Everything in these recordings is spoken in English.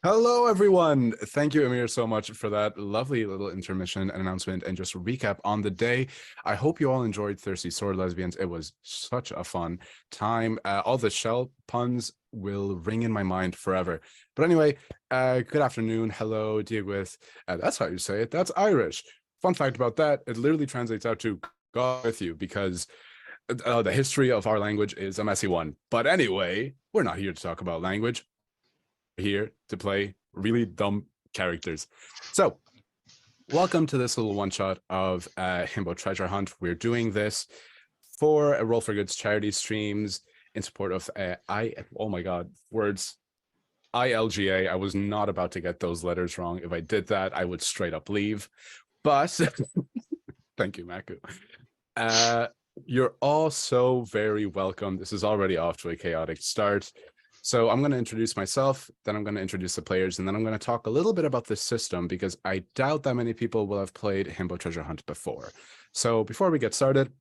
Hello, everyone. Thank you, Amir, so much for that lovely little intermission and announcement and just recap on the day. I hope you all enjoyed Thirsty Sword Lesbians. It was such a fun time. All the shell puns will ring in my mind forever. But anyway, good afternoon. Hello, Diegwith. That's how you say it. That's Irish. Fun fact about that, it literally translates out to God with you because the history of our language is a messy one. But anyway, we're not here to talk about language. Here to play really dumb characters. So welcome to this little one shot of Himbo Treasure Hunt. We're doing this for a Roll for Goods charity streams in support of ILGA. I was not about to get those letters wrong. If I did that, I would straight up leave. But thank you, Maku. You're all so very welcome. This is already off to a chaotic start. So I'm going to introduce myself, then I'm going to introduce the players, and then I'm going to talk a little bit about the system because I doubt that many people will have played Himbo Treasure Hunt before. So before we get started,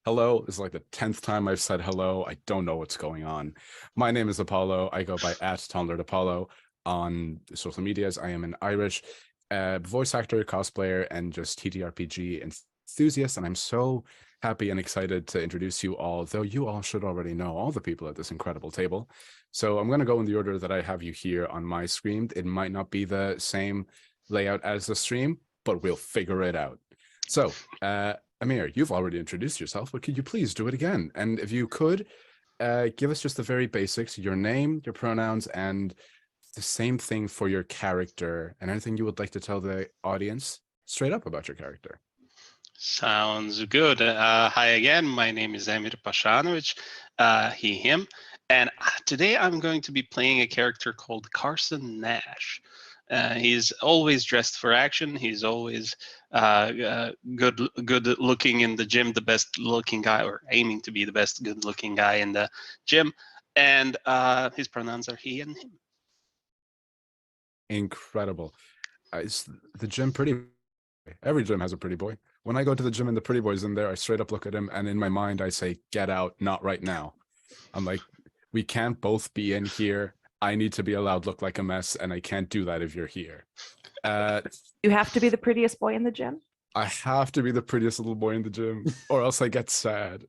hello. This is like the 10th time I've said hello. I don't know what's going on. My name is Apollo. I go by @TonLordApollo on social medias. I am an Irish voice actor, cosplayer, and just ttrpg enthusiast, and I'm so happy and excited to introduce you all, though you all should already know all the people at this incredible table. So I'm going to go in the order that I have you here on my screen. It might not be the same layout as the stream, but we'll figure it out. So, Amir, you've already introduced yourself, but could you please do it again? And if you could, give us just the very basics, your name, your pronouns, and the same thing for your character, and anything you would like to tell the audience straight up about your character. Sounds good. Hi again. My name is Emir Pashanovic, he, him. And today I'm going to be playing a character called Carson Nash. He's always dressed for action. He's always good looking in the gym, the best looking guy, or aiming to be the best good looking guy in the gym. And his pronouns are he and him. Incredible. Is the gym pretty? Every gym has a pretty boy. When I go to the gym and the pretty boy's in there, I straight up look at him, and in my mind, I say, "Get out, not right now." I'm like, we can't both be in here. I need to be allowed look like a mess, and I can't do that if you're here. You have to be the prettiest boy in the gym? I have to be the prettiest little boy in the gym, or else I get sad.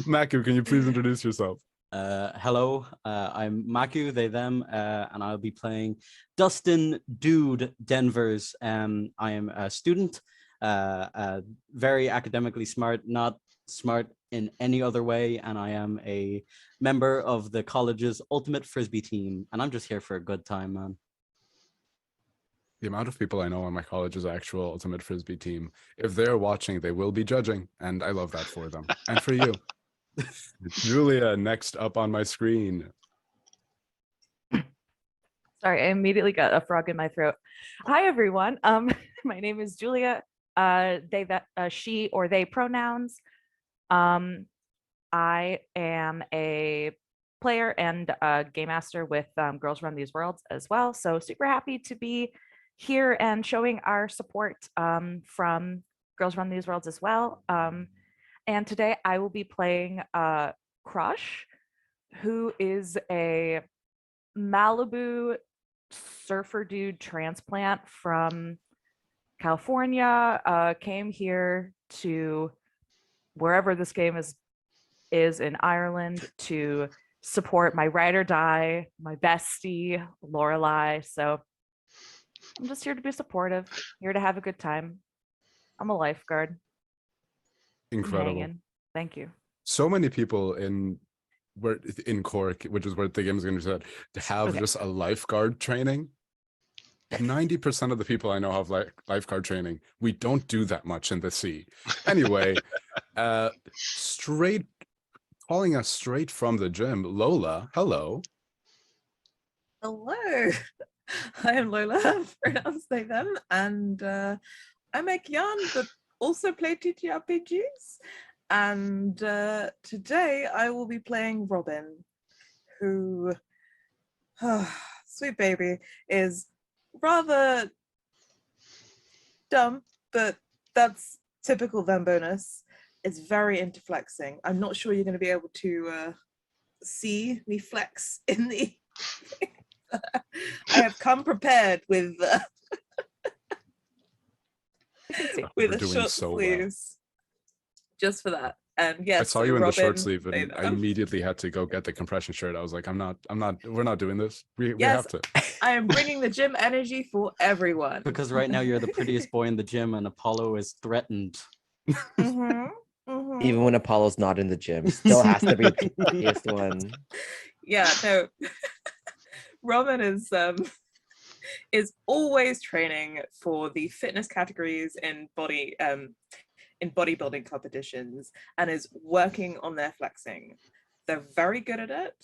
Maku, can you please introduce yourself? Hello, I'm Maku, they, them, and I'll be playing Dustin Dude Denvers. I am a student, very academically smart, not smart in any other way, and I am a member of the college's ultimate frisbee team, and I'm just here for a good time, man. The amount of people I know on my college's actual ultimate frisbee team, if they're watching, they will be judging, and I love that for them, and for you. Julia, next up on my screen. Sorry, I immediately got a frog in my throat. Hi, everyone. My name is Julia. They, that, she, or they pronouns. I am a player and a game master with Girls Run These Worlds as well. So super happy to be here and showing our support from Girls Run These Worlds as well. And today I will be playing Crush, who is a Malibu surfer dude transplant from California, came here to wherever this game is in Ireland to support my ride or die, my bestie, Lorelai. So I'm just here to be supportive, here to have a good time. I'm a lifeguard. Incredible. Thank you. So many people in Cork, which is where the game is going to have just a lifeguard training. 90% of the people I know have lifeguard training. We don't do that much in the sea. Anyway, calling us straight from the gym, Lola, hello. Hello. I am Lola, pronouns they, them, and I make yarn, but also play ttrpgs. And today I will be playing Robin, who, sweet baby, is rather dumb, but that's typical them bonus. It's very into flexing. I'm not sure you're going to be able to see me flex in the. I have come prepared with You're a doing short so well. sleeves, just for that. And yes, I saw you in the short Robin, sleeve, and I immediately had to go get the compression shirt. I was like, we're not doing this. We Yes. have to. I am bringing the gym energy for everyone. Because right now you're the prettiest boy in the gym, and Apollo is threatened. Even when Apollo's not in the gym, he still has to be the prettiest one. Yeah, no. Robin is always training for the fitness categories in bodybuilding competitions and is working on their flexing. They're very good at it,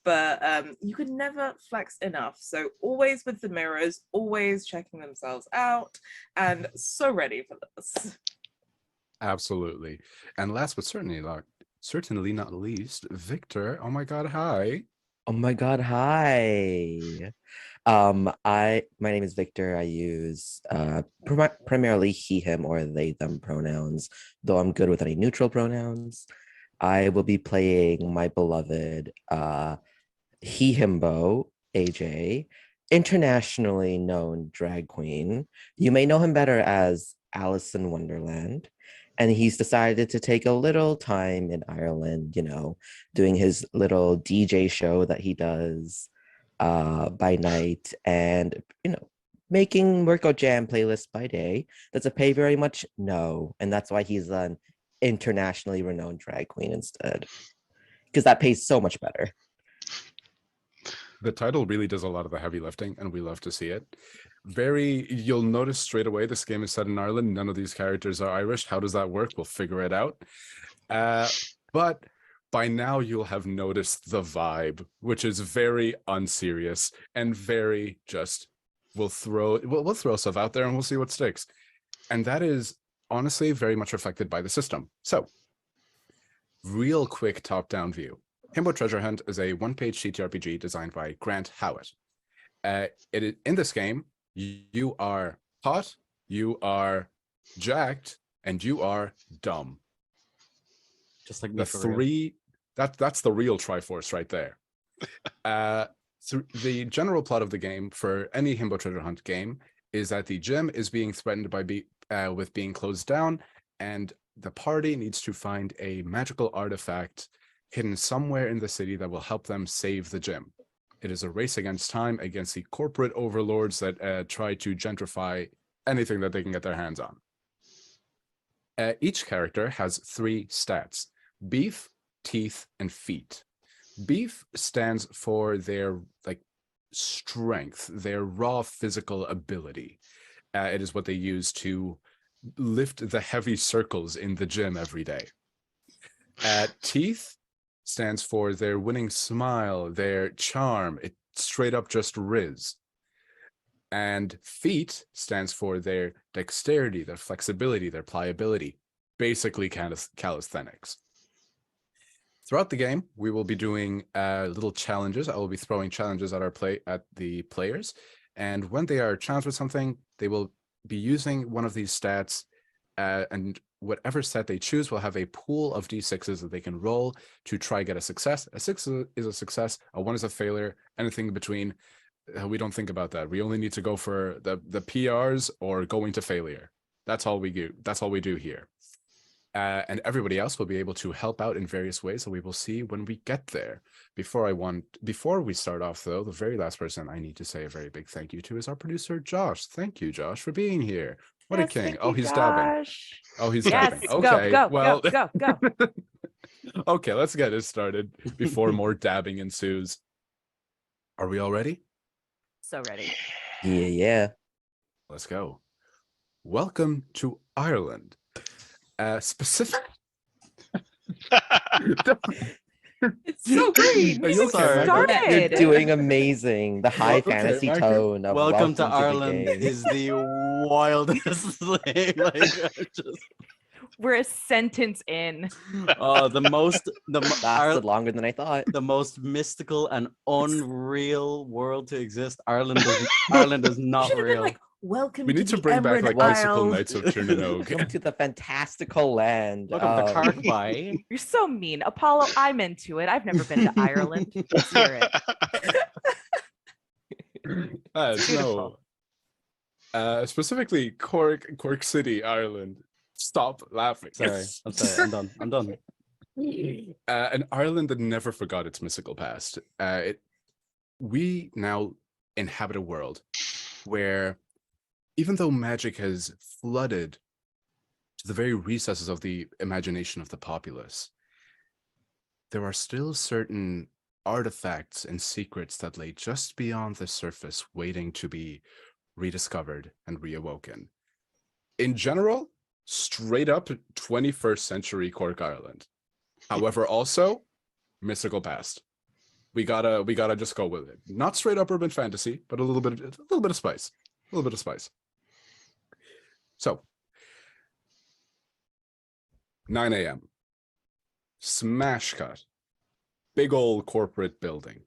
but you can never flex enough. So always with the mirrors, always checking themselves out, and so ready for this. Absolutely. And last but certainly not least, Victor. Oh my God, hi. Oh my God, hi. My name is Victor. I use primarily he, him, or they, them pronouns, though I'm good with any neutral pronouns. I will be playing my beloved Himbo, AJ, internationally known drag queen. You may know him better as Alice in Wonderland. And he's decided to take a little time in Ireland, doing his little DJ show that he does by night, and making workout jam playlists by day. Does it pay very much? No. And that's why he's an internationally renowned drag queen instead, because that pays so much better. The title really does a lot of the heavy lifting, and we love to see it. You'll notice straight away this game is set in Ireland. None of these characters are Irish. How does that work? We'll figure it out. But by now you'll have noticed the vibe, which is very unserious and very just we'll throw stuff out there and we'll see what sticks. And that is honestly very much reflected by the system. So, real quick top-down view. Himbo Treasure Hunt is a one-page ttrpg designed by Grant Howitt. In this game, you are hot, you are jacked, and you are dumb. Just like the three. That's the real Triforce right there. So the general plot of the game for any Himbo Treasure Hunt game is that the gym is being threatened with being closed down, and the party needs to find a magical artifact hidden somewhere in the city that will help them save the gym. It is a race against time against the corporate overlords that try to gentrify anything that they can get their hands on. Each character has 3 stats: beef, teeth, and feet. Beef stands for their strength, their raw physical ability. It is what they use to lift the heavy circles in the gym every day. Teeth stands for their winning smile, their charm. It straight up just riz. And feet stands for their dexterity, their flexibility, their pliability, basically calisthenics. Throughout the game, we will be doing little challenges. I will be throwing challenges at the players, and when they are challenged with something, they will be using one of these stats, and whatever set they choose will have a pool of d6s that they can roll to try get a success. A 6 is a success, a 1 is a failure, anything in between. We don't think about that. We only need to go for the PRs or going to failure. That's all we do. That's all we do here. And everybody else will be able to help out in various ways that we will see when we get there. Before we start off, though, the very last person I need to say a very big thank you to is our producer, Josh. Thank you, Josh, for being here. What a king. Oh, he's dabbing. Oh, he's dabbing. Okay. Go. Okay, let's get it started before more dabbing ensues. Are we all ready? So ready. Yeah. Let's go. Welcome to Ireland. Specific. It's so green. Are you okay, Started. Michael? You're doing amazing. The high Okay, fantasy Michael. tone of Welcome to the Ireland game. is the wildest thing. We're a sentence in. Lasted longer than I thought. The most mystical and unreal world to exist. Ireland is not Should have been real. like, Welcome We need to to the bring back Emerald like mystical Isles. knights of Chernobyl. Welcome to the fantastical land. Welcome to of- Cartby. You're so mean. Apollo, I'm into it. I've never been to Ireland. Let's hear it. No. Beautiful. Specifically Cork City, Ireland. Stop laughing. Sorry, I'm sorry. I'm done. I'm done. An Ireland that never forgot its mystical past. We now inhabit a world where, even though magic has flooded to the very recesses of the imagination of the populace, there are still certain artifacts and secrets that lay just beyond the surface, waiting to be rediscovered and reawoken. In general, straight up 21st century Cork, Ireland. However, also mystical past. We gotta just go with it. Not straight up urban fantasy, but a little bit of spice. A little bit of spice. So 9 a.m. Smash cut. Big old corporate building.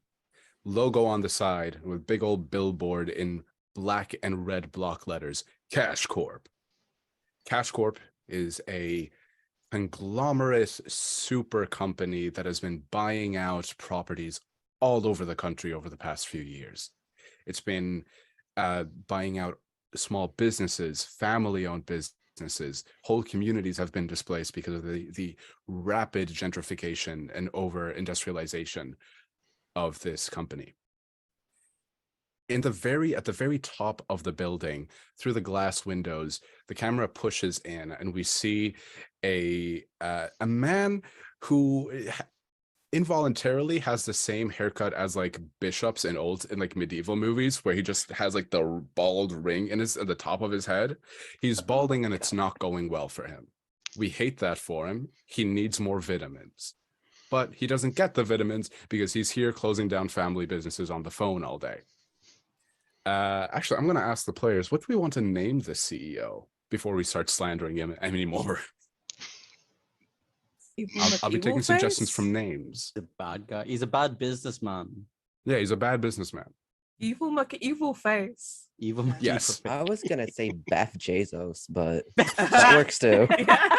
Logo on the side with big old billboard in black and red block letters. Cash Corp. Cash Corp is a conglomerate super company that has been buying out properties all over the country over the past few years. It's been buying out small businesses, family-owned businesses. Whole communities have been displaced because of the rapid gentrification and over-industrialization of this company. At the very top of the building, through the glass windows, the camera pushes in, and we see a man who involuntarily has the same haircut as like bishops in like medieval movies, where he just has like the bald ring at the top of his head. He's balding, and it's not going well for him. We hate that for him. He needs more vitamins, but he doesn't get the vitamins because he's here closing down family businesses on the phone all day. Actually, I'm going to ask the players, what do we want to name the CEO before we start slandering him anymore? I'll be taking suggestions from names. The bad guy. He's a bad businessman. Yeah, he's a bad businessman. Evil evil face. Evil. Yes. I was gonna say Beth Jesus, but that works too. Yeah.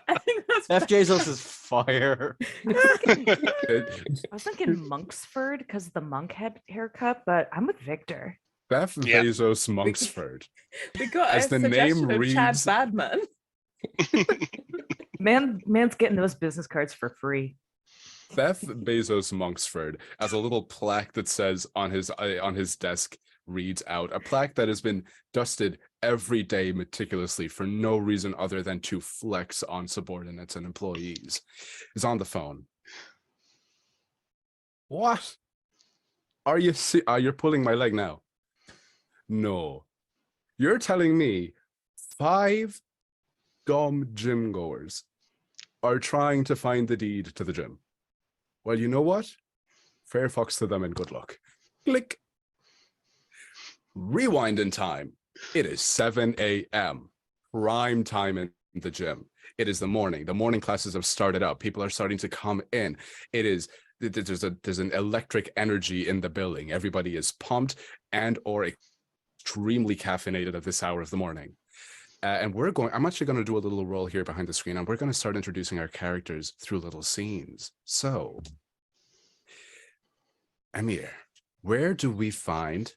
I think that's F. Jesus is fire. I was thinking Monksford because the monk had haircut, but I'm with Victor. Beth Yeah. Bezos Monksford. we got As a the name suggestion of Chad reads- Badman. Man's getting those business cards for free. Beth Bezos Monksford, as a little plaque that says on his desk, reads out, a plaque that has been dusted every day meticulously for no reason other than to flex on subordinates and employees, is on the phone. What? Are you you're pulling my leg now? No. You're telling me 5 dumb gym goers are trying to find the deed to the gym? Well, you know what? Fair fucks to them and good luck. Click. Rewind in time. It is 7 a.m. Prime time in the gym. It is the morning. The morning classes have started up. People are starting to come in. There's an electric energy in the building. Everybody is pumped and or extremely caffeinated at this hour of the morning. And I'm actually going to do a little roll here behind the screen, and we're going to start introducing our characters through little scenes. So, Amir, where do we find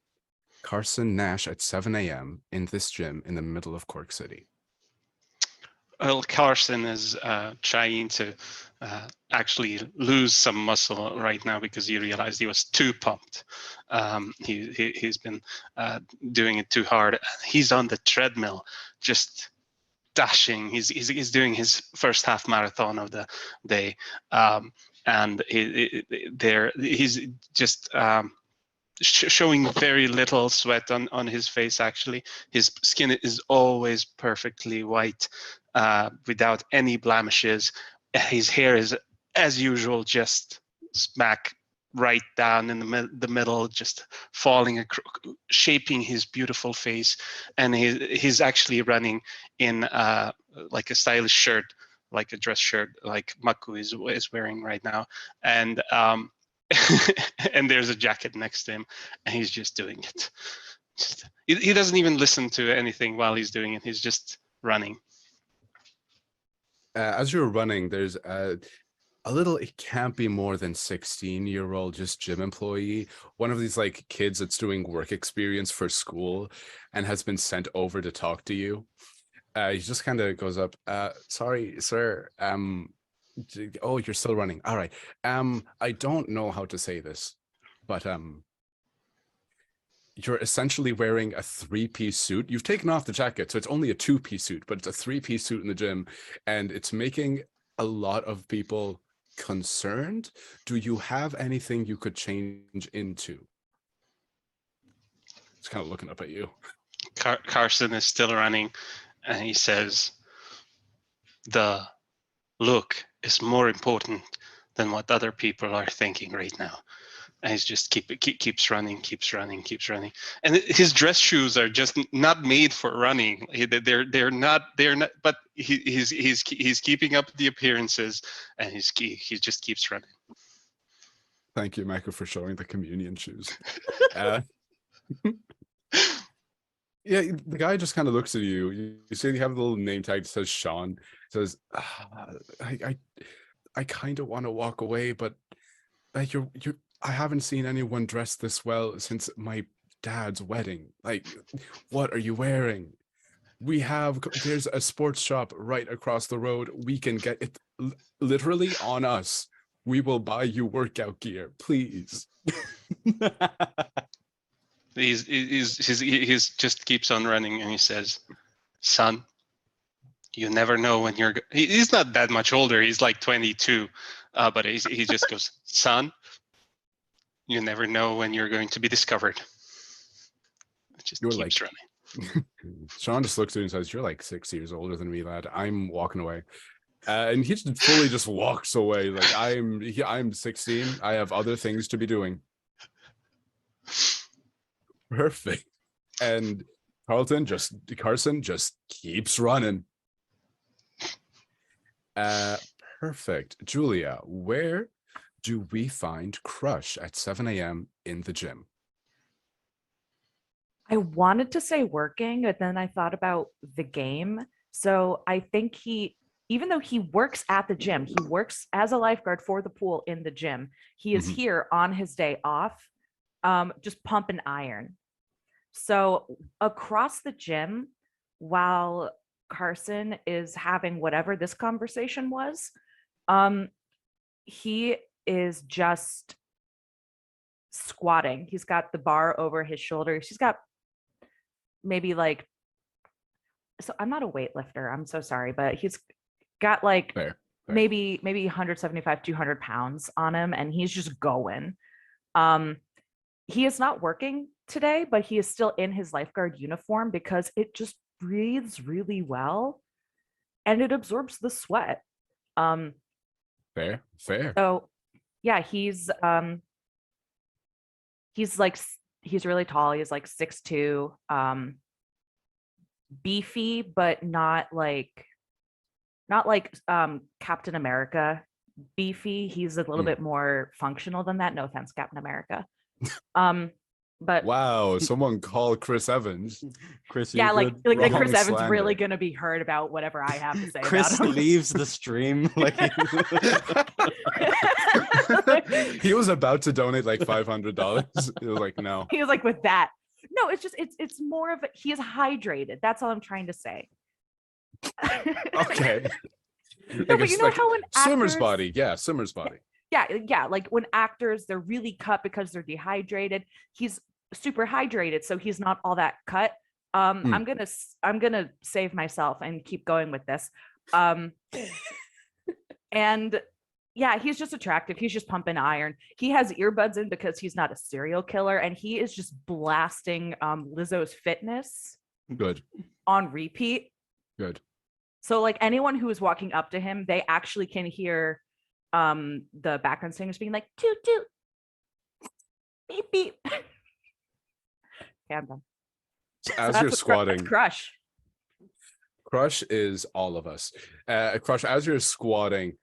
Carson Nash at 7 a.m. in this gym in the middle of Cork City? Well, Carson is trying to actually lose some muscle right now because he realized he was too pumped. He's been doing it too hard. He's on the treadmill, just dashing. He's doing his first half marathon of the day, and he's just showing very little sweat on his face. Actually, his skin is always perfectly white, without any blemishes. His hair is, as usual, just smack right down in the middle, just falling, shaping his beautiful face. And he's actually running in like a stylish shirt, like a dress shirt, like Maku is wearing right now. And and there's a jacket next to him, and he's just doing it. He doesn't even listen to anything while he's doing it. He's just running. As you're running, there's a little, it can't be more than 16-year-old just gym employee, one of these like kids that's doing work experience for school and has been sent over to talk to you. He just kind of goes up, sorry sir, oh, you're still running, all right, I don't know how to say this, but you're essentially wearing a 3-piece suit. You've taken off the jacket, so it's only a 2-piece suit, but it's a 3-piece suit in the gym, and it's making a lot of people concerned. Do you have anything you could change into? It's kind of looking up at you. Carson is still running, and he says, "The look is more important than what other people are thinking right now." And he's just keeps running. And his dress shoes are just not made for running. They're not. But he's keeping up the appearances, and he just keeps running. Thank you, Mako, for showing the communion shoes. Yeah, the guy just kind of looks at you. You see you have a little name tag that says Sean. Says, I kind of want to walk away, but like I haven't seen anyone dressed this well since my dad's wedding. Like, what are you wearing? There's a sports shop right across the road. We can get it literally on us. We will buy you workout gear, please. He's just keeps on running, and he says, "Son, you never know when you're." He's not that much older. He's like 22, but he just goes, "Son, you never know when you're going to be discovered." It just keeps running. Sean just looks at you and says, "You're like 6 years older than me, lad. I'm walking away." And he just fully just walks away. Like, I'm 16. I have other things to be doing. Perfect. And Carson just keeps running. Perfect. Julia, where do we find Crush at 7 a.m. in the gym? I wanted to say working, but then I thought about the game. So I think even though he works at the gym, he works as a lifeguard for the pool in the gym. He is here on his day off, just pumping iron. So across the gym, while Carson is having whatever this conversation was, he is just squatting. He's got the bar over his shoulders. He's got maybe like, so I'm not a weightlifter, I'm so sorry, but he's got like Fair. maybe 175, 200 pounds on him, and he's just going. He is not working today, but he is still in his lifeguard uniform because it just breathes really well and it absorbs the sweat. Fair. So yeah, he's really tall. He's like 6'2", beefy, but not like Captain America beefy. He's a little bit more functional than that. No offense, Captain America. But wow, someone call Chris Evans. Chris, yeah, like Chris Wrong Evans slander. really gonna be heard about whatever I have to say Chris about him. leaves the stream. Like He was about to donate like $500. He was like, no. He was like, with that. No, it's just it's more of he is hydrated. That's all I'm trying to say. Okay. No, but you know how when swimmer's actors, body. Yeah, swimmer's body. yeah, like when actors, they're really cut because they're dehydrated. He's super hydrated, so he's not all that cut. I'm gonna save myself and keep going with this. And yeah, he's just attractive. He's just pumping iron. He has earbuds in because he's not a serial killer, and he is just blasting Lizzo's Fitness Good. on repeat. Good. So like anyone who is walking up to him, they actually can hear the background singers being like toot toot, beep beep. Okay, I'm done. As you're squatting, Crush is all of us. Crush, as you're squatting,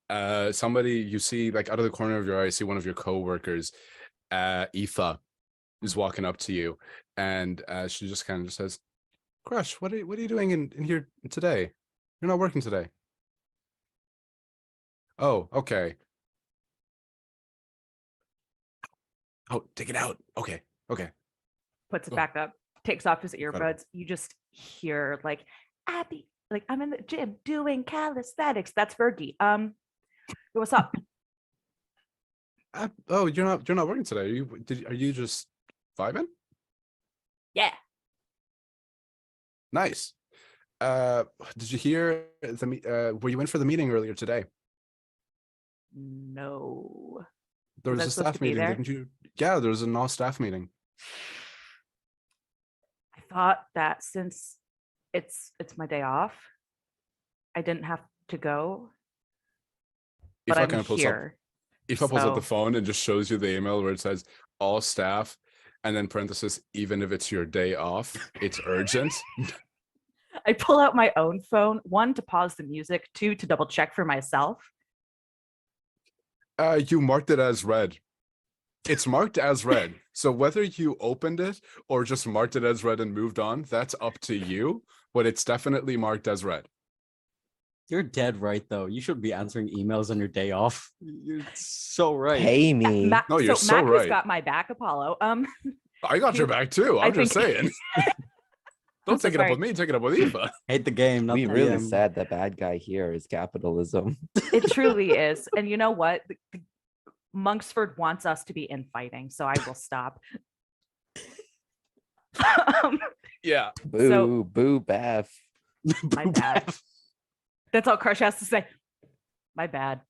somebody you see like out of the corner of your eye, see one of your coworkers, Aoife, is walking up to you, and she just kind of just says, "Crush, what are you doing in here today? You're not working today." Oh, okay. Oh, take it out. Okay, okay. Puts it Oh. back back up, takes off his Incredible. earbuds. You just hear like, Abby, like I'm in the gym doing calisthenics. That's Fergie. What's up? Oh, you're not working today. Are you just vibing? Yeah. Nice. Did you hear were you in for the meeting earlier today? No. There Was was I a supposed to staff be meeting, there? didn't you? Yeah, there was an all staff meeting. I thought that since it's my day off, I didn't have to go. But Aoife I'm kind of pulls up. here. Aoife pulls up the So phone and just shows you the email where it says all staff, and then parenthesis, even if it's your day off, it's urgent. I pull out my own phone, one to pause the music, two to double check for myself. You marked it as read. It's marked as read. So whether you opened it or just marked it as read and moved on, that's up to you. But it's definitely marked as read. You're dead right, though. You should be answering emails on your day off. You're so right. Pay me. No, you're so Mac right. has got my back, Apollo. I got your back too. I I'm just think- saying. I'm Don't so take it up sorry. with me. Take it up with Aoife. Hate the game. Not We the really DM. said the bad guy here is capitalism. It truly is. And you know what? Monksford wants us to be infighting, so I will stop. Yeah. Boo, boo, Beth. My bad. That's all Crush has to say. My bad.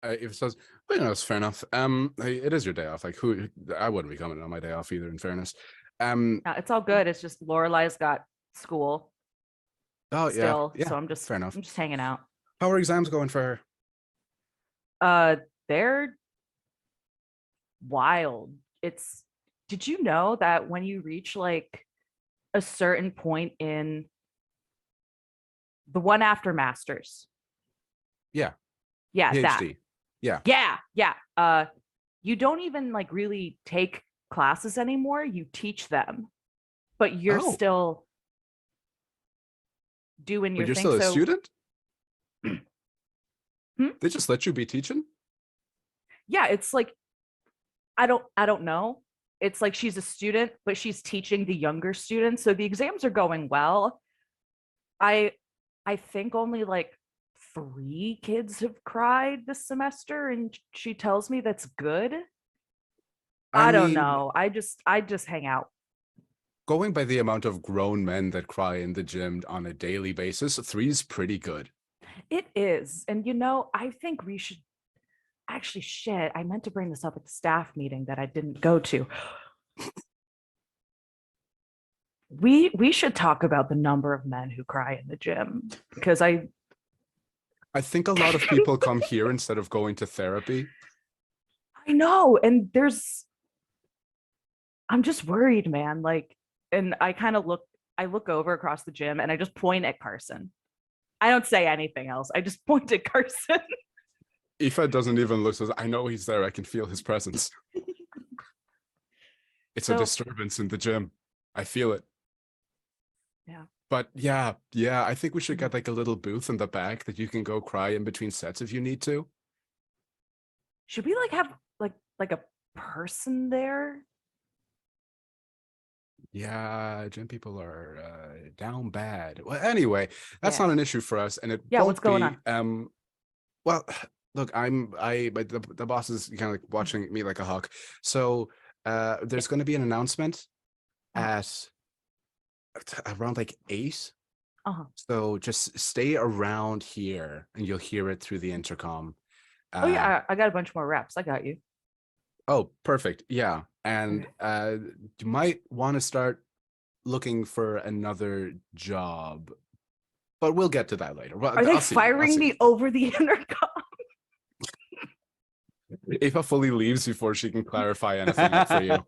If it says, well, it's fair enough. Hey, it is your day off. Like, I wouldn't be coming on my day off either. In fairness. No, it's all good. It's just Lorelai's got school Oh still, yeah. so I'm just fair enough. I'm just hanging out. How are exams going for her? They're wild. Did you know that when you reach like a certain point in the one after masters? Yeah. Yeah, that. PhD. Yeah. Yeah. You don't even like really take classes anymore. You teach them, but you're Oh. still doing But your you're thing. still a So student? Hmm? They just let you be teaching? yeah, it's like I don't know. It's like she's a student, but she's teaching the younger students. So the exams are going well. I think only like 3 kids have cried this semester, and she tells me that's good. I don't mean, know. I just hang out. Going by the amount of grown men that cry in the gym on a daily basis, 3's pretty good. It is. And you know, I think we should actually shit. I meant to bring this up at the staff meeting that I didn't go to. We should talk about the number of men who cry in the gym, because I think a lot of people come here instead of going to therapy. know, and I'm just worried, man. Like, and I kind of look over across the gym and I just point at Carson. I don't say anything else. I just point at Carson. Aoife doesn't even look. Says, I know he's there. I can feel his presence. It's a So- disturbance in the gym. I feel it. Yeah. But yeah. I think we should get like a little booth in the back that you can go cry in between sets if you need to. Should we like have like a person there? Yeah, gym people are down bad. Well, anyway, that's Yeah. not an issue for us, and it Yeah, won't what's going be, well, look, the boss is kind of like watching me like a hawk. So, there's going to be an announcement at around like 8. Uh-huh. So just stay around here, and you'll hear it through the intercom. Oh yeah, I got a bunch more reps. I got you. Oh, perfect. Yeah. And you might want to start looking for another job, but we'll get to that later. Well, Are they I'll see you, I'll firing see me you. over the intercom? Aoife fully leaves before she can clarify anything yet for you.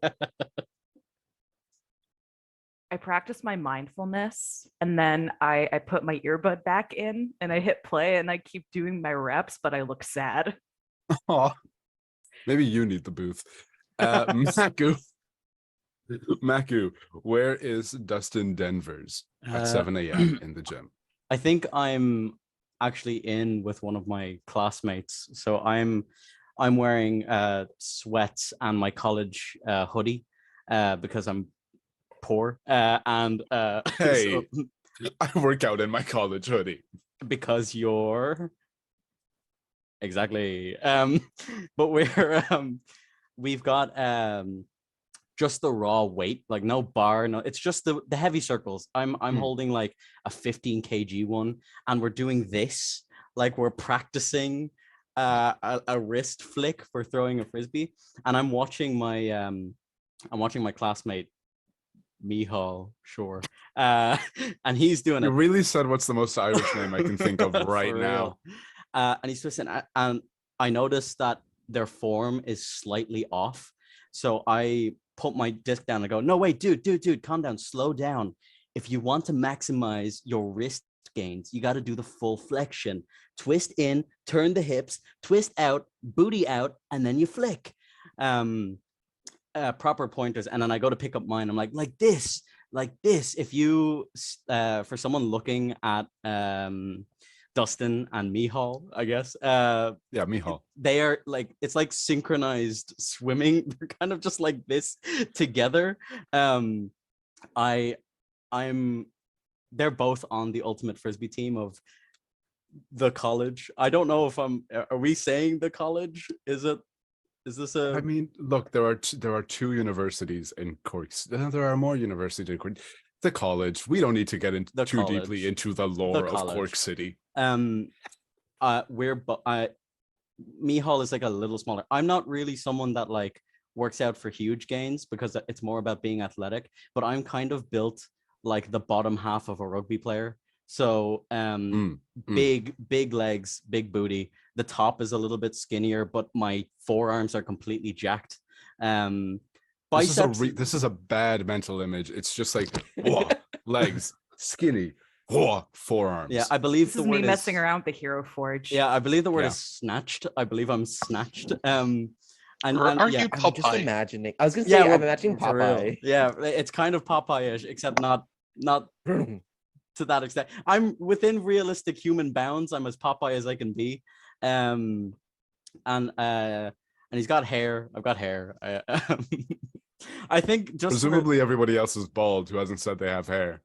I practice my mindfulness, and then I put my earbud back in and I hit play and I keep doing my reps, but I look sad. Aw. Maybe you need the booth. Maku. Maku, where is Dustin Denvers at 7 a.m. in the gym? I think I'm actually in with one of my classmates. So I'm wearing sweats and my college hoodie because I'm poor. And Hey, so, I work out in my college hoodie. because you're exactly. But we've got just the raw weight, like no bar, no, it's just the heavy circles. I'm holding like a 15 kg one, and we're doing this like we're practicing a wrist flick for throwing a frisbee. And I'm watching my classmate Mihal, sure, and he's doing You it really said what's the most Irish name I can think of right for now. real. And he's twisting, and I noticed that their form is slightly off. So I put my disc down and go, no, wait, dude, calm down, slow down. If you want to maximize your wrist gains, you got to do the full flexion. Twist in, turn the hips, twist out, booty out, and then you flick. Proper pointers. And then I go to pick up mine. I'm like this. If you, for someone looking at Dustin and Mihal, I guess. Yeah, Mihal. They are like, it's like synchronized swimming. They're kind of just like this together. They're both on the ultimate frisbee team of the college. I don't know if are we saying the college? Is this a? I mean, look, there are two universities in Cork. There are more universities in Cork. The college. We don't need to get into too deeply into the lore of Cork City. Mihal is like a little smaller. I'm not really someone that like works out for huge gains because it's more about being athletic, but I'm kind of built like the bottom half of a rugby player. So big legs, big booty. The top is a little bit skinnier, but my forearms are completely jacked. Biceps. This is a bad mental image. It's just like legs, skinny, forearms. Yeah, I believe this is me messing around with the Hero Forge. Yeah, I believe the word is snatched. I believe I'm snatched. And are yeah, you I'm Popeye? just imagining. I was gonna say, I'm imagining Popeye. Yeah, it's kind of Popeye-ish, except not to that extent. I'm within realistic human bounds. I'm as Popeye as I can be. And he's got hair. I've got hair. I think just presumably everybody else is bald who hasn't said they have hair.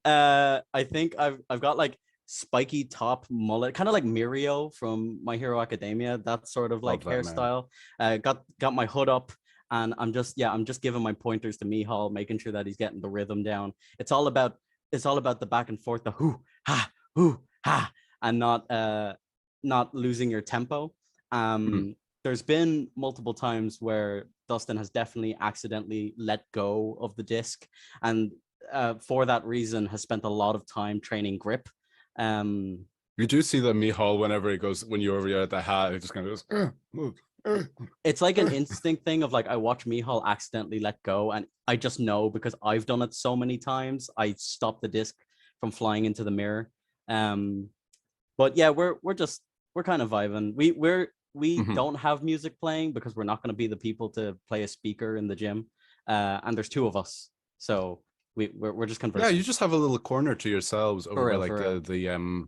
I think I've got like spiky top mullet, kind of like Mirio from My Hero Academia. That sort of like hairstyle. Got my hood up, and I'm just giving my pointers to Mihal, making sure that he's getting the rhythm down. It's all about the back and forth, the hoo ha, and not losing your tempo. There's been multiple times where Dustin has definitely accidentally let go of the disc, and for that reason has spent a lot of time training grip. You do see that Mihal, whenever it goes, when you're over here at the hat, it just kind of goes, move. It's like an instinct thing of like, I watch Mihal accidentally let go, and I just know because I've done it so many times. I stop the disc from flying into the mirror. But yeah, we're kind of vibing. We don't have music playing because we're not going to be the people to play a speaker in the gym. And there's two of us, so we're just conversing. Yeah, you just have a little corner to yourselves over real, like the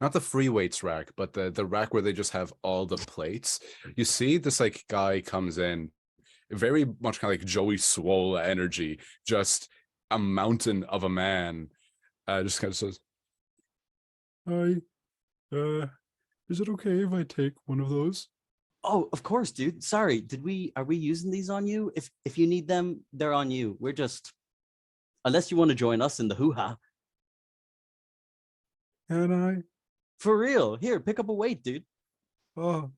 not the free weights rack, but the rack where they just have all the plates. You see this like guy comes in, very much kind of like Joey Swole energy, just a mountain of a man, just kind of says, "Hi, is it okay if I take one of those?" Oh, of course, dude. Sorry, are we using these on you? If you need them, they're on you. We're just, unless you want to join us in the hoo-ha. Can I? For real. Here, pick up a weight, dude. Oh,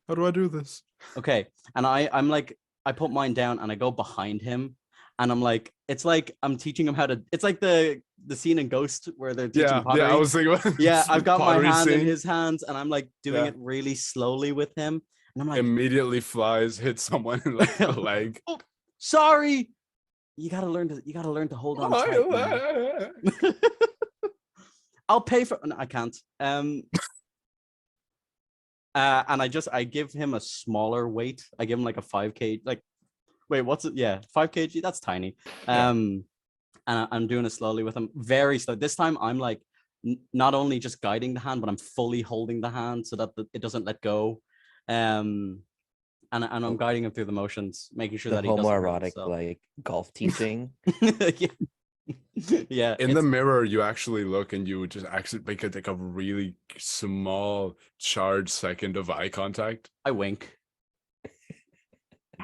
how do I do this? Okay. And I'm like, I put mine down and I go behind him, and I'm like, it's like I'm teaching him how to, it's like the scene in Ghost where they're teaching pottery. Yeah, I was thinking about yeah, I've got my hand scene in his hands, and I'm like doing it really slowly with him. And I'm like, immediately flies, hits someone in like the leg. Oh, sorry. You gotta learn to hold on tight, man. I'll pay for. No, I can't. And I give him a smaller weight. I give him like a 5 kg. Like, wait, what's it? Yeah, 5 kg. That's tiny. Yeah. And I'm doing it slowly with him, very slow. This time I'm like not only just guiding the hand, but I'm fully holding the hand so that it doesn't let go. And I'm guiding him through the motions, making sure The that he doesn't hurt homoerotic himself. like golf teaching. Yeah. Yeah. In the mirror, you actually look and you would just actually make it like a really small charged second of eye contact. I wink.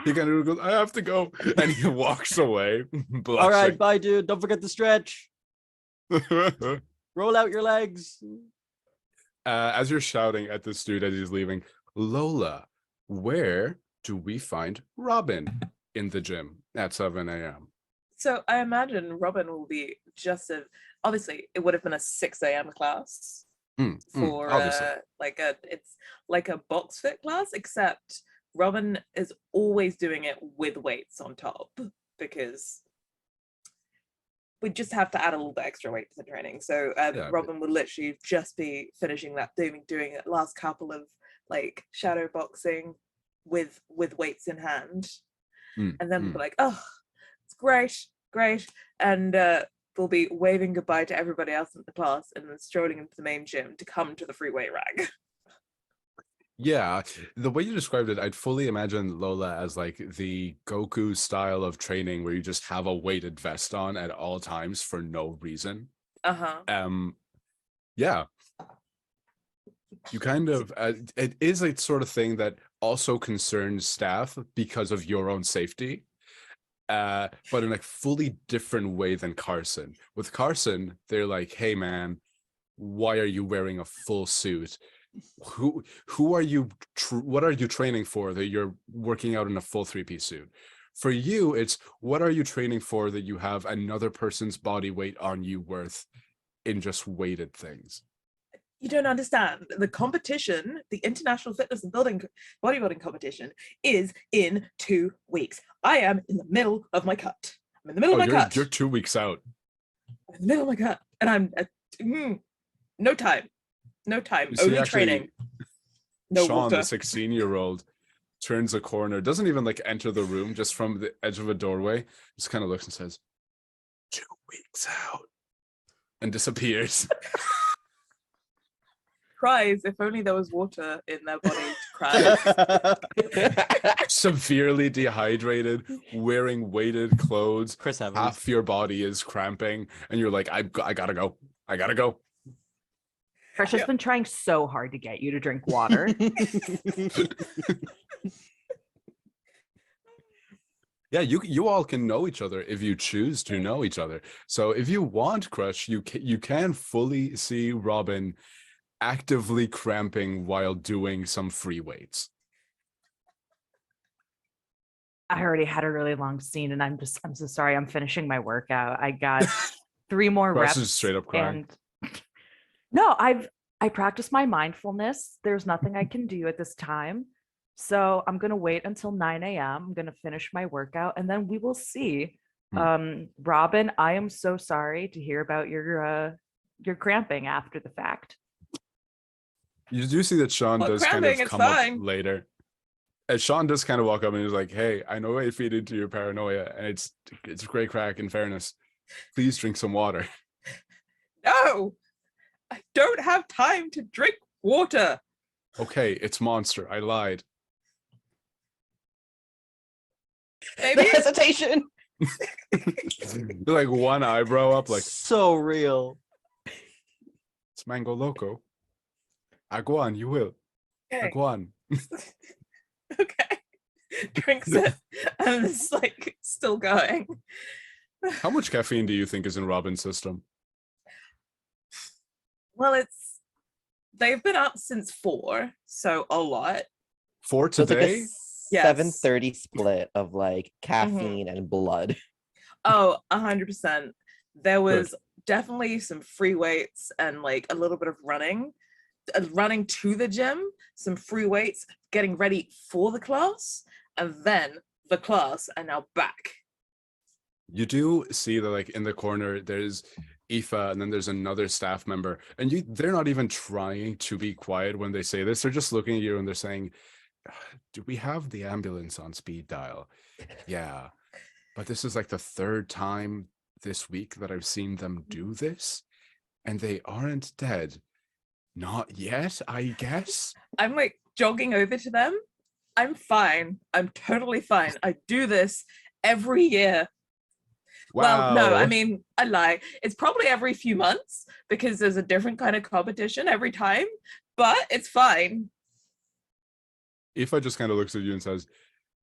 He kind of goes, I have to go. And he walks away. All right, bye, dude. Don't forget to stretch. blushing. Roll out your legs. As you're shouting at this dude as he's leaving, Lola, where do we find Robin in the gym at 7 a.m.? So I imagine Robin will be just as obviously it would have been a 6 a.m. class for obviously. it's like a box fit class, except Robin is always doing it with weights on top because we just have to add a little bit extra weight to the training. So Yeah, Robin would literally just be finishing that, doing it last couple of like shadow boxing with weights in hand, and then we'll be like, oh, it's great, and we'll be waving goodbye to everybody else in the class and then strolling into the main gym to come to the free weight rack. Yeah, the way you described it, I'd fully imagine Lola as like the Goku style of training where you just have a weighted vest on at all times for no reason. Yeah. You kind of it is a sort of thing that also concerns staff because of your own safety. But in a fully different way than Carson. With Carson, they're like, hey man, why are you wearing a full suit? Who are you what are you training for that you're working out in a full 3-piece suit? For you, it's what are you training for that you have another person's body weight on you worth in just weighted things? You don't understand. The competition, the International Fitness and Bodybuilding competition, is in 2 weeks. I am in the middle of my cut. I'm in the middle of my cut. You're 2 weeks out. I'm in the middle of my cut, and I'm no time. No time. You see, Only actually, training. No Sean, water. the 16-year-old, turns a corner, doesn't even like enter the room, just from the edge of a doorway, just kind of looks and says, 2 weeks out, and disappears. Cries, if only there was water in their body to cry. Severely dehydrated, wearing weighted clothes. Chris Evans. Half your body is cramping, and you're like, I gotta go. I gotta go. Trish has been trying so hard to get you to drink water. Yeah, you all can know each other if you choose to know each other. So if you want, Crush, you can fully see Robin actively cramping while doing some free weights. I already had a really long scene, and I'm so sorry. I'm finishing my workout. I got 3 more Crush reps. is straight up crying. And no, I practiced my mindfulness. There's nothing I can do at this time. So I'm going to wait until 9 a.m. I'm going to finish my workout, and then we will see. Robin, I am so sorry to hear about your cramping after the fact. You do see that Sean does kind of come up later. And Sean does kind of walk up and he's like, hey, I know I feed into your paranoia, and it's a great crack, in fairness. Please drink some water. No, I don't have time to drink water. Okay, it's Monster. I lied. Maybe hesitation. Like one eyebrow up, like, so real. it's Mango Loco. Aguan, you will. okay. Aguan. Okay. Drinks it and it's like still going. How much caffeine do you think is in Robin's system? Well, they've been up since 4, so a lot. For So it's like today? a Yes. 7:30 split of like caffeine and blood. Oh, 100%. There was definitely some free weights and like a little bit of running to the gym, some free weights, getting ready for the class, and then the class, and now back. You do see that, like, in the corner, there's Aoife, and then there's another staff member, and they're not even trying to be quiet when they say this. They're just looking at you and they're saying, do we have the ambulance on speed dial? Yeah, but this is like the third time this week that I've seen them do this, and they aren't dead. Not yet, I guess. I'm like jogging over to them. I'm fine. I'm totally fine. I do this every year. Well, no, I mean, I lie. It's probably every few months because there's a different kind of competition every time, but it's fine. Aoife just kind of looks at you and says,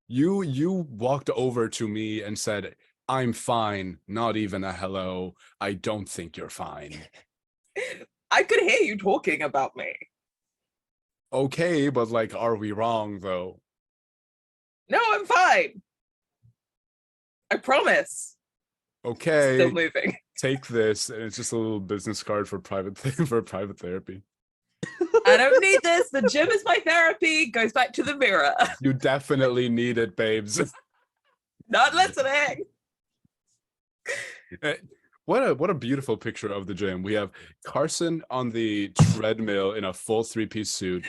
you walked over to me and said, I'm fine, not even a hello. I don't think you're fine. I could hear you talking about me. Okay, but like, are we wrong though? No, I'm fine. I promise. Okay. Still moving. Take this, and it's just a little business card for private therapy. I don't need this. The gym is my therapy. Goes back to the mirror. You definitely need it, babes. Not listening. What a beautiful picture of the gym. We have Carson on the treadmill in a full three-piece suit.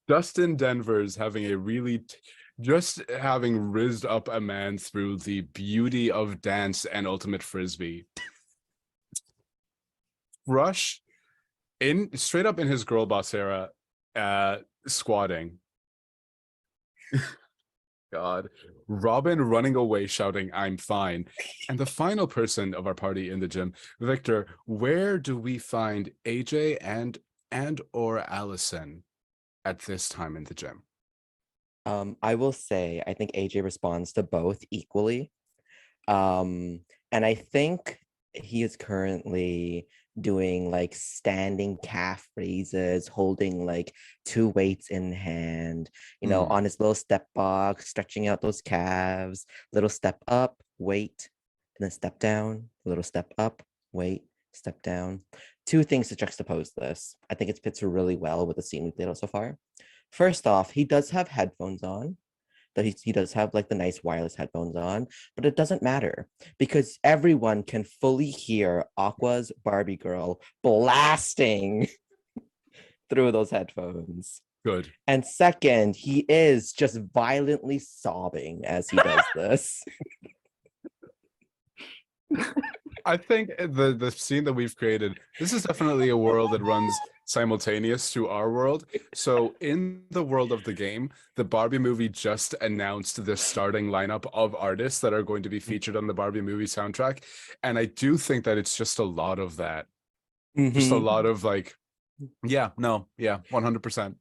Dustin Denver's having a really just having rizzed up a man through the beauty of dance and ultimate frisbee. Rush in straight up in his girl boss era, squatting. God. Robin running away shouting, I'm fine. And the final person of our party in the gym, Victor, where do we find AJ and or Allison at this time in the gym? I will say, I think AJ responds to both equally. And I think he is currently doing like standing calf raises, holding like 2 weights in hand, on his little step box, stretching out those calves, little step up, weight, and then step down, little step up, weight, step down. 2 things to juxtapose this. I think it fits really well with the scene we've played out so far. First off, he does have headphones on. That he does have like the nice wireless headphones on, but it doesn't matter because everyone can fully hear Aqua's Barbie girl blasting through those headphones. Good. And second, he is just violently sobbing as he does this. I think the scene that we've created, this is definitely a world that runs simultaneous to our world. So in the world of the game, the Barbie movie just announced the starting lineup of artists that are going to be featured on the Barbie movie soundtrack. And I do think that it's just a lot of that. Just a lot of like, 100%.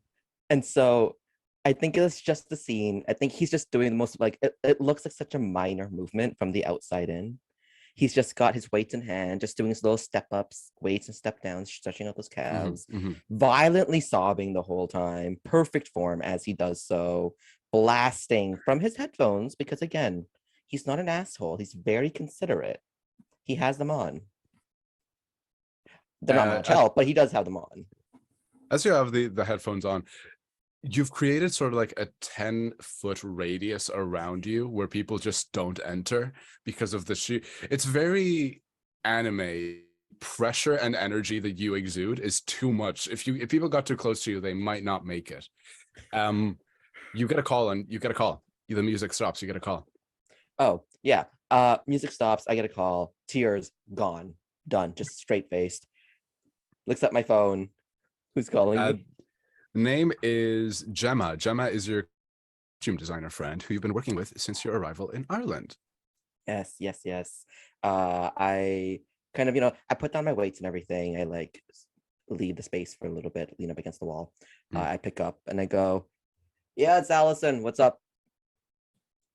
And so I think it's just the scene. I think he's just doing the most like, it looks like such a minor movement from the outside in. He's just got his weights in hand, just doing his little step ups, weights and step downs, stretching out those calves, violently sobbing the whole time, perfect form as he does so, blasting from his headphones because, again, he's not an asshole. He's very considerate. He has them on. They're not much help, but he does have them on. As you have the headphones on, you've created sort of like a 10-foot radius around you where people just don't enter because of the it's very anime. Pressure and energy that you exude is too much. If people got too close to you, they might not make it. You get a call. The music stops, you get a call. Oh yeah. Music stops, I get a call, tears gone, done, just straight faced. Looks at my phone. Who's calling me? Name is Gemma. Gemma is your costume designer friend who you've been working with since your arrival in Ireland. Yes. I kind of, I put down my weights and everything. I like leave the space for a little bit, lean up against the wall. I pick up and I go, yeah, it's Allison. What's up?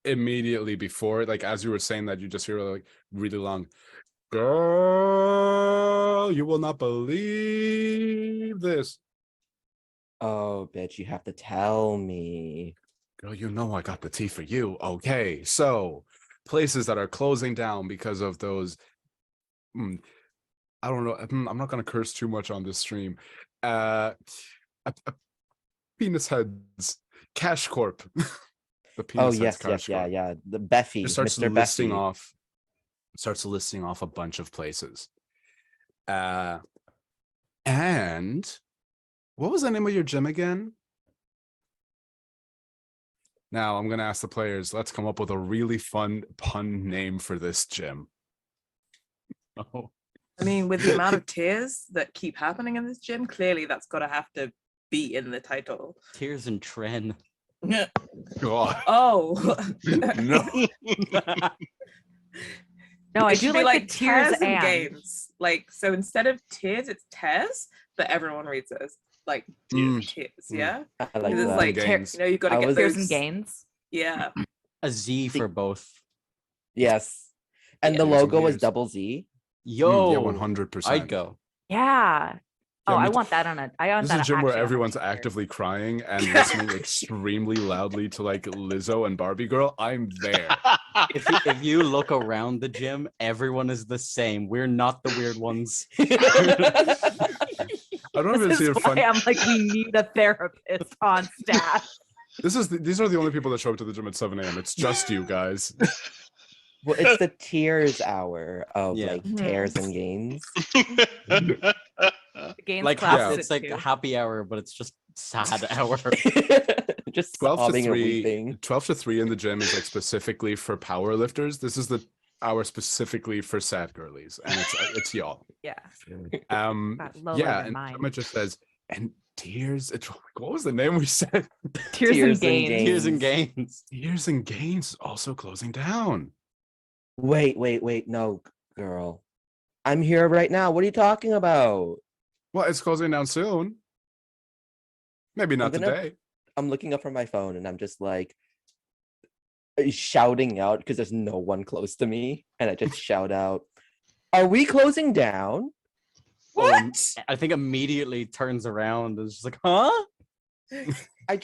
Immediately before, like as you were saying that, you just hear like really long, girl, you will not believe this. Oh, bitch, you have to tell me. Girl, you know I got the tea for you. Okay, so places that are closing down because of those, I don't know, I'm not going to curse too much on this stream. Penis Heads, Cash Corp. The Penis Heads Cash Corp. Yeah. The Beffy, It starts Mr. listing Beffy. off starts listing off a bunch of places. And what was the name of your gym again? Now I'm gonna ask the players, let's come up with a really fun pun name for this gym. Oh. I mean, with the amount of tears that keep happening in this gym, clearly that's got to have to be in the title. Tears and Tren. God. Oh. No. No, I It should do be like the tears tears and and. gains. Like, so instead of tears, it's tears, but everyone reads it as like Mm. tears. Mm. Yeah. I like Because it's that. like, Gains. you know, you got to I get was- Tears those. and gains. Yeah. A Z for both. Yes. And the Years and logo is years. double Z. Yo, Yeah, 100%. I'd go. Yeah. Oh, me I too. want that on a. I want This is that a gym where actually on a everyone's t-shirt. actively crying and listening extremely loudly to like Lizzo and Barbie Girl. I'm there. If you look around the gym, everyone is the same. We're not the weird ones. I don't even This see is a why fun. I'm like, we need a therapist on staff. These are the only people that show up to the gym at 7 a.m. It's just you guys. Well, it's the tears hour of Yeah. like tears and gains. The gains Like class Yeah. is it's like too. a happy hour, but it's just sad hour. Just 12 to sobbing and 3 weeping. 12 to 3 in the gym is like specifically for power lifters. This is the hour specifically for sad girlies, and it's y'all. Yeah. Got lower Yeah, than and mine. Gemma just says, and tears. What was the name we said? Tears, Tears and and gains. Tears and gains. Tears and Gains is also closing down. Wait, no, girl. I'm here right now. What are you talking about? Well, it's closing down soon. Maybe not gonna- today. I'm looking up from my phone and I'm just like shouting out because there's no one close to me. And I just shout out, are we closing down? What? I think immediately turns around and is just like, huh? I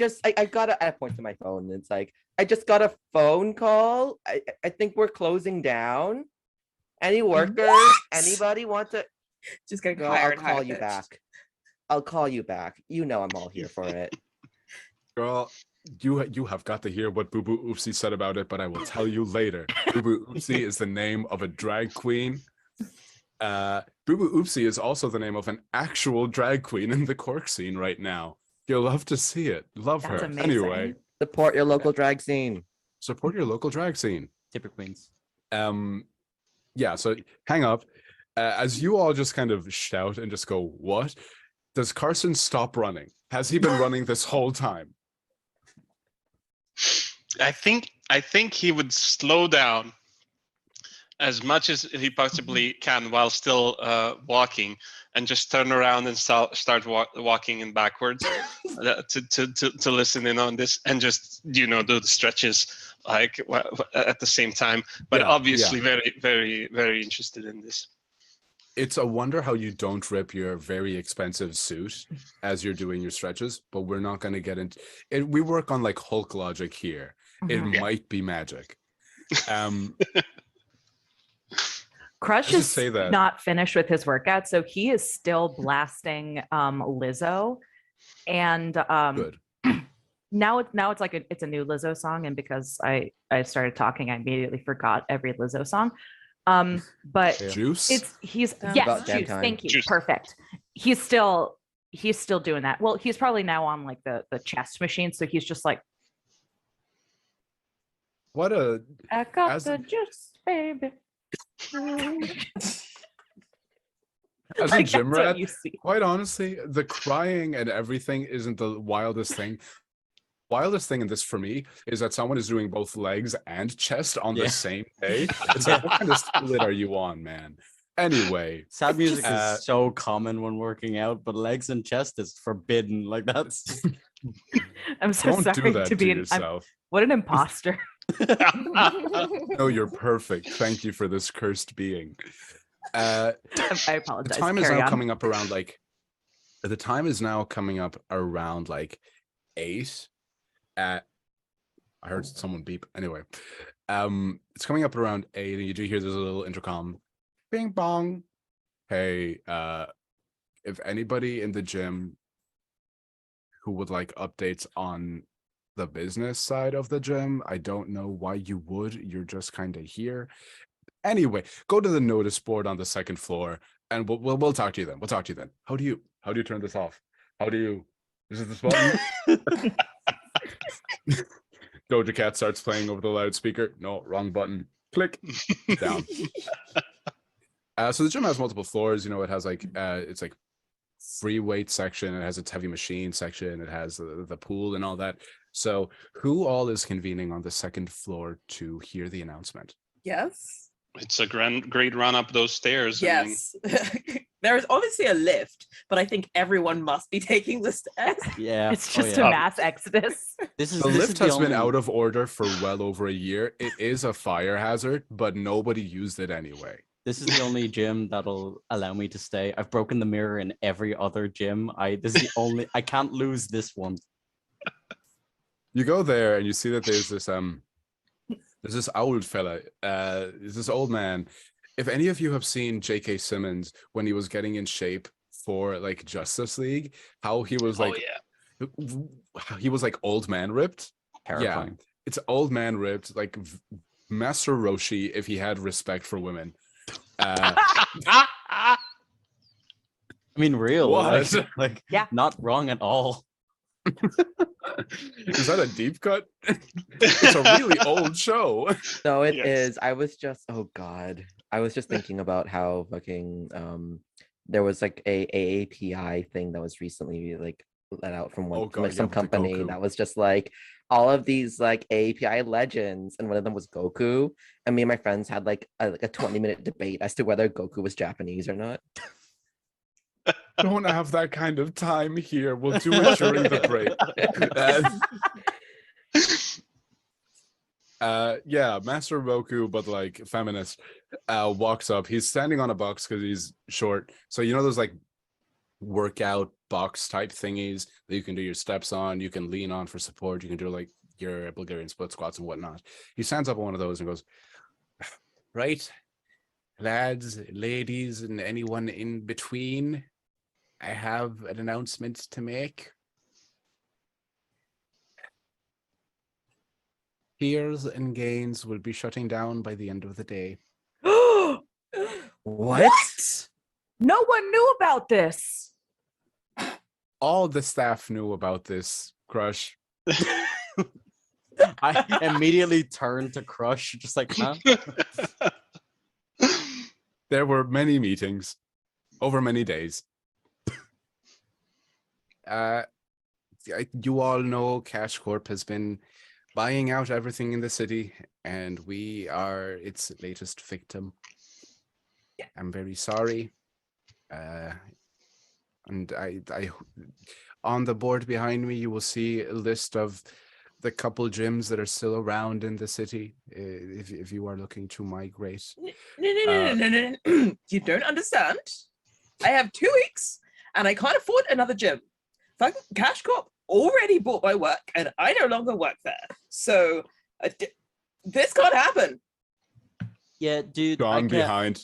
got I point to my phone and it's like, I just got a phone call. I think we're closing down. Any workers? What? Anybody want to? Just getting Girl, higher I'll and higher call you pitched. back. I'll call you back. You know I'm all here for it. Girl, you have got to hear what Boo Boo Oopsie said about it, but I will tell you later. Boo Boo Oopsie is the name of a drag queen. Boo Boo Oopsie is also the name of an actual drag queen in the Cork scene right now. You'll love to see it. Love That's her. amazing. Anyway, Support your local drag scene. support your local drag scene. Tipper Queens. Yeah, so hang up. As you all just kind of shout and just go, what? Does Carson stop running? Has he been running this whole time? I think he would slow down as much as he possibly can while still walking, and just turn around and start walking in backwards to listen in on this, and just do the stretches like at the same time. But Yeah, obviously very, very, very interested in this. It's a wonder how you don't rip your very expensive suit as you're doing your stretches, but we're not going to get into it. We work on like Hulk logic here. It Mhm. might be magic. Crush Just is say that. not finished with his workout, so he is still blasting Lizzo, and Good. now it's like it's a new Lizzo song, and because I started talking, I immediately forgot every Lizzo song. But Juice? he's About yes, damn Juice, time. thank you, Juice. perfect. He's still doing that. Well, he's probably now on like the chest machine, so he's just like, What a I got As- the juice, baby. as a Like, gym that's what rat, you see. quite honestly, the crying and everything isn't the wildest thing. Wildest thing in this for me is that someone is doing both legs and chest on Yeah. the same day. It's like, what kind of split are you on, man? Anyway, Sad music just- is so common when working out, but legs and chest is forbidden. Like that's I'm so don't sorry do that to to be yourself. what an imposter. No, you're perfect. Thank you for this cursed being. I The apologize. time is Carry now on. coming up around like the time is now coming up around like 8 at I heard someone beep. Anyway, it's coming up around 8 and you do hear there's a little intercom. Bing bong. Hey, if anybody in the gym who would like updates on the business side of the gym, I don't know why you would. You're just kind of here. Anyway, go to the notice board on the second floor, and we'll talk to you then. We'll talk to you then. How do you turn this off? How do you? Is it this button? Doja Cat starts playing over the loudspeaker. No, wrong button. Click down. So the gym has multiple floors. You know, it has like it's like free weight section. It has its heavy machine section. It has the pool and all that. So who all is convening on the second floor to hear the announcement? Yes. It's a great run up those stairs. I mean, Yes. There is obviously a lift, but I think everyone must be taking the stairs. Yeah. It's oh, just yeah. a mass exodus. This is The this is lift the has been only- out of order for well over a year. It is a fire hazard, but nobody used it anyway. This is the only gym that'll allow me to stay. I've broken the mirror in every other gym. This is the only. I can't lose this one. You go there and you see that there's this old fella, there's this old man. If any of you have seen J.K. Simmons when he was getting in shape for like Justice League, how he was like, he was like old man ripped. Terrifying. Yeah, it's old man ripped, like Master Roshi if he had respect for women. I mean, real. What? Like Yeah. not wrong at all. Is that a deep cut? It's a really old show. No, it Yes. is. I was just, oh God. I was just thinking about how fucking there was like a AAPI thing that was recently like let out from one Oh, from God, like yeah, some with the company Goku. that was just like all of these like AAPI legends, and one of them was Goku. And me and my friends had like a 20-minute debate as to whether Goku was Japanese or not. Don't have that kind of time here. We'll do it during the break. Yeah, Master Roku, but like feminist, walks up. He's standing on a box because he's short. So you know those like workout box type thingies that you can do your steps on, you can lean on for support, you can do like your Bulgarian split squats and whatnot. He stands up on one of those and goes, right, lads, ladies, and anyone in between, I have an announcement to make. Piers and Gaines will be shutting down by the end of the day. What? No one knew about this. All the staff knew about this, Crush. I immediately turned to Crush, just like, huh? There were many meetings over many days. You all know Cash Corp has been buying out everything in the city, and we are its latest victim. I'm very sorry. And I on the board behind me, you will see a list of the couple gyms that are still around in the city. If you are looking to migrate, No. You don't understand. I have 2 weeks and I can't afford another gym. Fucking Cash Corp already bought my work and I no longer work there. So this can't happen. Yeah, dude. gone behind.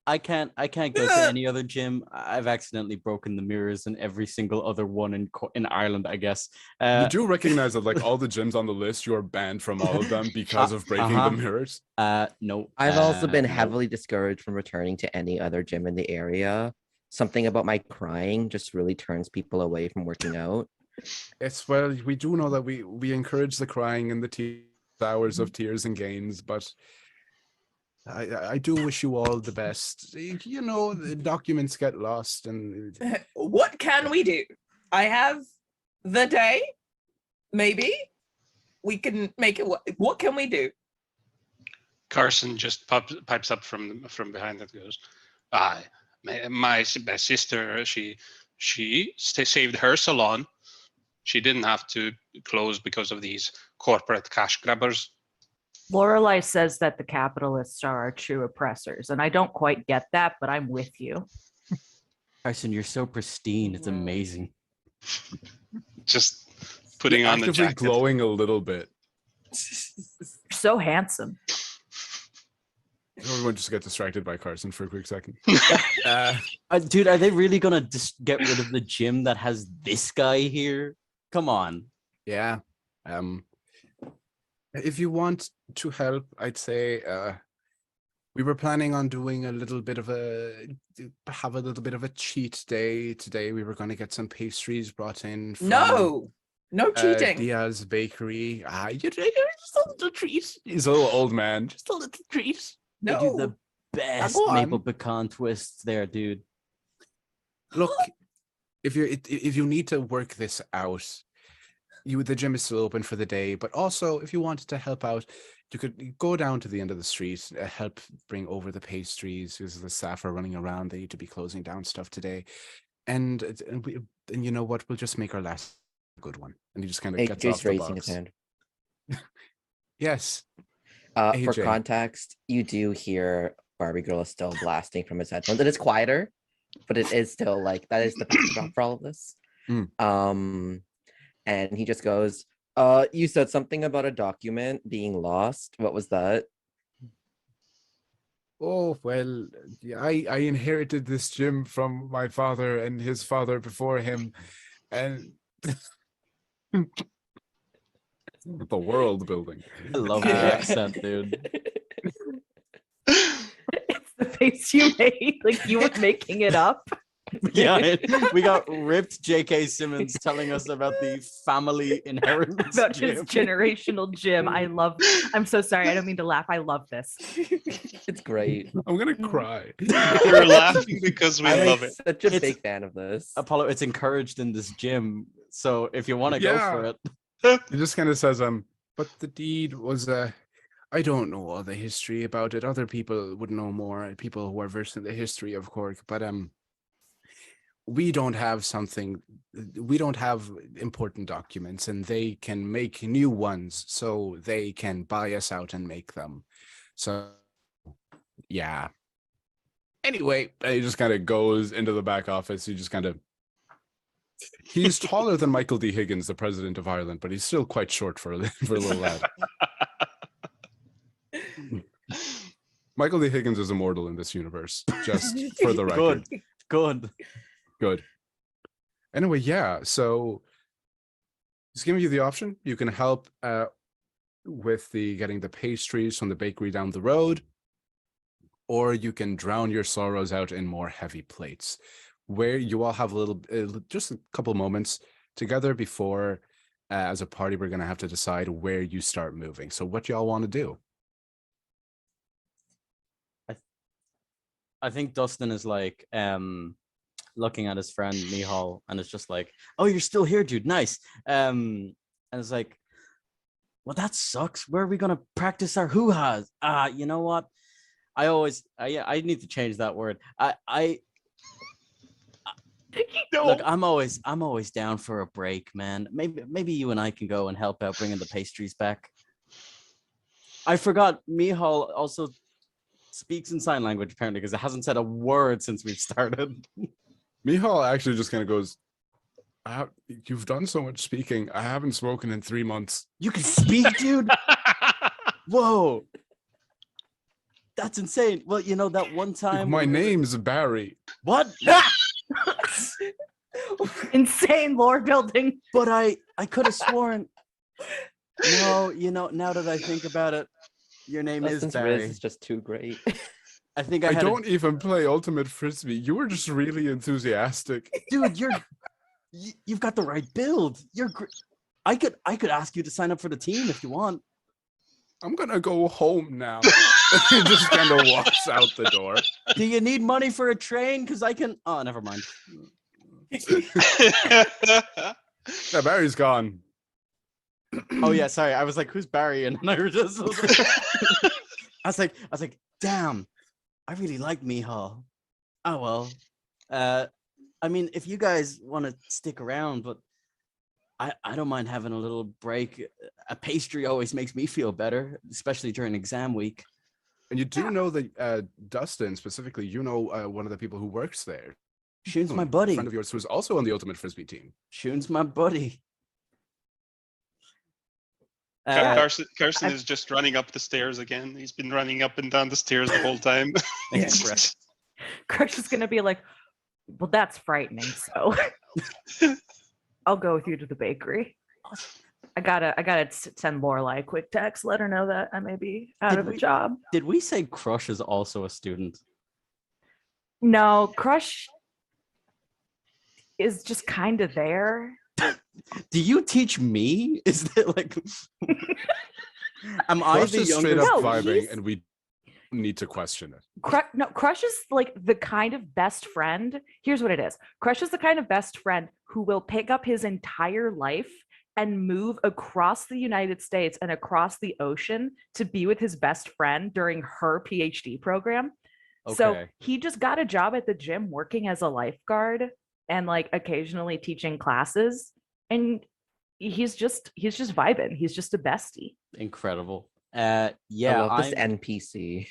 I can't go to any other gym. I've accidentally broken the mirrors in every single other one in Ireland, I guess. You do recognize that, like all the gyms on the list, you are banned from all of them because of breaking the mirrors. No. I've also been no. heavily discouraged from returning to any other gym in the area. Something about my crying just really turns people away from working out. It's well, we do know that we encourage the crying and the hours of tears and gains, but I do wish you all the best. You know, the documents get lost, and What can we do? I have the day. Maybe we can make it. What can we do? Carson just pipes up from behind and goes, my sister, she saved her salon. She didn't have to close because of these corporate cash grabbers. Lorelai says that the capitalists are our true oppressors, and I don't quite get that, but I'm with you. Carson, you're so pristine. It's amazing. Just putting on the actively jacket. glowing a little bit. So handsome. Everyone just get distracted by Carson for a quick second. Dude, are they really gonna just get rid of the gym that has this guy here? Come on. Yeah. If you want to help, I'd say We were planning on doing have a little bit of a cheat day today. We were going to get some pastries brought in from No cheating. Diaz Bakery. You're just a little treat. He's a little old man. Just a little treat. They do the No. best go maple on. pecan twists there, dude. Look, if you need to work this out, the gym is still open for the day. But also, if you wanted to help out, you could go down to the end of the street, help bring over the pastries because the staff are running around. They need to be closing down stuff today, and you know what? We'll just make our last good one. And he just kind of gets off AJ's the raising his box. hand. Yes. For AJ. context, you do hear Barbie Girl is still blasting from his headphones. It is quieter, but it is still like that is the backdrop for all of this. And he just goes, you said something about a document being lost. What was that? Oh, well, I inherited this gym from my father and his father before him, and the world building. I love the accent, dude. It's the face you made, like you were making it up. Yeah, we got ripped J.K. Simmons telling us about the family inheritance About gym. his generational gym. I'm so sorry. I don't mean to laugh. I love this. It's great. I'm gonna cry. We're laughing because we I'm love it. such a It's- big fan of this. Apollo, it's encouraged in this gym, so if you want to go for Yeah. it. He just kind of says, but the deed was I don't know all the history about it. Other people would know more, people who are versed in the history of Cork, but we don't have important documents, and they can make new ones, so they can buy us out and make them. So yeah. Anyway, he just kind of goes into the back office. He's taller than Michael D. Higgins, the president of Ireland, but he's still quite short for a little lad. Michael D. Higgins is immortal in this universe, just for the record. Good. Anyway, yeah, so he's giving you the option. You can help with getting the pastries from the bakery down the road, or you can drown your sorrows out in more heavy plates, where you all have just a couple moments together before, as a party, we're going to have to decide where you start moving. So what y'all want to do? I think Dustin is like looking at his friend Mihal, and it's just like, oh, you're still here, dude. Nice. And it's like, well, that sucks. Where are we gonna practice our hoo-has? You know what? I need to change that word. Look, I'm always down for a break, man. Maybe you and I can go and help out bringing the pastries back. I forgot Mihal also speaks in sign language, apparently, because it hasn't said a word since we've started. Mihal actually just kind of goes, you've done so much speaking. I haven't spoken in 3 months. You can speak, dude? Whoa. That's insane. Well, you know, that one time... My name's Barry. What? Insane lore building. But I could have sworn... No, you know, now that I think about it, your name Dustin's is Barry. Riz is just too great. I think I had don't even play Ultimate Frisbee. You were just really enthusiastic. Dude, you've got the right build. You're great. I could ask you to sign up for the team if you want. I'm gonna go home now. He just kind of walks out the door. Do you need money for a train? Because I can... Oh, never mind. Yeah, Barry's gone. Oh yeah, sorry. I was like, who's Barry? And I was just... I was like, damn, I really like Mihal. Oh well. I mean, if you guys want to stick around, but I don't mind having a little break. A pastry always makes me feel better, especially during exam week. And you do know that Dustin, specifically, you know one of the people who works there. Shoon's my A buddy. friend of yours who's also on the Ultimate Frisbee team. Shoon's my buddy. Carson is just running up the stairs again. He's been running up and down the stairs the whole time. Express. Crush is gonna be like, well, that's frightening. So I'll go with you to the bakery. I gotta send Lorelai a quick text, let her know that I may be out Did of a we- job. Did we say Crush is also a student? No, Crush is just kind of there. Do you teach me? Is that like am I Crush the is straight younger up No, vibing, he's- and we need to question it. No, Crush is like the kind of best friend. Here's what it is. Crush is the kind of best friend who will pick up his entire life and move across the United States and across the ocean to be with his best friend during her PhD program. So Okay. he just got a job at the gym working as a lifeguard and like occasionally teaching classes. And he's just vibing. He's just a bestie. Incredible. I Yeah, love this I'm NPC.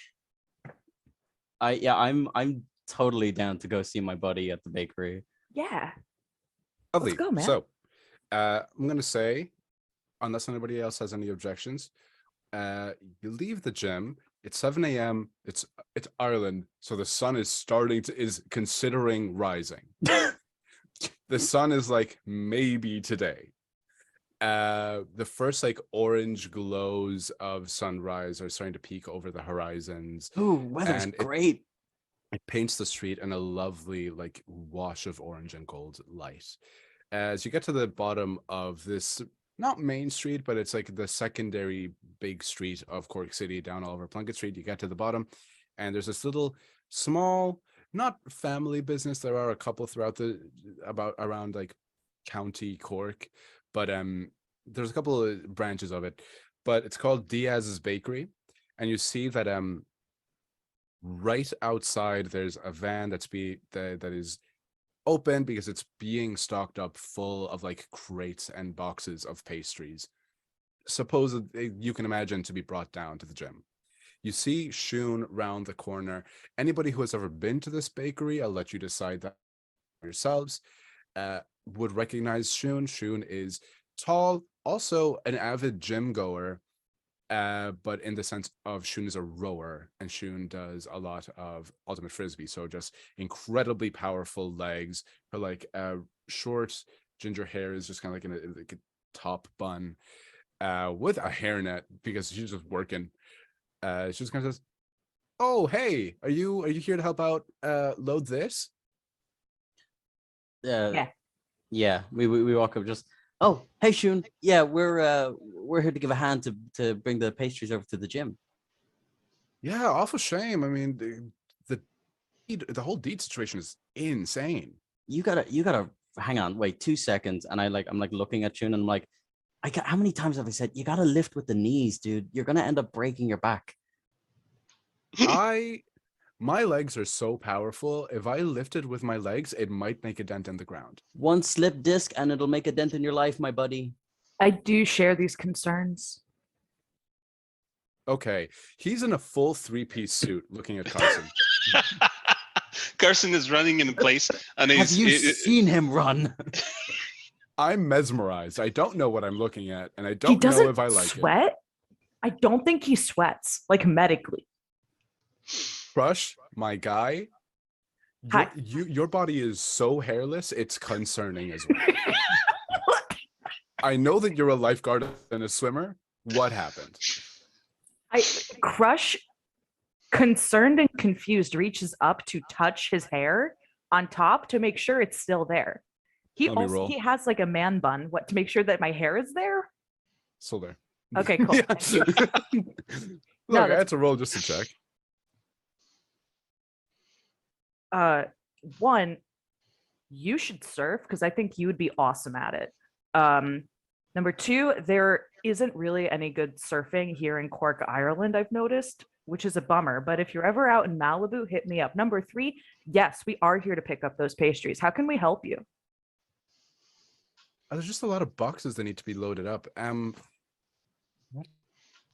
I'm totally down to go see my buddy at the bakery. Yeah. Lovely. go, man. So, I'm gonna say, unless anybody else has any objections, you leave the gym. It's 7 a.m. It's Ireland, so the sun is considering rising. The sun is like maybe today. The first like orange glows of sunrise are starting to peek over the horizons. Ooh, weather's And great. It paints the street in a lovely like wash of orange and gold light. As you get to the bottom of this, not main street, but it's like the secondary big street of Cork City down all over Plunkett Street, you get to the bottom and there's this little small, not family business. There are a couple throughout around like County Cork, but there's a couple of branches of it, but it's called Diaz's Bakery. And you see that right outside there's a van that is open because it's being stocked up full of like crates and boxes of pastries, supposedly you can imagine to be brought down to the gym. You see Shun round the corner. Anybody who has ever been to this bakery, I'll let you decide that yourselves, would recognize Shun. Shun is tall, also an avid gym goer, but in the sense of Shun is a rower and Shun does a lot of ultimate frisbee, so just incredibly powerful legs. Her like short ginger hair is just kind of like a top bun with a hairnet because she's just working. She just kind of says, "Oh, hey, are you here to help out load this?" Yeah. Yeah, we walk up just, oh, hey Shun. Yeah, we're here to give a hand to bring the pastries over to the gym. Yeah, awful shame. I mean, the whole deed situation is insane. You gotta hang on, wait 2 seconds. And I'm like looking at Shun and I'm like, how many times have I said you gotta lift with the knees, dude? You're gonna end up breaking your back. My legs are so powerful. If I lifted with my legs, it might make a dent in the ground. One slip disc and it'll make a dent in your life, my buddy. I do share these concerns. Okay, he's in a full three-piece suit looking at Carson. Carson is running in place, and Have you seen him run? I'm mesmerized. I don't know what I'm looking at, and I He don't doesn't know if I like it. sweat. I don't think he sweats, like medically. Crush, my guy. Hi. Your body is so hairless, it's concerning as well. I know that you're a lifeguard and a swimmer. What happened? Crush, concerned and confused, reaches up to touch his hair on top to make sure it's still there. Let me roll. He has like a man bun, to make sure that my hair is there. Still there. Okay, cool. Yeah. Thank you. Look, I that's- had to roll just to check. One, you should surf because I think you would be awesome at it. Number two, there isn't really any good surfing here in Cork, Ireland, I've noticed, which is a bummer. But if you're ever out in Malibu, hit me up. Number three, yes, we are here to pick up those pastries. How can we help you? There's just a lot of boxes that need to be loaded up. All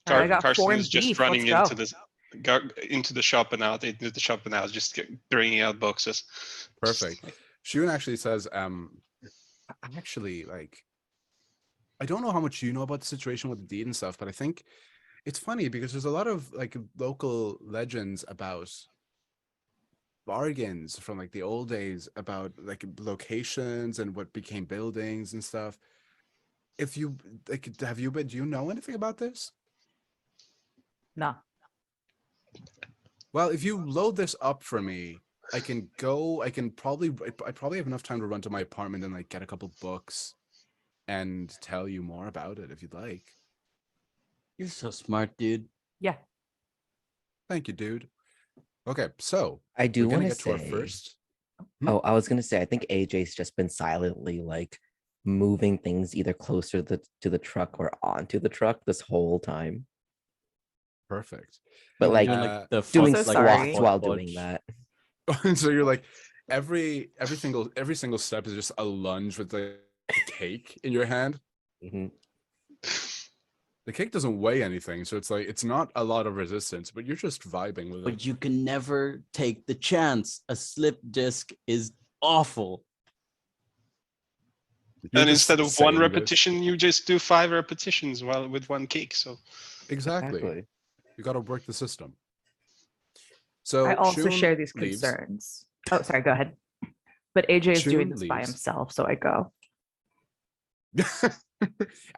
right, I got Carson corned is just beef. running Let's into the shop and out. Into the shop and out, just bringing out boxes. Perfect. Shun actually says, actually, like, I don't know how much you know about the situation with the deed and stuff, but I think it's funny because there's a lot of like local legends about bargains from like the old days about like locations and what became buildings and stuff. if you like, have you been? Do you know anything about this? No. Well, if you load this up for me, I can go. I probably have enough time to run to my apartment and like get a couple books, and tell you more about it if you'd like. You're so smart, dude. Yeah. Thank you, dude. Okay, so I do we're gonna want to get to our say. first. Oh, I was gonna say. I think AJ's just been silently like moving things either closer to the truck or onto the truck this whole time, Perfect. but like Doing like the doing so like, sorry. squats while doing fudge. that. So you're like every single step is just a lunge with the cake in your hand. Mhm. The cake doesn't weigh anything, so it's like it's not a lot of resistance, but you're just vibing with it. But you can never take the chance. A slip disc is awful. You're And just instead of saying one this. repetition, you just do 5 repetitions while with one cake. So Exactly. You got to work the system. So I also Shun share these leaves. concerns. Oh, sorry, go ahead. But AJ is doing Shun this by leaves. himself, so I go.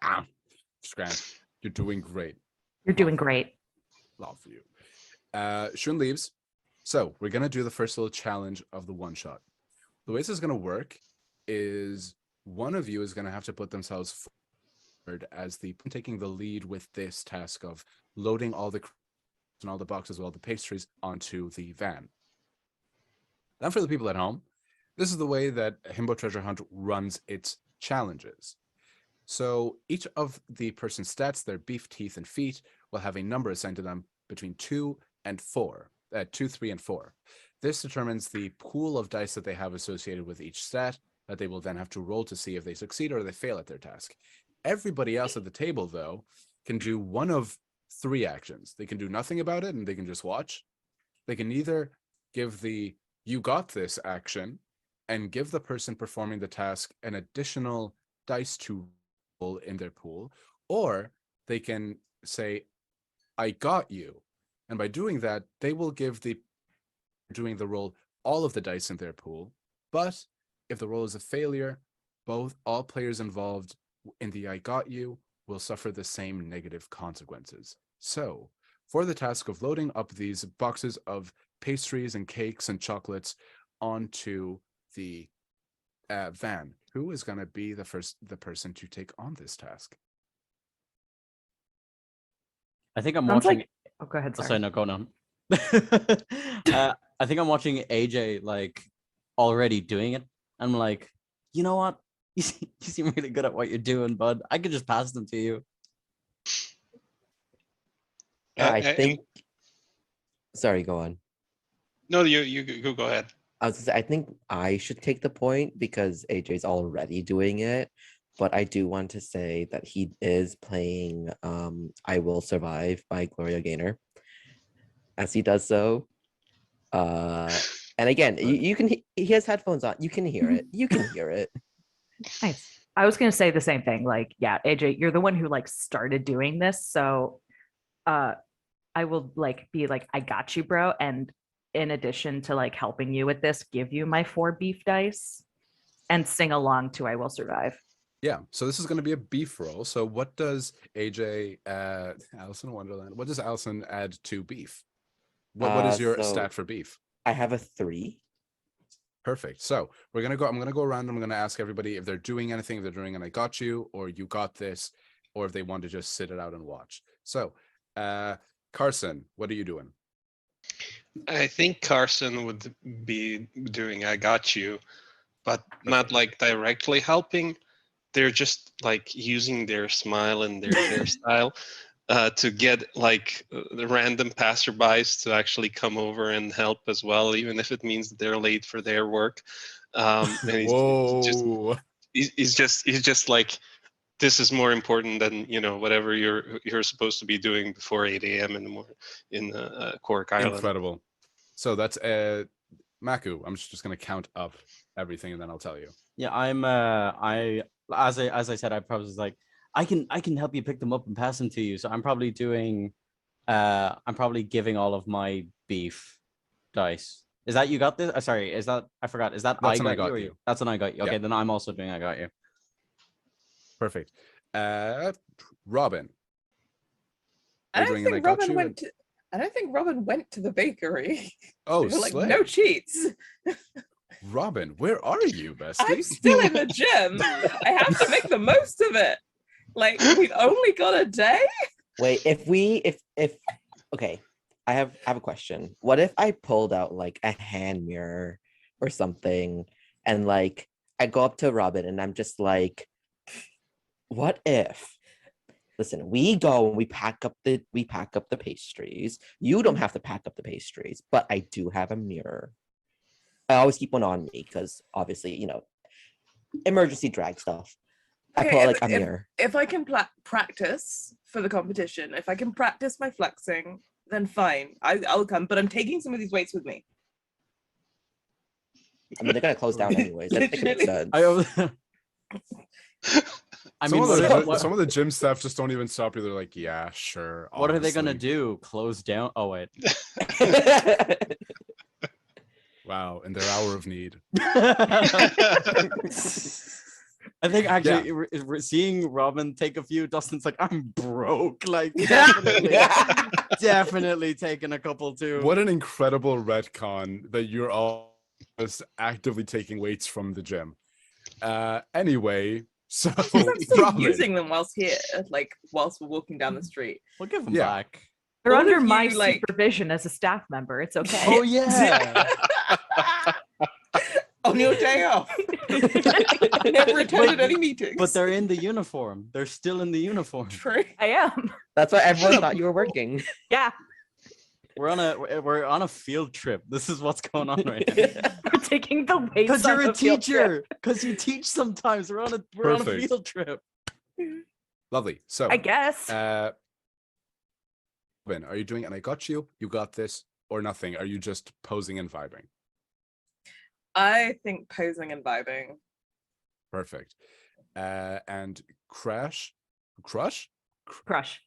Ah, Scram, you're doing great. You're doing great. Love you. Shun leaves. So we're gonna do the first little challenge of the one shot. The way this is gonna work is one of you is gonna have to put themselves forward as the taking the lead with this task of loading all the and all the boxes, all the pastries onto the van. Now for the people at home, this is the way that Himbo Treasure Hunt runs its challenges. So each of the person's stats, their beef, teeth, and feet, will have a number assigned to them between 2 and 4. 2, 3, and 4. This determines the pool of dice that they have associated with each stat that they will then have to roll to see if they succeed or they fail at their task. Everybody else at the table, though, can do one of 3 actions. They can do nothing about it and they can just watch. They can either give the "you got this" action and give the person performing the task an additional dice to roll in their pool, or they can say "I got you," and by doing that they will give the doing the roll all of the dice in their pool. But if the roll is a failure, all players involved in the "I got you" will suffer the same negative consequences. So for the task of loading up these boxes of pastries and cakes and chocolates onto the van, who is going to be the person to take on this task? I think I'm Sounds watching. like. Oh, go ahead. Oh, Sorry. sorry, no, go on. I think I'm watching AJ like already doing it. I'm like, you know what? You seem really good at what you're doing, bud. I could just pass them to you. I think. Sorry, go on. no, you go ahead. I was gonna say, I think I should take the point because AJ's already doing it, but I do want to say that he is playing "I Will Survive" by Gloria Gaynor as he does so. And again, you can he has headphones on. You can hear it. You can hear it. Nice. I was going to say the same thing. Like, yeah, AJ, you're the one who like started doing this. So I will like be like, I got you, bro. And in addition to like helping you with this, give you my 4 beef dice and sing along to "I Will Survive." Yeah, so this is going to be a beef roll. So what does AJ, Alice in Wonderland, what does Allison add to beef? What is your So stat for beef? I have a 3. Perfect. So I'm gonna go around. I'm gonna ask everybody if they're doing anything, if they're doing an "I got you" or "you got this," or if they want to just sit it out and watch. So Carson, what are you doing? I think Carson would be doing "I got you," but not like directly helping. They're just like using their smile and their hairstyle to get like the random passerbys to actually come over and help as well, even if it means that they're late for their work. And Whoa! he's just like, this is more important than whatever you're supposed to be doing before 8 a.m. in the morning in Cork Island. Incredible. So that's Maku. I'm just gonna count up everything and then I'll tell you. Yeah, I'm as I said, I probably was like, I can help you pick them up and pass them to you. So I'm probably doing I'm probably giving all of my beef dice. Is that "you got this"? Sorry, is that I forgot. Is that That's "I an got you" or you? That's an "I got you." Okay, Yeah. then I'm also doing "I got you." Perfect. Robin. I You're don't doing an I think got Robin you went to. I don't think Robin went to the bakery. Oh, They were like, slay. no cheats. Robin, where are you, bestie? I'm still in the gym. I have to make the most of it. Like, we've only got a day. Wait, if okay, I have a question. What if I pulled out like a hand mirror or something, and like I go up to Robin and I'm just like, what if? Listen, we go and we pack up the pastries. You don't have to pack up the pastries, but I do have a mirror. I always keep one on me because obviously, emergency drag stuff. I pull out like a mirror. If I can practice for the competition, if I can practice my flexing, then fine. I'll come, but I'm taking some of these weights with me. I mean, they're gonna close down anyways. That makes sense. I some mean, some of the gym staff just don't even stop you. They're like, yeah, sure. what are they gonna honestly." do? Close down? Oh wait. Wow, in their hour of need. I think actually seeing Robin take a few, Dustin's like, I'm broke. Like definitely taking a couple too. What an incredible retcon that you're all just actively taking weights from the gym. Anyway, so I'm still Robin, using them whilst we're walking down the street. We'll give them Yeah. back. They're All under of my you, like- supervision as a staff member. It's okay. Oh yeah. On your day off. Never attended any meetings. But they're in the uniform. They're still in the uniform. True. I am. That's why everyone thought you were working. Yeah. We're on a field trip. This is what's going on right now. We're taking the weights. Because you're on a the field trip. teacher. Because you teach sometimes. We're on a Perfect. field trip. lovely. So, I guess. Robin, are you doing? And I got you. You got this, or nothing? Are you just posing and vibing? I think posing and vibing. Perfect. And Crush. Crush.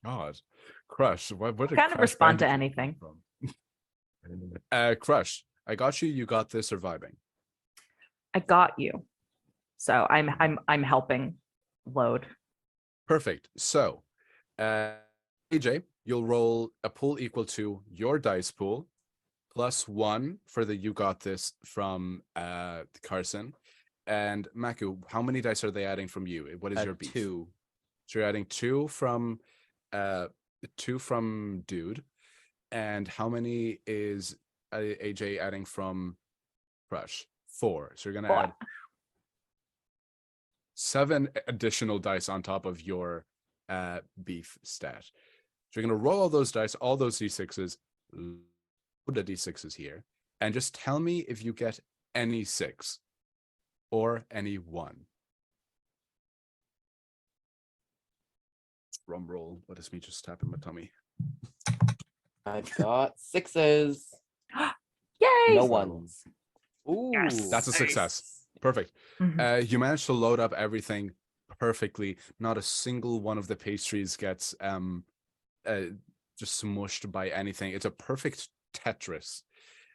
God, Crush. What did Kind of Crush respond to Bandicoot come anything. from? Crush. I got you. You got this. Surviving. I got you. So I'm helping load. Perfect. So, AJ, you'll roll a pool equal to your dice pool plus 1 for the you got this from Carson. And Maku, how many dice are they adding from you? What is your beef? 2. So you're adding 2 from Dude. And how many is AJ adding from Crush? 4. So you're gonna add 7 additional dice on top of your beef stat. So you're gonna roll all those dice, all those d6s, load the d6s here, and just tell me if you get any 6 or any 1. Drum roll. Let us me just tap in my tummy. I've got 6s. Yay! No 1s. Ooh. Yes. That's a success. Perfect. Mhm. You managed to load up everything perfectly. Not a single one of the pastries gets just smushed by anything. It's a perfect Tetris.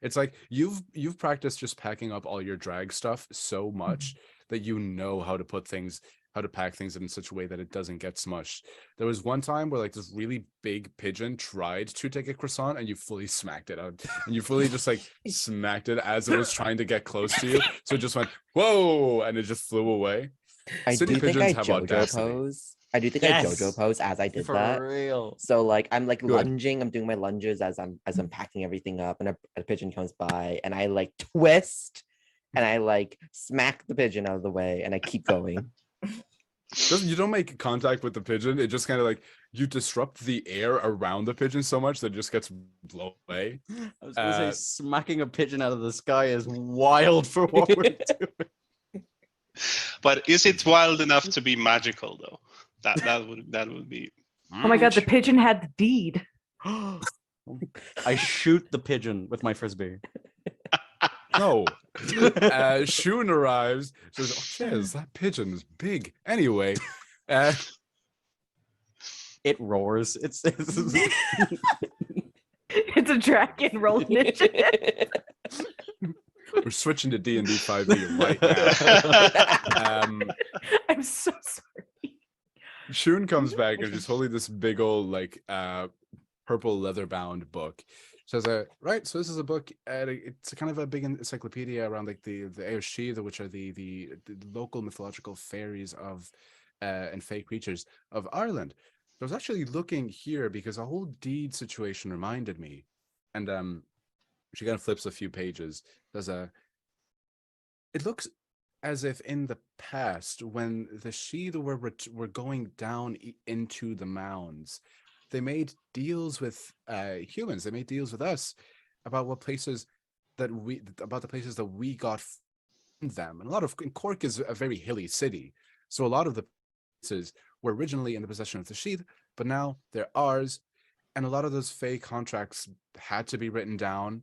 It's like you've practiced just packing up all your drag stuff so much that you know how to pack things in such a way that it doesn't get smushed. There was one time where like this really big pigeon tried to take a croissant and you fully smacked it out. And you fully just like smacked it as it was trying to get close to you. So it just went, whoa, and it just flew away. I City do think I pigeons have JoJo audacity. pose. I do think Yes. I JoJo pose as I did For that. real. So like I'm like Good. lunging, I'm doing my lunges as I'm packing everything up, and a pigeon comes by, and I like twist, and I like smack the pigeon out of the way, and I keep going. You don't make contact with the pigeon. It just kind of like you disrupt the air around the pigeon so much that it just gets blown away. I was gonna say smacking a pigeon out of the sky is wild for what we're doing. But is it wild enough to be magical though? That would be. Oh my god, the pigeon had the deed. I shoot the pigeon with my frisbee. No. Shun arrives. Says, "Oh, Jez, that pigeon is big." Anyway, It roars. It's It's a dragon roll ninja. we're switching to D&D 5e right now. I'm so sorry. Shun comes back and she's holding this big old like purple leather bound book. She says, right, so this is a book, it's kind of a big encyclopedia around like the Aoshi, which are the local mythological fairies of and fey creatures of Ireland. I was actually looking here because a whole deed situation reminded me. And she kind of flips a few pages. It looks as if in the past, when the Sheath were going down into the mounds, they made deals with humans. They made deals with us about the places that we got from them. And Cork is a very hilly city, so a lot of the places were originally in the possession of the Sheath, but now they're ours. And a lot of those fey contracts had to be written down.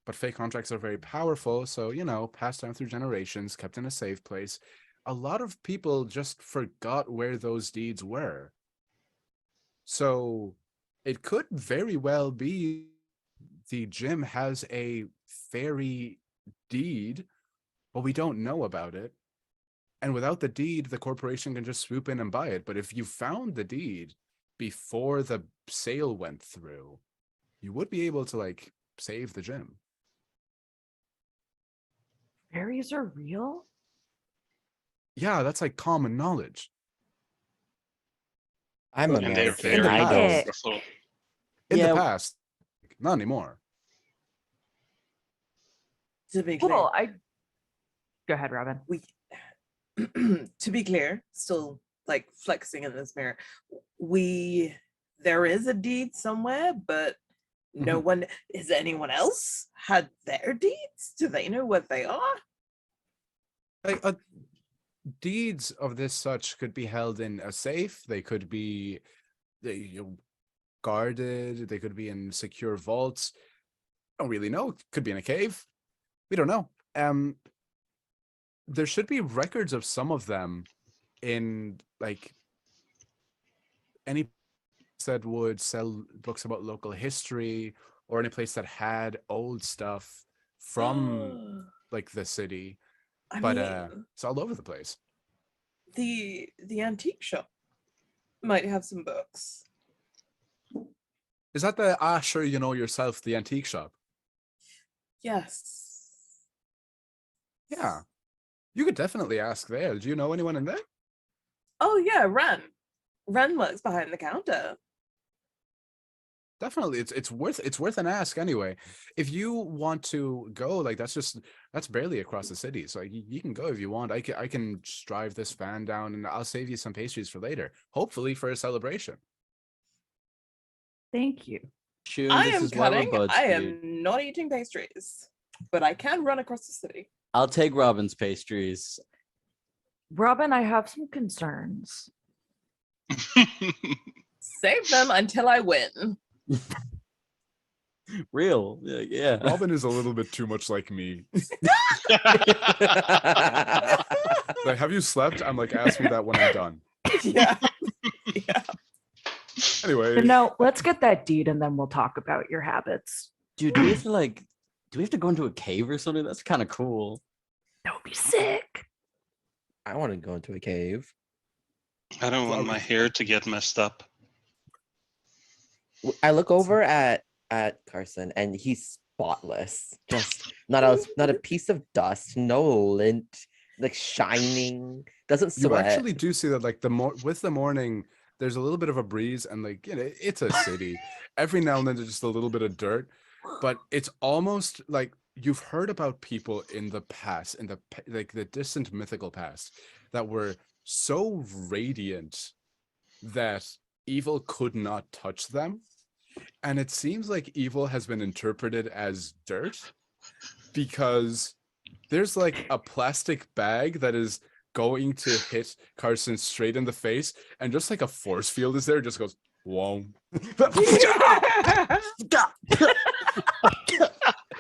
But fey contracts are very powerful, so, passed down through generations, kept in a safe place. A lot of people just forgot where those deeds were. So it could very well be the gym has a fairy deed, but we don't know about it. And without the deed, the corporation can just swoop in and buy it. But if you found the deed before the sale went through, you would be able to, like, save the gym. Fairies are real? Yeah, that's like common knowledge. I'm a And they're mess, very and I don't. powerful. In Yeah. the past, not anymore. To be clear, Cool. Go ahead, Robin. we to be clear, still like flexing in this mirror. There is a deed somewhere, but no one is anyone else had their deeds? Do they know what they are? Like, deeds of this such could be held in a safe. They could be guarded. They could be in secure vaults. Don't really know. Could be in a cave. We don't know. There should be records of some of them in like any place that would sell books about local history, or any place that had old stuff from like the city. I But mean, it's all over the place. the antique shop might have some books. Is that the sure you know yourself, the antique shop? Yes. Yeah. You could definitely ask there. Do you know anyone in there? Oh yeah, Ren. Ren works behind the counter. Definitely. It's worth an ask anyway. If you want to go, like that's barely across the city. So you can go if you want. I can just drive this van down and I'll save you some pastries for later. Hopefully for a celebration. Thank you. Shun, I this am is why we're cutting. buds, I dude. am not eating pastries, but I can run across the city. I'll take Robin's pastries. Robin, I have some concerns. Save them until I win. Real. Yeah. Robin is a little bit too much like me. Like, have you slept? I'm like, ask me that when I'm done. Yeah. Yeah. Anyway. No, let's get that deed and then we'll talk about your habits. Dude, do we have to go into a cave or something? That's kind of cool. That would be sick. I want to go into a cave. I don't want my hair to get messed up. I look over at Carson and he's spotless. Just not a piece of dust, no lint, like shining, doesn't You sweat. actually do see that, like, with the morning, there's a little bit of a breeze, and like, it's a city. Every now and then there's just a little bit of dirt, but it's almost like you've heard about people in the past, in the distant mythical past, that were so radiant that evil could not touch them. And it seems like evil has been interpreted as dirt, because there's like a plastic bag that is going to hit Carson straight in the face, and just like a force field is there, it just goes whoa.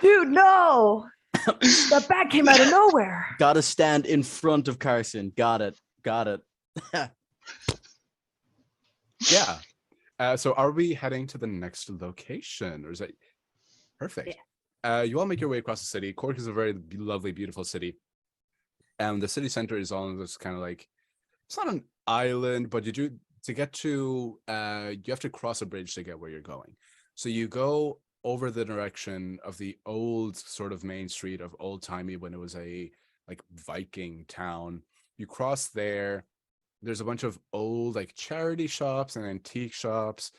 Dude, no. That bag came out of nowhere. Gotta stand in front of Carson. Got it. Yeah. So are we heading to the next location, or is that perfect? Yeah. You all make your way across the city. Cork is a very lovely, beautiful city. The city center is all this kind of like, it's not an island, but you do to get to you have to cross a bridge to get where you're going. So you go over the direction of the old sort of main street of old timey when it was a like Viking town. You cross there. There's a bunch of old like charity shops and antique shops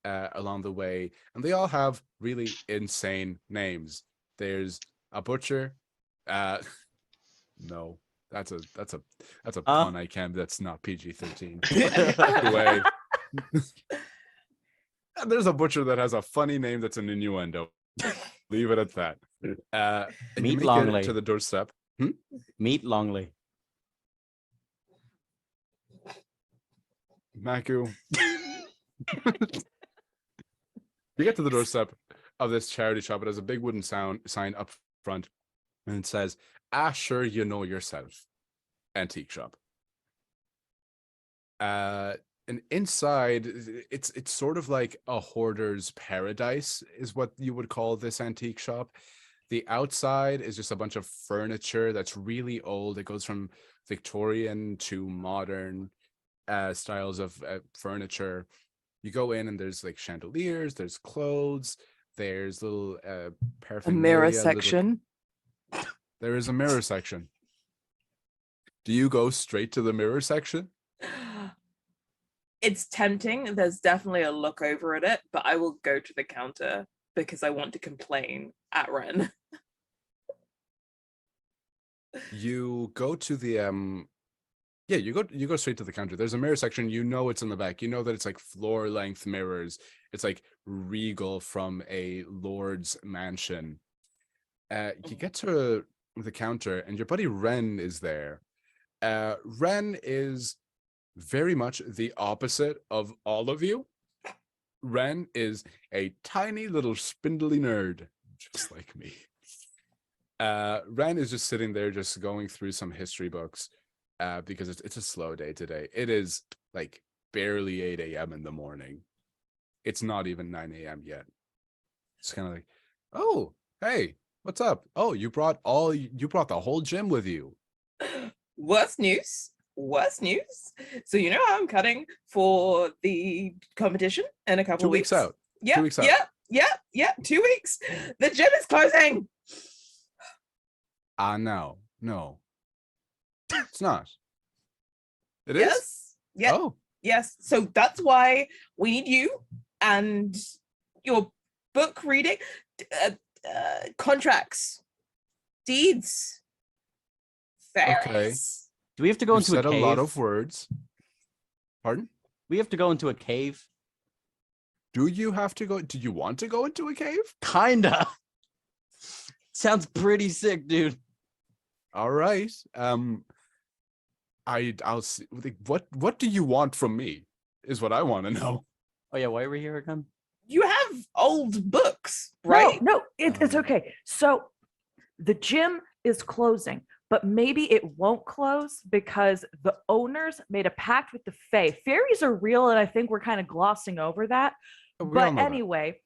along the way, and they all have really insane names. There's a butcher. No, that's a pun I can. That's not PG-13. Way. There's a butcher that has a funny name that's an innuendo. Leave it at that. And you Meat make it Longley. to the doorstep. Meet Longley. Maku. You get to the doorstep of this charity shop. It has a big wooden sign up front, and it says, sure, you know yourself. Antique shop. And inside, it's sort of like a hoarder's paradise, is what you would call this antique shop. The outside is just a bunch of furniture that's really old. It goes from Victorian to modern styles of furniture. You go in and there's like chandeliers, there's clothes, there's little A paraphernalia. mirror section. There is a mirror section. Do you go straight to the mirror section? It's tempting. There's definitely a look over at it, but I will go to the counter because I want to complain at Ren. You go to the you go straight to the counter. There's a mirror section. You know it's in the back. You know that it's like floor length mirrors. It's like regal from a lord's mansion. You get to the counter and your buddy Ren is there. Ren is very much the opposite of all of you. Ren is a tiny little spindly nerd, just like me. Ren is just sitting there, just going through some history books, because it's a slow day today. It is like barely 8 a.m. in the morning. It's not even 9 a.m. yet. It's kind of like, oh, hey, what's up? Oh, you brought the whole gym with you. Worst news. So you know how I'm cutting for the competition in a couple 2 of weeks out. Yeah, 2 weeks out. Yeah. 2 weeks. The gym is closing. No, it's not. It is. Yes. Yeah. Oh, Yes. So that's why we need you and your book reading, contracts, deeds, fairies. Do we have to go you into a said cave? a lot of words. Pardon? We have to go into a cave? Do you have to go? Do you want to go into a cave? Kinda. Sounds pretty sick, dude. All right. I'll see. What do you want from me? Is what I want to know. Oh yeah, why are we here again? You have old books, right? No, it's okay. So the gym is closing, but maybe it won't close because the owners made a pact with the Fae. Fairies are real, and I think we're kind of glossing over that. We all But know that. anyway,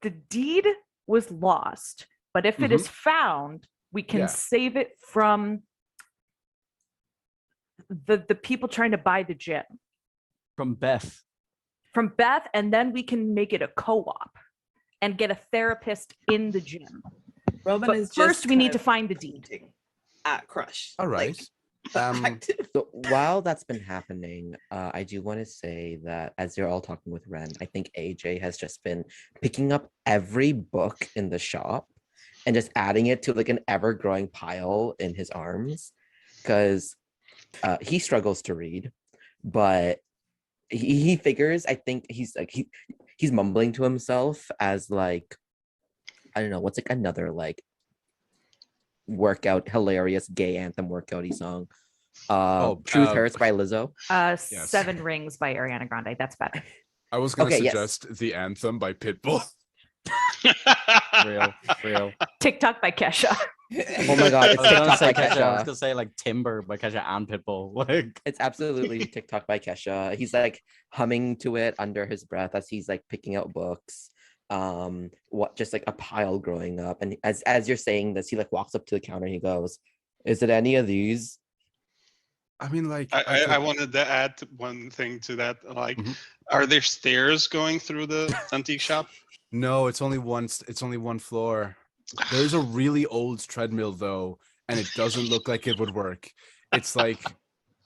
the deed was lost, but if it is found, we can Yeah. save it from the people trying to buy the gym. From Beth. From Beth, and then we can make it a co-op and get a therapist in the gym. Robin But is just first, we kind need to of find the deed. pointing at Crush. All right. Active. So while that's been happening, I do want to say that as you're all talking with Ren, I think AJ has just been picking up every book in the shop and just adding it to like an ever-growing pile in his arms, because he struggles to read, but he figures, I think he's like he's mumbling to himself as like, I don't know, what's like another like workout, hilarious gay anthem workouty song. Truth Hurts by Lizzo. Yes. 7 Rings by Ariana Grande. That's better. I was going to Okay, yes. suggest the anthem by Pitbull. Real. TikTok by Kesha. Oh my god, it's I was gonna TikTok say by Kesha. I was Kesha. gonna say like Timber by Kesha and Pitbull. Like It's absolutely TikTok by Kesha. He's like humming to it under his breath as he's like picking out books. What just like a pile growing up. And as you're saying this, he like walks up to the counter and he goes, "Is it any of these?" I mean, like, I wanted to add one thing to that. Like, Mhm. are there stairs going through the antique shop? No, it's only one. It's only one floor. There is a really old treadmill though, and it doesn't look like it would work. It's like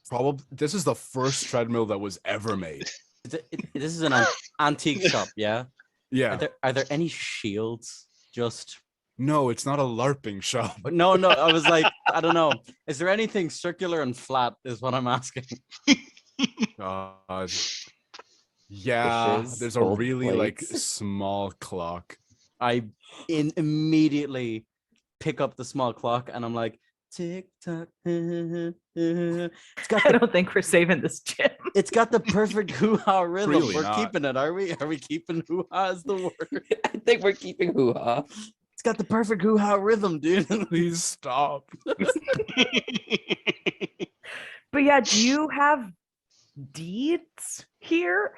probably this is the first treadmill that was ever made. This is an antique shop, yeah? Yeah. Are there any shields? Just No, it's not a LARPing shop. no. I was like, I don't know. Is there anything circular and flat? Is what I'm asking. God. Yeah, Dishes, there's a gold really like plates. small clock. I immediately pick up the small clock and I'm like, tick tock. It's got I the don't think we're saving this, Jim. it's got the perfect hoo-ha rhythm. Really We're not. keeping it, are we? Are we keeping hoo-ha as the word? I think we're keeping hoo-ha. It's got the perfect hoo-ha rhythm, dude. Please stop. But yeah, do you have deeds here?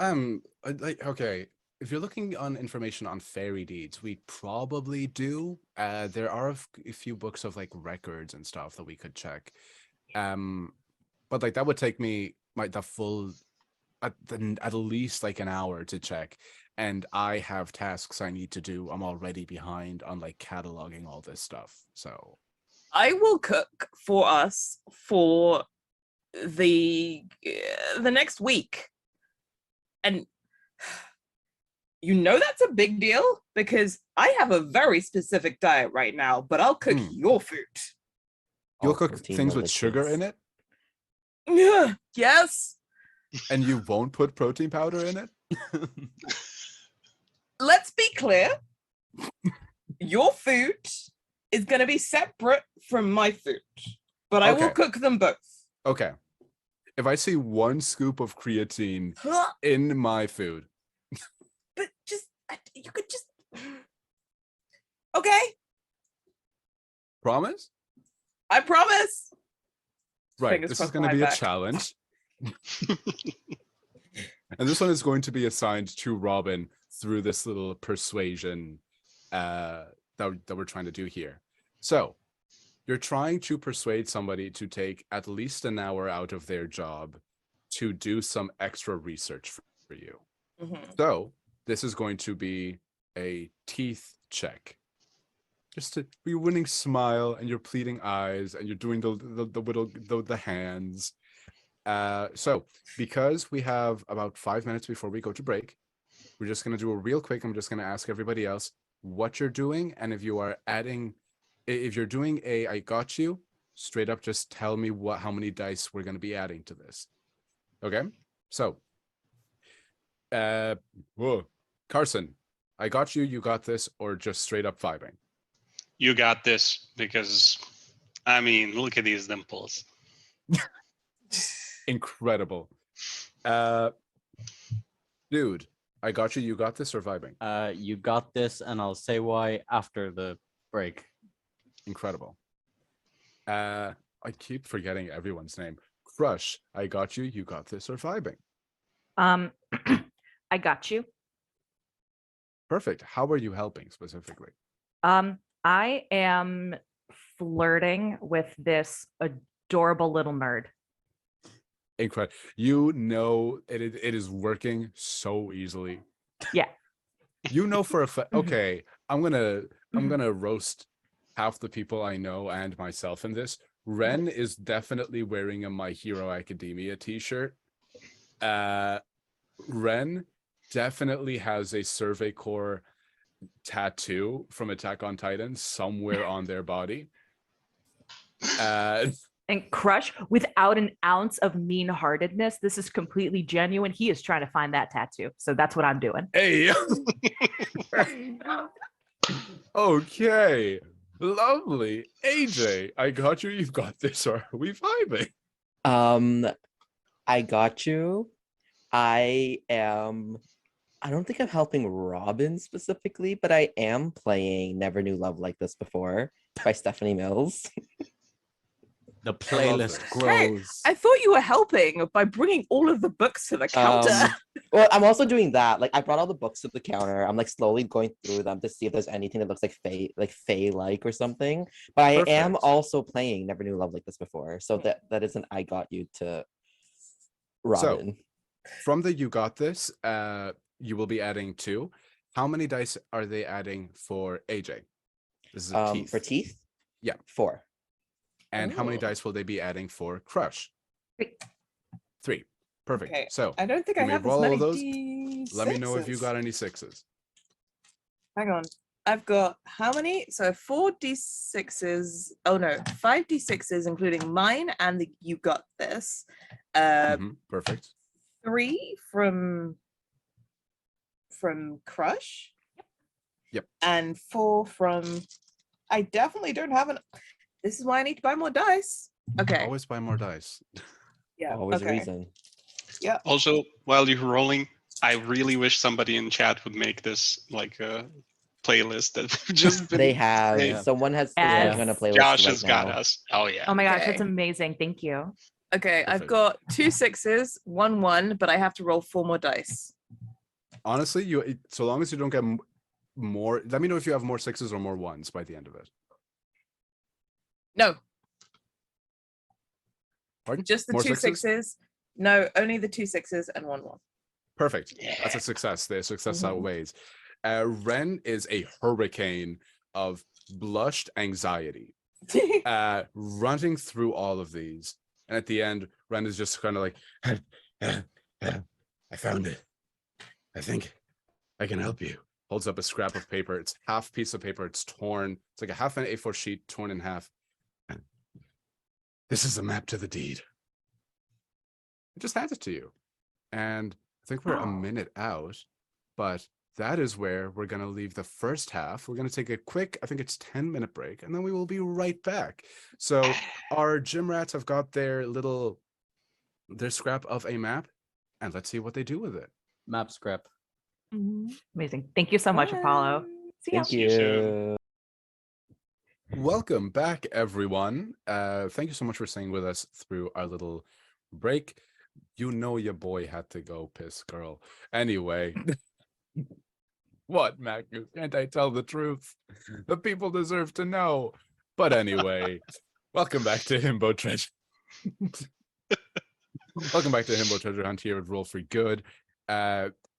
Like, okay, if you're looking on information on fairy deeds, we probably do. There are a few books of like records and stuff that we could check. But like that would take me like the full at least like an hour to check, and I have tasks I need to do. I'm already behind on like cataloging all this stuff. So I will cook for us for the next week. And you know that's a big deal because I have a very specific diet right now, but I'll cook your food. you'll All cook protein things with sugar in delicious. it, Yes. and you won't put protein powder in it. Let's be clear. Your food is going to be separate from my food, but I will Okay. cook them both. Okay. If I see one scoop of creatine in my food, But just, you could just. Okay, promise? I promise. Right. Fingers This is crossed going to be a behind back. challenge. And this one is going to be assigned to Robin through this little persuasion that we're trying to do here. So you're trying to persuade somebody to take at least an hour out of their job to do some extra research for you. Mhm. So this is going to be a teeth check. Just to be winning smile and your pleading eyes and you're doing the hands. So because we have about 5 minutes before we go to break, we're just going to do a real quick. I'm just going to ask everybody else what you're doing. And if you are adding, if you're doing a I got you, straight up just tell me how many dice we're going to be adding to this. Okay. So, whoa, Carson, I got you, you got this, or just straight up vibing? You got this because, I mean, look at these dimples. Incredible. Dude, I got you, you got this, or vibing? You got this, and I'll say why after the break. Incredible. I keep forgetting everyone's name. Crush, I got you, you got this, or vibing? I got you. Perfect. How are you helping specifically? I am flirting with this adorable little nerd. Incredible. You know it is working so easily. Yeah. You know for a fact. Mhm. Okay, I'm gonna roast half the people I know and myself in this. Ren is definitely wearing a My Hero Academia t-shirt. Ren definitely has a Survey Corps tattoo from Attack on Titan somewhere on their body. And Crush, without an ounce of mean-heartedness, this is completely genuine. He is trying to find that tattoo. So that's what I'm doing. Hey. Okay. Lovely. AJ, I got you. You've got this. Are we vibing? I got you. I don't think I'm helping Robin specifically, but I am playing Never Knew Love Like This Before by Stephanie Mills. The I love playlist this. grows. I thought you were helping by bringing all of the books to the counter. Well, I'm also doing that. Like, I brought all the books to the counter. I'm like slowly going through them to see if there's anything that looks like Fae-like or something. But I am Perfect. also playing Never Knew Love Like This before, so that isn't I got you to Robin. From the you got this, you will be adding 2. How many dice are they adding for AJ? This is a teeth. For teeth, Yeah. 4. And how many Ooh. dice will they be adding for crush? 3. 3. Perfect. Okay, So I don't think you I may have as roll all many those. D6s. let me know if you got any 6s. Hang on. I've got how many? So 4 D6s. Oh no, 5 D6s, including mine and the you got this. Perfect. 3 from Crush. Yep. And 4 from. I definitely don't have an. This is why I need to buy more dice. Okay. Always buy more dice. Yeah. Always okay. a reason. Yeah. Also, while you're rolling, I really wish somebody in chat would make this like a playlist that we've just been. They have. saying. Someone has Yes. on a playlist Josh right has got now. us. Oh yeah. Oh my gosh, Okay. that's amazing. Thank you. Okay. I've Perfect. got 2 6s, 1 1, but I have to roll 4 more dice. Honestly, so long as you don't get more, let me know if you have more 6s or more 1s by the end of it. No, Pardon? just the More 2 6s? 6s. No, only the 2 6s and 1 1. Perfect. Yeah. That's a success. The success Mhm. outweighs. Ren is a hurricane of blushed anxiety, running through all of these. And at the end, Ren is just kind of like, I found it. I think I can help you. Holds up a scrap of paper. It's half piece of paper. It's torn. It's like a half an A4 sheet torn in half. This is a map to the deed. I just hands it to you. And I think we're a minute out, but that is where we're going to leave the first half. We're going to take a quick, I think it's 10-minute break, and then we will be right back. So our gym rats have got their scrap of a map, and let's see what they do with it. Map script. Amazing. Thank you so much, Apollo. See ya. Thank See you soon. you. Welcome back, everyone. Thank you so much for staying with us through our little break. You know your boy had to go piss, girl. Anyway. What, Magnus? Can't I tell the truth? The people deserve to know. But anyway, welcome back to Himbo Treasure. Welcome back to Himbo Treasure Hunt here at Roll for Good.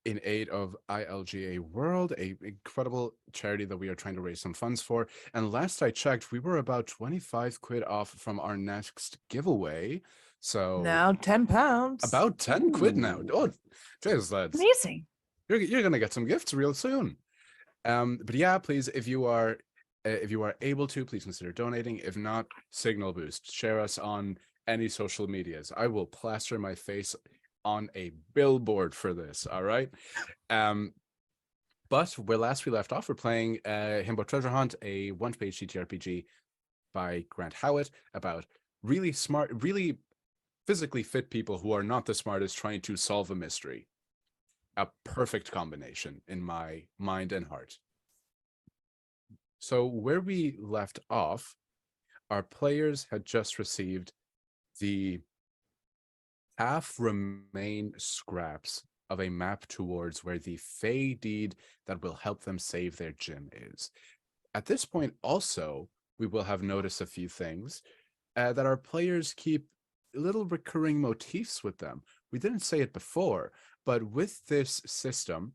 In aid of ILGA World, a incredible charity that we are trying to raise some funds for. And last I checked, we were about 25 quid off from our next giveaway. So Now £10. about 10 quid now. Ooh. Oh, jeez, lads. Amazing. You're gonna get some gifts real soon. But yeah, please, if you are able to, please consider donating. If not, signal boost. Share us on any social medias. I will plaster my face on a billboard for this. All right. But where last we left off, we're playing Himbo Treasure Hunt, a one-page ttrpg by Grant Howitt about really smart, really physically fit people who are not the smartest trying to solve a mystery. A perfect combination in my mind and heart. So where we left off, our players had just received the half remain scraps of a map towards where the Fey deed that will help them save their gym is. At this point also, we will have noticed a few things that our players keep little recurring motifs with them. We didn't say it before, but with this system,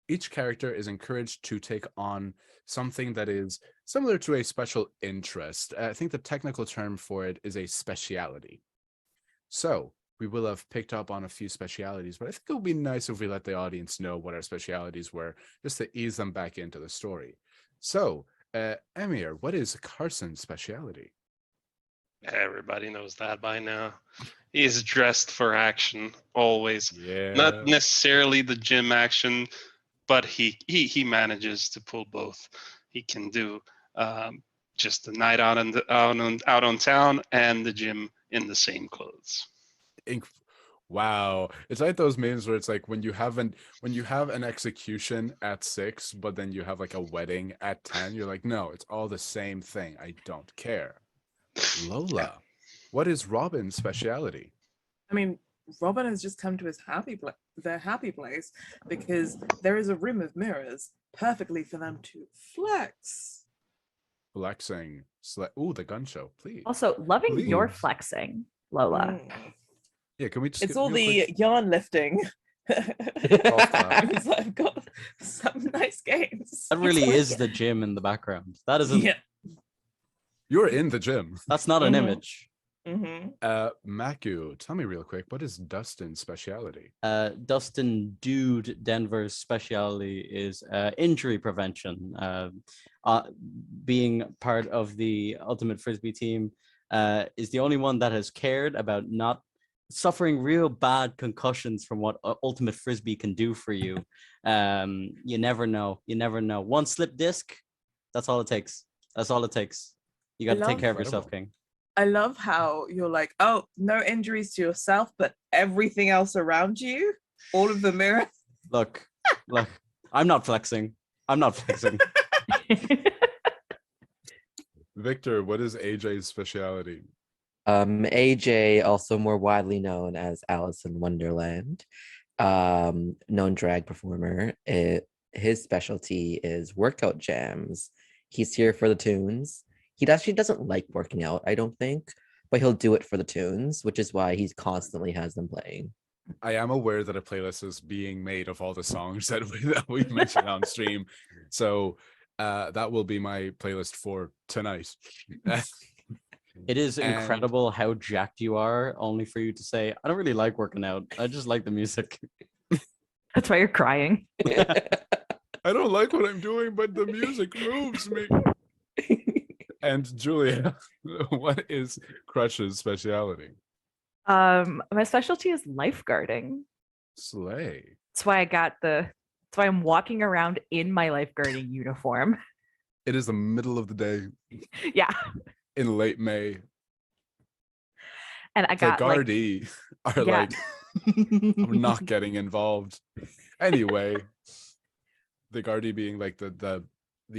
each character is encouraged to take on something that is similar to a special interest. I think the technical term for it is a speciality. So we will have picked up on a few specialities, but I think it would be nice if we let the audience know what our specialities were, just to ease them back into the story. So, Emir, what is Carson's speciality? Everybody knows that by now. He's dressed for action, always. Yeah. Not necessarily the gym action, but he manages to pull both. He can do just the night out on town and the gym in the same clothes. Wow, it's like those memes where it's like when you have an execution at 6, but then you have like a wedding at 10. You're like, no, it's all the same thing. I don't care. Lola, What is Robin's speciality? I mean, Robin has just come to his their happy place because there is a room of mirrors perfectly for them to flex. Flexing. Ooh, the gun show, please. Also, loving your Please. flexing, Lola. Mm. Yeah, can we just It's get all real the quick- yarn lifting. clap. Means I've got some nice gains. That really like is it. the gym in the background. That isn't. Yeah. You're in the gym. That's not an Mhm. image. Mm-hmm. Maku, tell me real quick, what is Dustin's speciality? Dustin Dude Denver's specialty is injury prevention. Being part of the Ultimate Frisbee team, is the only one that has cared about not suffering real bad concussions from what Ultimate Frisbee can do for you. You never know. You never know. One slip disc, that's all it takes. That's all it takes. You got to take love- care of yourself, Incredible. King. I love how you're like, oh, no injuries to yourself, but everything else around you, all of the mirrors. Look, I'm not flexing. I'm not flexing. Victor, what is AJ's speciality? AJ, also more widely known as Alice in Wonderland, known drag performer. His specialty is workout jams. He's here for the tunes. He actually doesn't like working out, I don't think, but he'll do it for the tunes, which is why he constantly has them playing. I am aware that a playlist is being made of all the songs that we mentioned on stream. So that will be my playlist for tonight. It is And- incredible how jacked you are, only for you to say, I don't really like working out. I just like the music. That's why you're crying. I don't like what I'm doing, but the music moves me. And Julia, what is Crush's speciality? My specialty is lifeguarding. Slay. That's why that's why I'm walking around in my lifeguarding uniform. It is the middle of the day Yeah. in late May. And I The got like, Gardaí are Yeah. like, I'm not getting involved. Anyway, the Gardaí being like the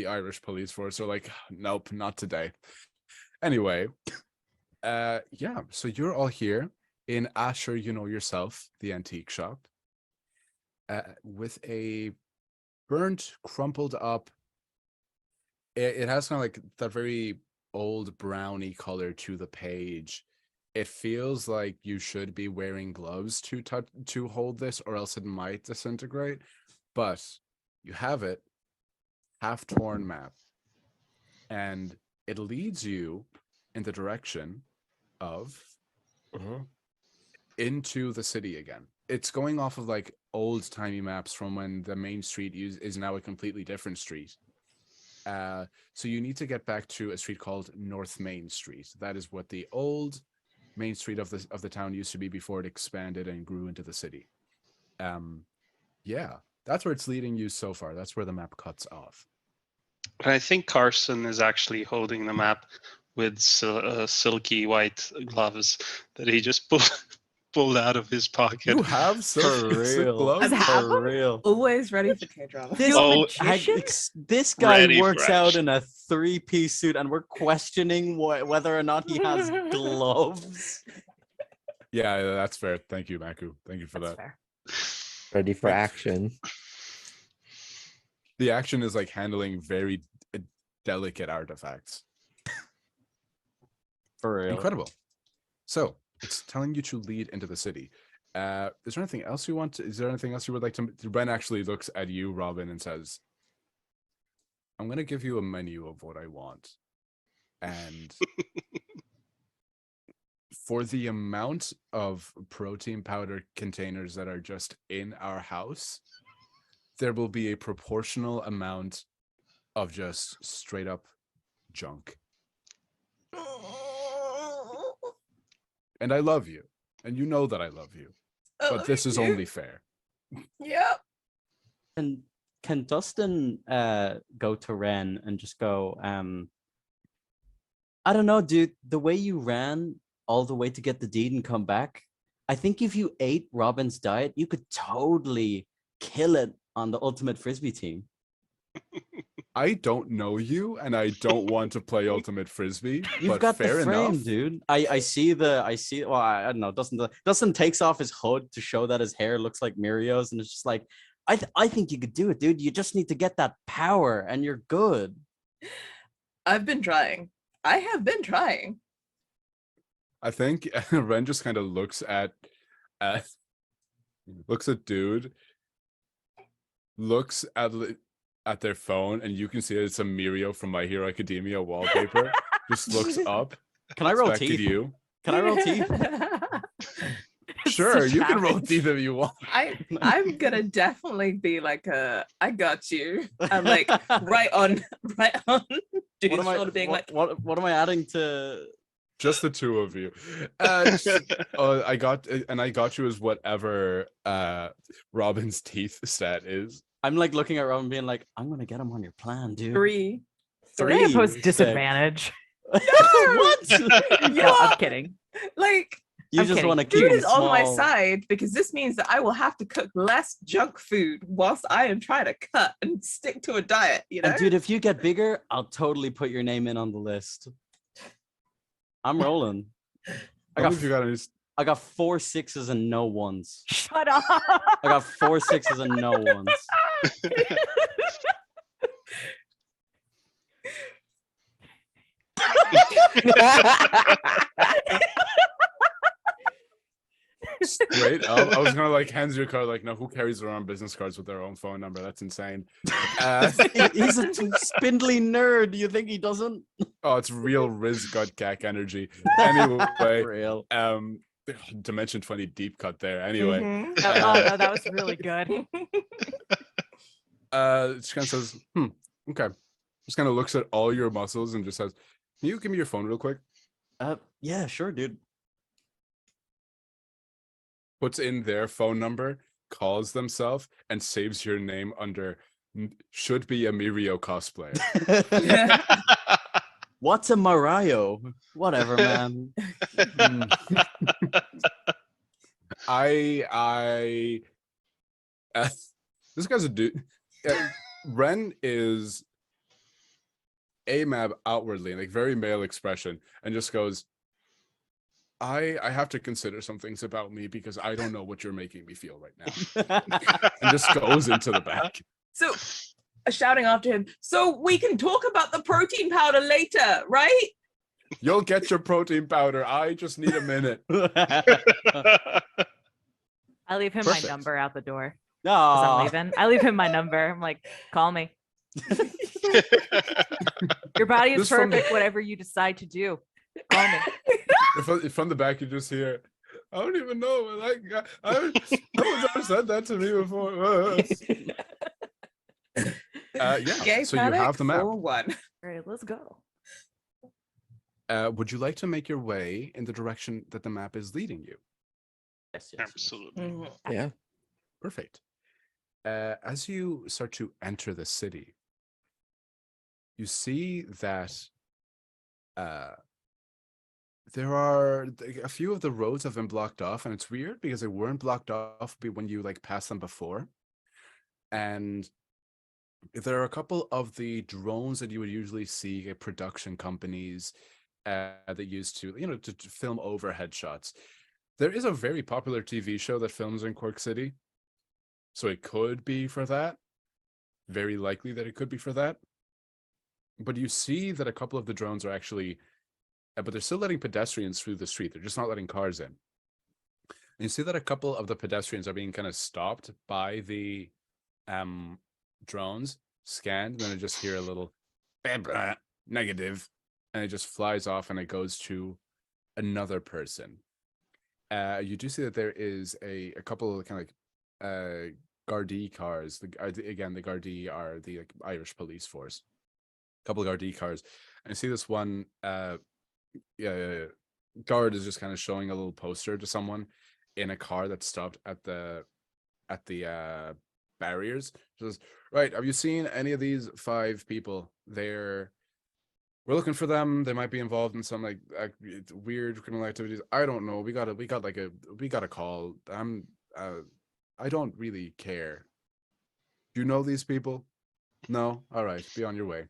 Irish police force are like, nope, not today. Anyway, yeah, so you're all here in Asher, you know yourself, the antique shop, with a burnt, crumpled up. It has kind of like that very old browny color to the page. It feels like you should be wearing gloves to hold this, or else it might disintegrate. But you have it, half torn map, and it leads you in the direction of into the city again. It's going off of like old timey maps from when the main street is now a completely different street. So you need to get back to a street called North Main Street. That is what the old main street of the town used to be before it expanded and grew into the city. Yeah, that's where it's leading you so far. That's where the map cuts off. And I think Carson is actually holding the map with silky white gloves that he just pulled out of his pocket. You have silk real. gloves? Have For them? real. Always ready for K-drama. This, You're a Oh, magician? this guy Ready works for out action. in a 3-piece suit, and we're questioning whether or not he has gloves. Yeah, that's fair. Thank you, Maku. Thank you for That's that. fair. Ready for Right. action. The action is like handling very delicate artifacts. For real. Incredible. So it's telling you to lead into the city. Is there anything else you want to, is there anything else you would like to? Ben actually looks at you, Robin, and says, I'm going to give you a menu of what I want. And for the amount of protein powder containers that are just in our house, there will be a proportional amount of just straight up junk. And I love you. And you know that I love you. But this is only fair. Yep. Can Dustin go to Ren and just go, I don't know, dude, the way you ran all the way to get the deed and come back, I think if you ate Robin's diet, you could totally kill it on the Ultimate Frisbee team. I don't know you, and I don't want to play Ultimate Frisbee. You've but got the fair frame, enough. dude. I see well, I don't know. Dustin takes off his hood to show that his hair looks like Mirio's, and it's just like, I think you could do it, dude. You just need to get that power and you're good. I've been trying. I have been trying. I think Ren just kind of looks at dude, looks at their phone, and you can see that it's a Mirio from My Hero Academia wallpaper. Just looks up. Can I roll expected teeth? you. Can I roll teeth? Sure, Such you can roll happened. teeth if you want. I'm gonna definitely be like I got you. I'm like right on dude What am I? shoulder being like What am I adding to? Just the two of you. I got you as whatever Robin's teeth stat is. I'm like looking at Robin, being like, I'm gonna get him on your plan, dude. three. They impose Sick. disadvantage. What? No, I'm kidding. Like You I'm just kidding. want to keep dude him is on my small. side because this means that I will have to cook less junk food whilst I am trying to cut and stick to a diet, you know? And dude, if you get bigger, I'll totally put your name in on the list. I'm rolling. I got you got any. I got 4 6s and no 1s. Shut up. I got 4 6s and no 1s. Straight up. I was gonna like hands your card, like, no, who carries around business cards with their own phone number? That's insane. He's a spindly nerd. Do you think he doesn't? Oh, it's real Riz gut cack energy. Anyway, Real. Dimension 20 deep cut there. Anyway, Mhm. Oh no, that was really good. she kind of says, okay. Just kind of looks at all your muscles and just says, can you give me your phone real quick? Yeah, sure, dude. Puts in their phone number, calls themselves, and saves your name under should be a Mirio cosplayer. What's a Mario? Whatever, man. This guy's a dude. Ren is AMAB outwardly, like very male expression, and just goes, I have to consider some things about me because I don't know what you're making me feel right now. And just goes into the back. So shouting after him, so we can talk about the protein powder later, right? You'll get your protein powder. I just need a minute. I leave him Perfect. my number out the door. As Aw. I'm leaving. I leave him my number. I'm like, call me. Your body is This from- perfect, whatever you decide to do. Call me. From the back, you just hear, I don't even know. Like, no one's ever said that to me before. Yeah, Gay so you panic have the map. for one. All right, let's go. Would you like to make your way in the direction that the map is leading you? Yes, yes, yes. Absolutely. Mhm. Yeah. Perfect. As you start to enter the city, you see that there are a few of the roads have been blocked off, and it's weird because they weren't blocked off when you like passed them before. And there are a couple of the drones that you would usually see at production companies that used to, to film overhead shots. There is a very popular TV show that films in Cork City, so it could be for that. Very likely that it could be for that. But you see that a couple of the drones are actually, but they're still letting pedestrians through the street. They're just not letting cars in. And you see that a couple of the pedestrians are being kind of stopped by the drones, scanned, and then I just hear a little negative, and it just flies off and it goes to another person. You do see that there is a couple of kind of like Gardaí cars. Again, the Gardaí are the like Irish police force. A couple of Gardaí cars, and I see this one guard is just kind of showing a little poster to someone in a car that's stopped at the barriers. She says, right, have you seen any of these 5 people? We're looking for them. They might be involved in some like weird criminal activities. I don't know. We got a call. I don't really care. Do you know these people? No, all right, be on your way.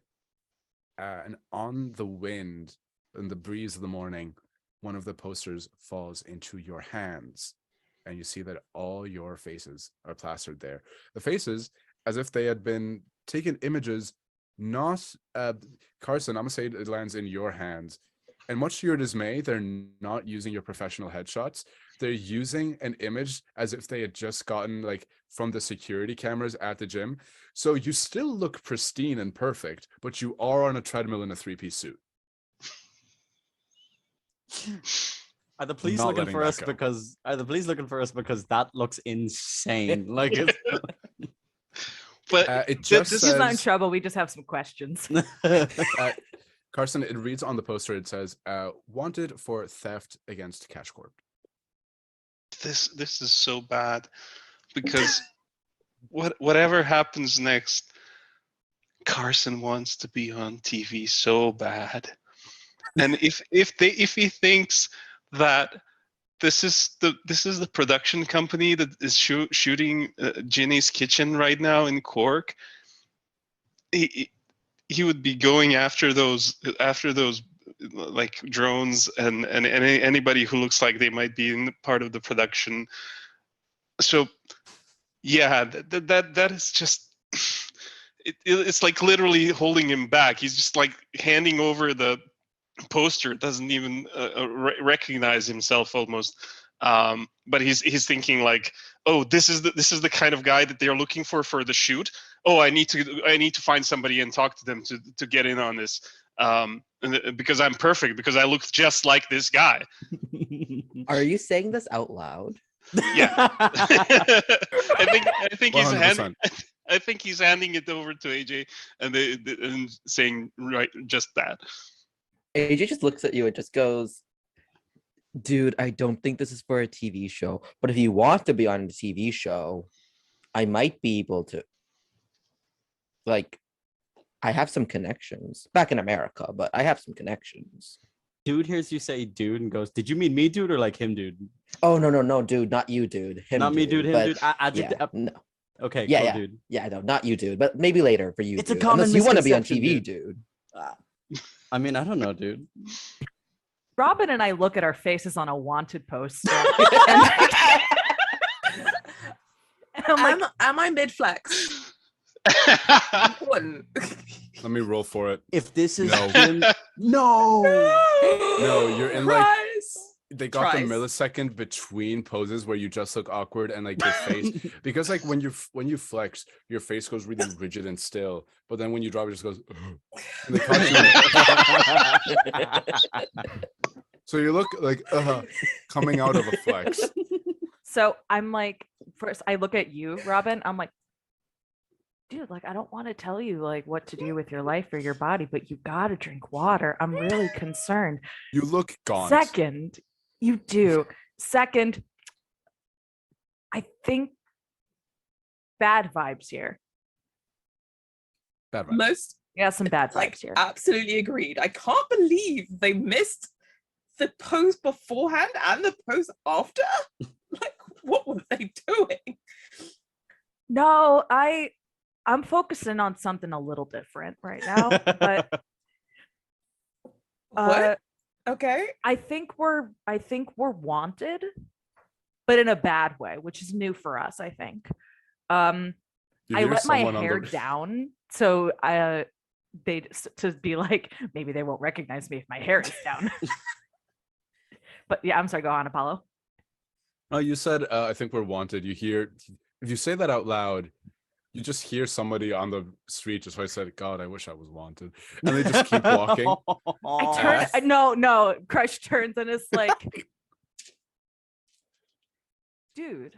And on the wind, in the breeze of the morning, one of the posters falls into your hands, and you see that all your faces are plastered there. The faces, as if they had been taken images, not Carson. I'm gonna say it lands in your hands, and much to your dismay, they're not using your professional headshots. They're using an image as if they had just gotten like from the security cameras at the gym. So you still look pristine and perfect, but you are on a treadmill in a three-piece suit. Are the police Not looking letting for that us go. because that looks insane. Like it's But It just this He's not in says, trouble. We just have some questions. Carson, it reads on the poster, it says, wanted for theft against Cash Corp. this is so bad because whatever happens next, Carson wants to be on TV so bad. And if he thinks that this is the production company that is shooting Ginny's Kitchen right now in Cork, he would be going after those like drones and anybody who looks like they might be in part of the production. So yeah, that is just it's like literally holding him back. He's just like handing over the poster, doesn't even recognize himself almost. But he's thinking like, oh, this is the kind of guy that they're looking for the shoot. Oh, I need to find somebody and talk to them to get in on this. Because I'm perfect, because I look just like this guy. Are you saying this out loud? Yeah. I think he's 100%. I think he's handing it over to AJ and saying right just that. AJ just looks at you and just goes, dude, I don't think this is for a TV show, but if you want to be on a TV show, I might be able to. Like, I have some connections back in America, but I have some connections. Dude hears you say dude and goes, "Did you mean me, dude, or like him, dude?" Oh, no, dude, not you, dude. Him, Not me, dude, him, but dude. yeah, no. Okay, Yeah, cool, yeah. dude. Yeah, no, not you, dude, but maybe later for you, It's a dude. common Unless you want to be on misconception, TV, dude. I mean, I don't know, dude. Robin and I look at our faces on a wanted poster. And I'm like, Am I mid flex? Important. Let me roll for it. If this is No. Jim, no. No, you're in like Prize. they got the Tries. millisecond between poses where you just look awkward and like your face, because like when you flex, your face goes really rigid and still, but then when you drop it just goes and they caught you. So you look like coming out of a flex. so I'm like, first I look at you, Robin. I'm like, dude, like I don't want to tell you like what to do with your life or your body, but you gotta drink water. I'm really concerned. You look gaunt. Second, you do. Second, I think bad vibes here. Bad vibes. Most Yeah, some bad vibes like here. absolutely agreed. I can't believe they missed the pose beforehand and the pose after. Like, what were they doing? No, I'm focusing on something a little different right now, but What? Okay. I think we're wanted, but in a bad way, which is new for us, I think. You I hear let my someone on hair the- down so they to be like, maybe they won't recognize me if my hair is down. But yeah, I'm sorry, go on, Apollo. Oh, you said I think we're wanted. You hear, if you say that out loud, you just hear somebody on the street just why I said, God, I wish I was wanted. And they just keep walking. I turn no, Crush turns and is like, dude,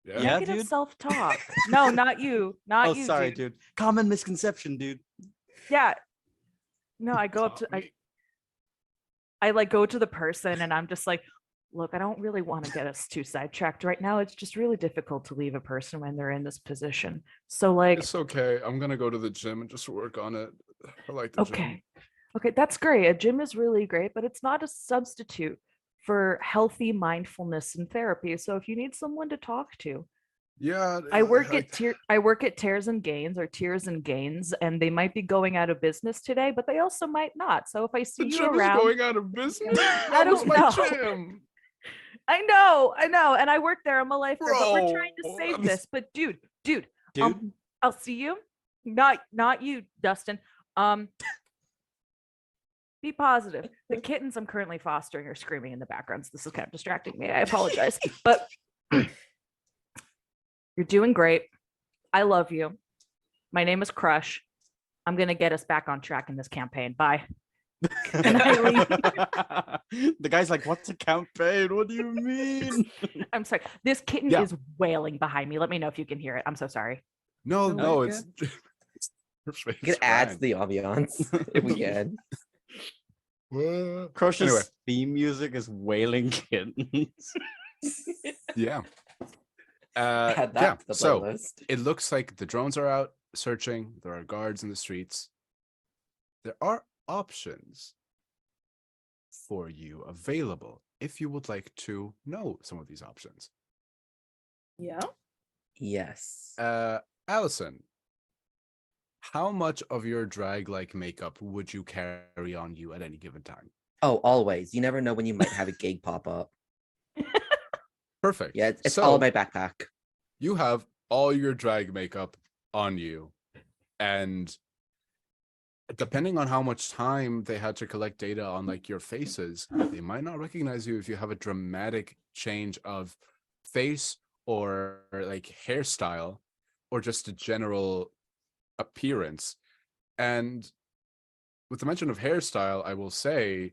Yeah. Yeah, negative dude. self-talk. No, not you. Not Oh, you, sorry, dude. dude. Common misconception, dude. Yeah. No, I go up to I like go to the person and I'm just like, look, I don't really want to get us too sidetracked right now. It's just really difficult to leave a person when they're in this position. So like, It's okay. I'm gonna go to the gym and just work on it. I like the gym. okay. Okay, that's great. A gym is really great, but it's not a substitute for healthy mindfulness and therapy. So if you need someone to talk to, Yeah, I work at Tears and Gains or Tears and Gains, and they might be going out of business today, but they also might not. So if I see the you gym is around, going out of business. I That was don't my know. gym, I know, and I work there. I'm a lifeguard, but we're trying to bro. save this. But dude, Dude, I'll see you. Not you, Dustin. Be positive. The kittens I'm currently fostering are screaming in the background, so this is kind of distracting me. I apologize, but you're doing great. I love you. My name is Crush. I'm gonna get us back on track in this campaign. Bye. And I the guy's like, "What's a campaign? What do you mean?" I'm sorry. This kitten Yeah. is wailing behind me. Let me know if you can hear it. I'm so sorry. No, Oh no, my it's perfect. We can add to the ambiance if we can. Crush's Anyway. theme music is wailing kittens. Yeah. Add that Yeah. to the So playlist. it looks like the drones are out searching. There are guards in the streets. There are options for you available if you would like to know some of these options. Yeah. Yes. Allison, how much of your drag-like makeup would you carry on you at any given time? Oh, always. You never know when you might have a gig pop up. Perfect. Yeah, it's so all in my backpack. you have all your drag makeup on you, and depending on how much time they had to collect data on like your faces, they might not recognize you if you have a dramatic change of face or like hairstyle or just a general appearance. And with the mention of hairstyle, I will say,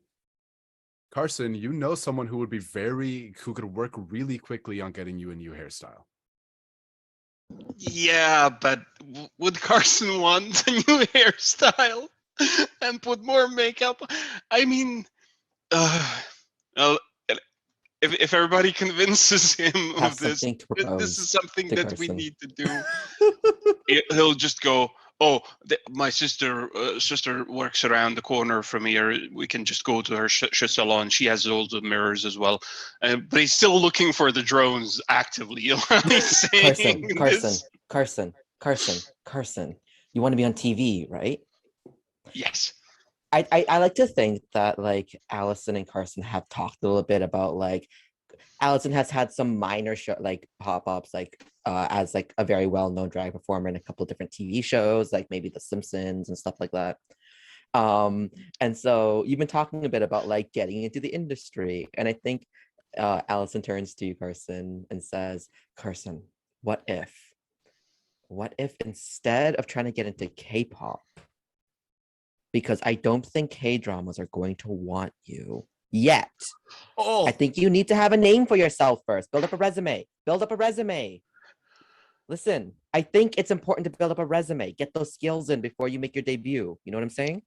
Carson, you know someone who could work really quickly on getting you a new hairstyle. Yeah, but would Carson want a new hairstyle and put more makeup? I mean, well, if everybody convinces him Have of this, something to this propose is something to that we Carson. need to do. He'll just go, oh, my sister works around the corner from here. We can just go to her salon. She has all the mirrors as well. But he's still looking for the drones actively. He's saying Carson. You want to be on TV, right? yes. I like to think that like Allison and Carson have talked a little bit about like Allison has had some minor like pop-ups like as like a very well-known drag performer in a couple of different TV shows, like maybe The Simpsons and stuff like that. And so you've been talking a bit about like getting into the industry, and I think Allison turns to Carson and says, Carson, what if instead of trying to get into K-pop, because I don't think K-dramas are going to want you yet. Oh, I think you need to have a name for yourself first. Build up a resume. Listen, I think it's important to build up a resume. Get those skills in before you make your debut. You know what I'm saying?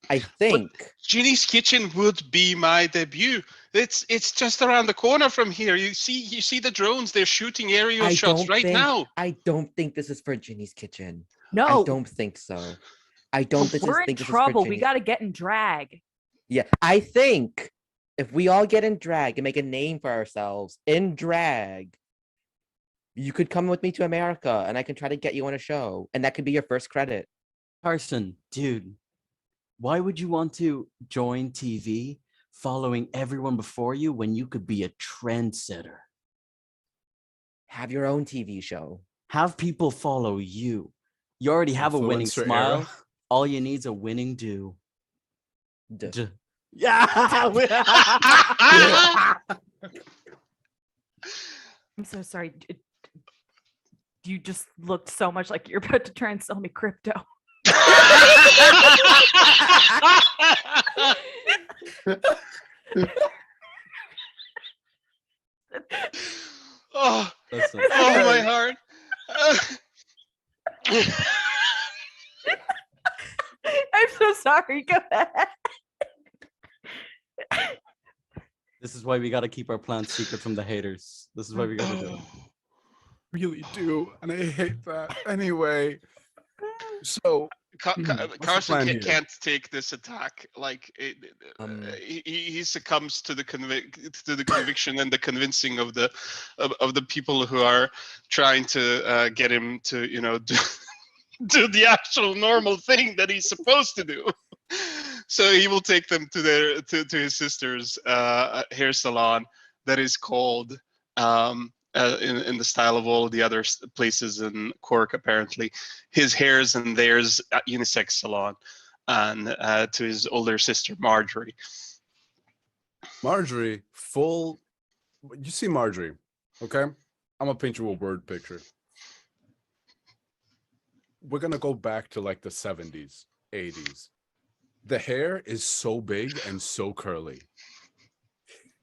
I think. Ginny's Kitchen would be my debut. It's just around the corner from here. You see the drones. They're shooting aerial shots right now. I don't think this is for Ginny's Kitchen. No, I don't think so. I don't think we're in this is for trouble. We Ginny's. got to get in drag. Yeah, I think if we all get in drag and make a name for ourselves in drag, you could come with me to America and I can try to get you on a show, and that could be your first credit. Carson, dude, why would you want to join TV following everyone before you when you could be a trendsetter? Have your own TV show. Have people follow you. You already have a winning Influencer smile. era. All you need is a winning do. Duh. Yeah. I'm so sorry. You just looked so much like you're about to try and sell me crypto. Oh, Listen, oh my heart. I'm so sorry. Go ahead. this is why we got to keep our plans secret from the haters. This is why we got to do it. really do, and I hate that. Anyway, so the Carson plan here? can't take this attack. Like he succumbs to the conviction and the convincing of the people who are trying to get him to do the actual normal thing that he's supposed to do. So he will take them to his sister's hair salon that is called in the style of all the other places in Cork, apparently, his hairs and theirs unisex salon, and to his older sister Marjorie. Marjorie, you see Marjorie, okay? I'm gonna paint you a word picture. We're gonna go back to like the 70s, 80s. The hair is so big and so curly.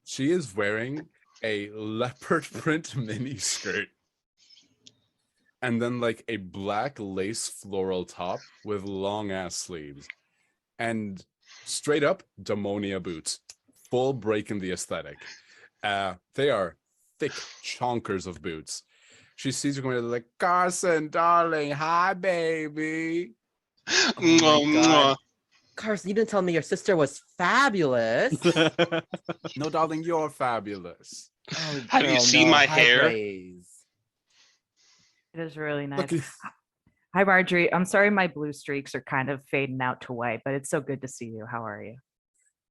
She is wearing a leopard print mini skirt and then like a black lace floral top with long ass sleeves and straight up Demonia boots, full break in the aesthetic. They are thick chonkers of boots. She sees you going like, Carson, darling, hi baby. Oh my God. Carson, you didn't tell me your sister was fabulous. No, darling, you're fabulous. Oh, Have you girl, seen no, my high hair? praise. It is really nice. Look, Hi, Marjorie. I'm sorry my blue streaks are kind of fading out to white, but it's so good to see you. How are you?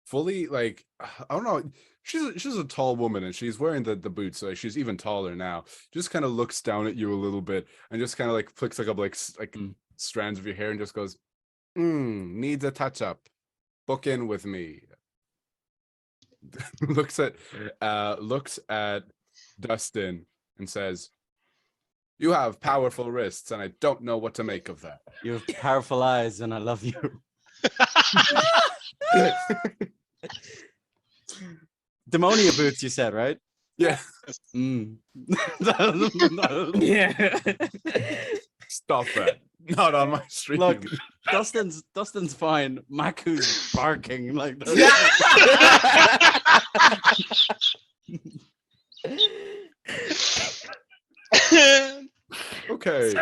fully like I don't know. She's a tall woman and she's wearing the boots. So she's even taller now. Just kind of looks down at you a little bit and just kind of like flicks like up like strands of your hair and just goes, needs a touch up. Book in with me. looks at Dustin and says, "You have powerful wrists, and I don't know what to make of that." You have powerful eyes, and I love you. Demonia boots, you said, right? Yeah. Yeah. Stop that. Not on my stream. Look, Dustin's fine. Maku's barking like this. Okay.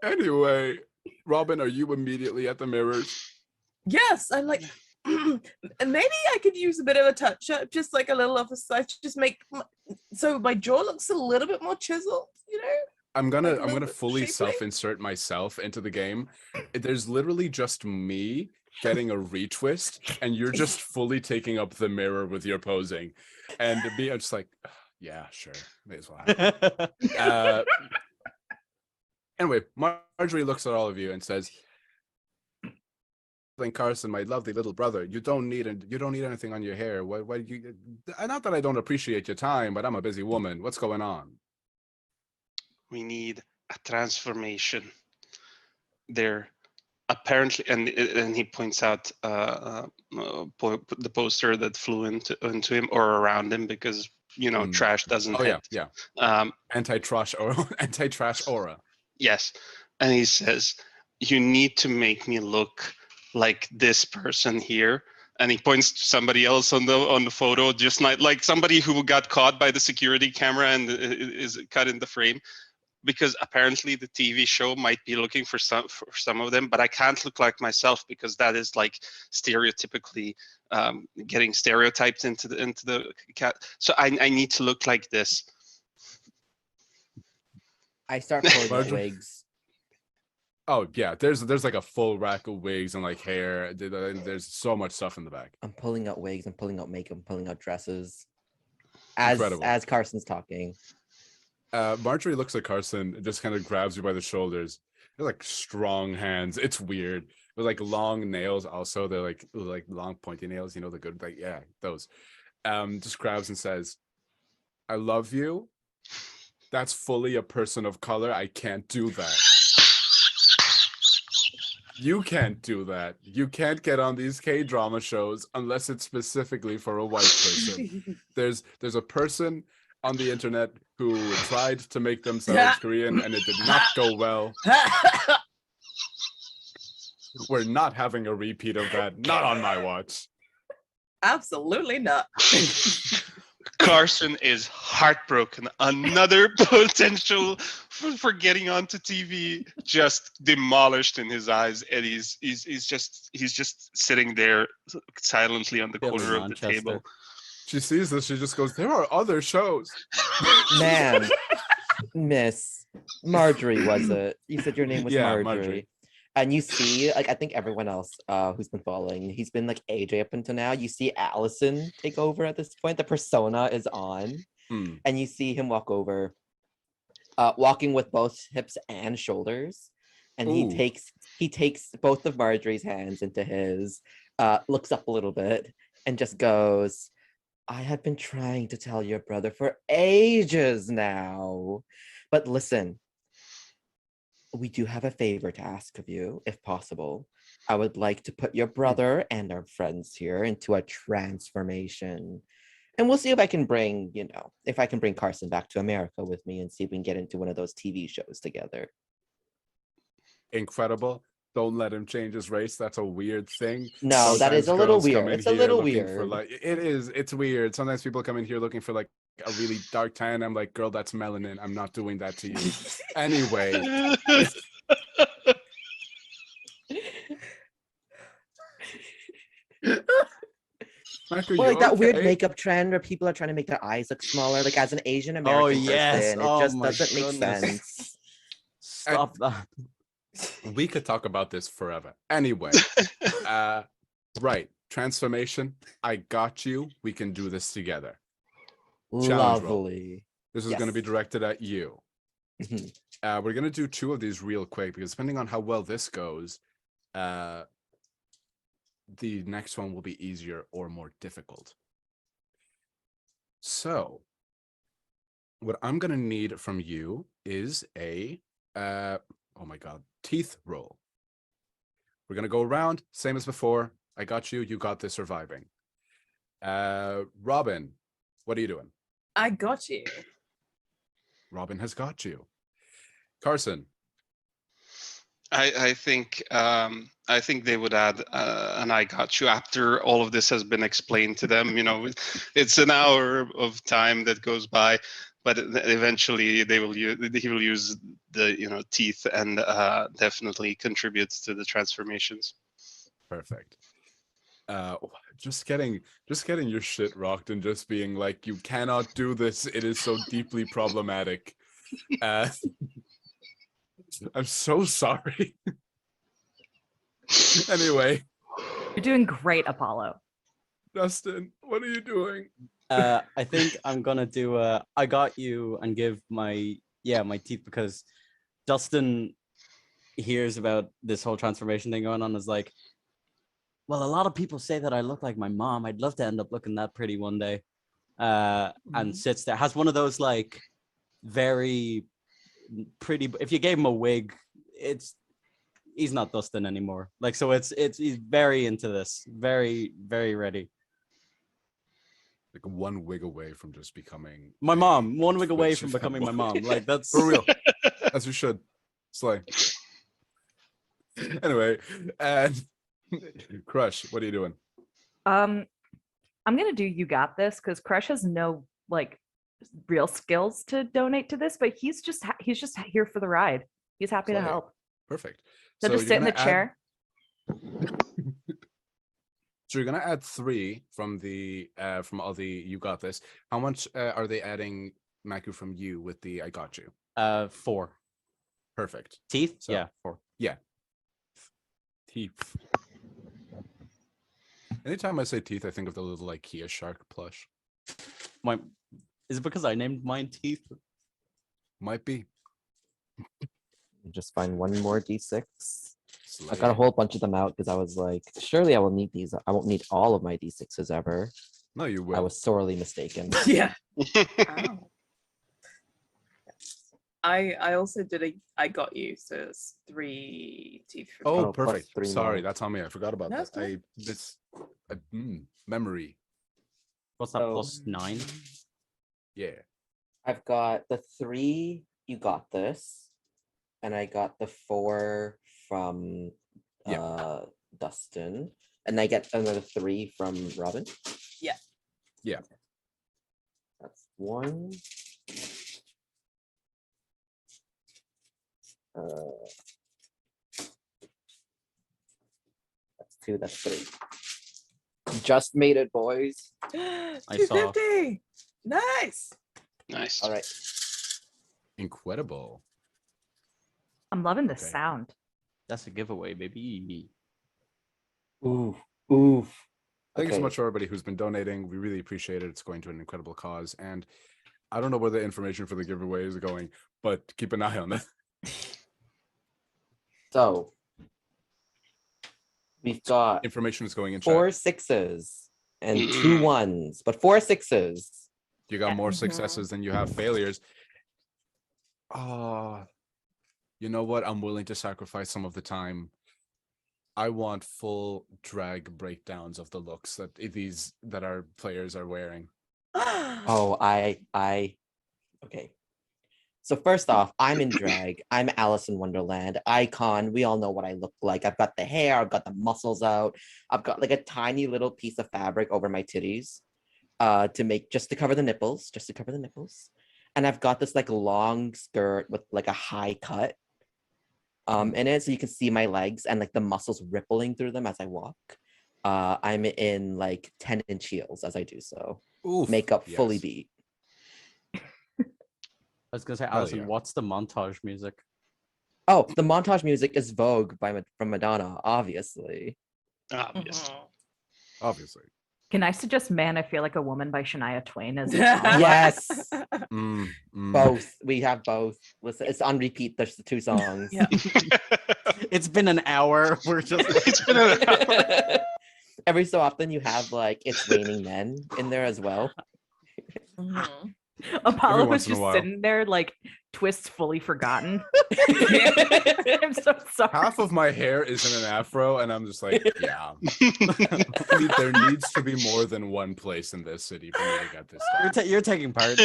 Anyway, Robin, are you immediately at the mirrors? Yes, I'm like, maybe I could use a bit of a touch up, just like a little off the side, to just make so my jaw looks a little bit more chiseled, you know? I'm Like a gonna little bit fully shapely? self-insert myself into the game. There's literally just me getting a retwist, and you're just fully taking up the mirror with your posing. And I'm just like, yeah, sure, may as well happen. Anyway, Marjorie looks at all of you and says, Carson, my lovely little brother, you don't need anything on your hair. Why you? Not that I don't appreciate your time, but I'm a busy woman. What's going on? We need a transformation. There, apparently, and he points out the poster that flew into him or around him, because trash doesn't hit. Yeah. Anti-trash aura. Yes, and he says, "You need to make me look like this person here." And he points to somebody else on the photo, just like somebody who got caught by the security camera and is cut in the frame. Because apparently the TV show might be looking for some of them, but I can't look like myself because that is like stereotypically getting stereotyped into the cat. So I need to look like this. I start pulling out wigs. Oh yeah, there's like a full rack of wigs and like hair. There's so much stuff in the back. I'm pulling out wigs. I'm pulling out makeup. I'm pulling out dresses. Incredible. As Carson's talking. Marjorie looks at Carson and just kind of grabs you by the shoulders. They're like strong hands. It's weird. With like long nails also. They're like long pointy nails, the good, like, yeah, those. Just grabs and says, "I love you. That's fully a person of color. I can't do that. You can't do that. You can't get on these K-drama shows unless it's specifically for a white person. There's a person on the internet who tried to make themselves Korean and it did not go well. We're not having a repeat of that. Not on my watch." Absolutely not. Carson is heartbroken. Another potential for getting onto TV just demolished in his eyes, and he's just sitting there silently on the Billy corner of the Manchester. table. She sees this, she just goes, there are other shows. Man, Miss Marjorie, was it? You said your name was Yeah, Marjorie. Marjorie. And you see, like, I think everyone else who's been following, he's been like AJ up until now. You see Allison take over at this point. The persona is on. Hmm. And you see him walk over, walking with both hips and shoulders. And Ooh. he takes both of Marjorie's hands into his, looks up a little bit, and just goes, I have been trying to tell your brother for ages now. But listen, we do have a favor to ask of you, if possible. I would like to put your brother and our friends here into a transformation. And we'll see if I can bring, if I can bring Carson back to America with me and see if we can get into one of those TV shows together. Incredible. Don't let him change his race. That's a weird thing. No, that is a little girls come weird. in It's a here little looking for, weird. like, it's weird. Sometimes people come in here looking for like a really dark tan. I'm like, girl, that's melanin. I'm not doing that to you. Anyway. Michael, Or like you that weird okay? makeup trend where people are trying to make their eyes look smaller. Like as an Asian American Oh yes. person, it Oh just my doesn't make goodness. sense. Stop that. We could talk about this forever. Anyway, right. Transformation. I got you. We can do this together. Challenge roll. Lovely. This is going to be Yes. directed at you. Mhm. We're going to do 2 of these real quick because depending on how well this goes, the next one will be easier or more difficult. So, what I'm going to need from you is a, oh my God, teeth roll. We're going to go around, same as before. I got you. You got this surviving. Robin, what are you doing? I got you. Robin has got you. Carson. I think they would add an "I got you" after all of this has been explained to them. It's an hour of time that goes by, but eventually he will use the teeth and definitely contributes to the transformations. Perfect. Just getting your shit rocked and just being like, you cannot do this. It is so deeply problematic. I'm so sorry. Anyway, You're doing great, Apollo. Dustin, what are you doing? I think I'm gonna do I got you and give my teeth, because Dustin hears about this whole transformation thing going on, is like, well, a lot of people say that I look like my mom. I'd love to end up looking that pretty one day. And sits there, has one of those like very pretty, if you gave him a wig, he's not Dustin anymore. Like, so he's very into this, very, very ready. Like one wig away from just becoming My mom, one wig away Twitch from event becoming my boy. mom. Like, that's For real. As you should. Slay. Anyway, and Crush, what are you doing? I'm gonna do You Got This because Crush has no like real skills to donate to this, but he's just here for the ride. He's happy to Slay. help. Perfect. So just sit in the chair. So you're gonna add 3 from the from all the You Got This. How much are they adding, Maku, from you with the I got you? 4 Perfect. teeth. So, Yeah, 4. Yeah. Teeth. Anytime I say teeth, I think of the little IKEA shark plush. Is it because I named mine Teeth? Might be. Just find one more D6. Slay. I got a whole bunch of them out because I was like, surely I will need these. I won't need all of my D6s ever. No, you will. I was sorely mistaken. Yeah. Ow. I also did I got you, so it's 3 teeth. For me. Oh, Oh, plus perfect. 3 Sorry, more. that's on me. I forgot about No, that. it's cool. Memory. What's that, So- plus 9? Yeah. I've got the 3, You Got This, and I got the 4 from Dustin, and I get another 3 from Robin. Yeah. Yeah. 1. That's 2, that's 3. Just made it, boys. I 250. Nice. Nice. All right. Incredible. I'm loving this Okay. sound. That's a giveaway, baby. Ooh, ooh. Thank you so Okay. much for everybody who's been donating. We really appreciate it. It's going to an incredible cause. And I don't know where the information for the giveaway is going, but keep an eye on that. So we've got Information is going in 4 chat. 6s and 2 1s, but 4 6s. You got more Mhm. successes than you have failures. Oh, you know what? I'm willing to sacrifice some of the time. I want full drag breakdowns of the looks that our players are wearing. Oh, okay. So first off, I'm in drag. I'm Alice in Wonderland, icon. We all know what I look like. I've got the hair, I've got the muscles out. I've got like a tiny little piece of fabric over my titties to cover the nipples, And I've got this like long skirt with like a high cut in it, so you can see my legs and like the muscles rippling through them as I walk. I'm in like 10-inch heels as I do so. Oof, Makeup fully yes. beat. I was gonna say, Hell Alison, yeah. what's the montage music? Oh, the montage music is Vogue from Madonna, obviously. Obvious. Obviously. Can I suggest Man, I Feel Like a Woman by Shania Twain as a Yes, Mm. both. We have both. Listen, it's on repeat. There's the 2 songs. Yeah. It's been an hour. We're just It's been a Every so often you have like It's Raining Men in there as well. Mhm. Apollo Every was once in a just while. sitting there like twists fully forgotten. I'm so sorry. Half of my hair is in an afro, and I'm just like, yeah. There needs to be more than one place in this city for me to get this done. you're taking part.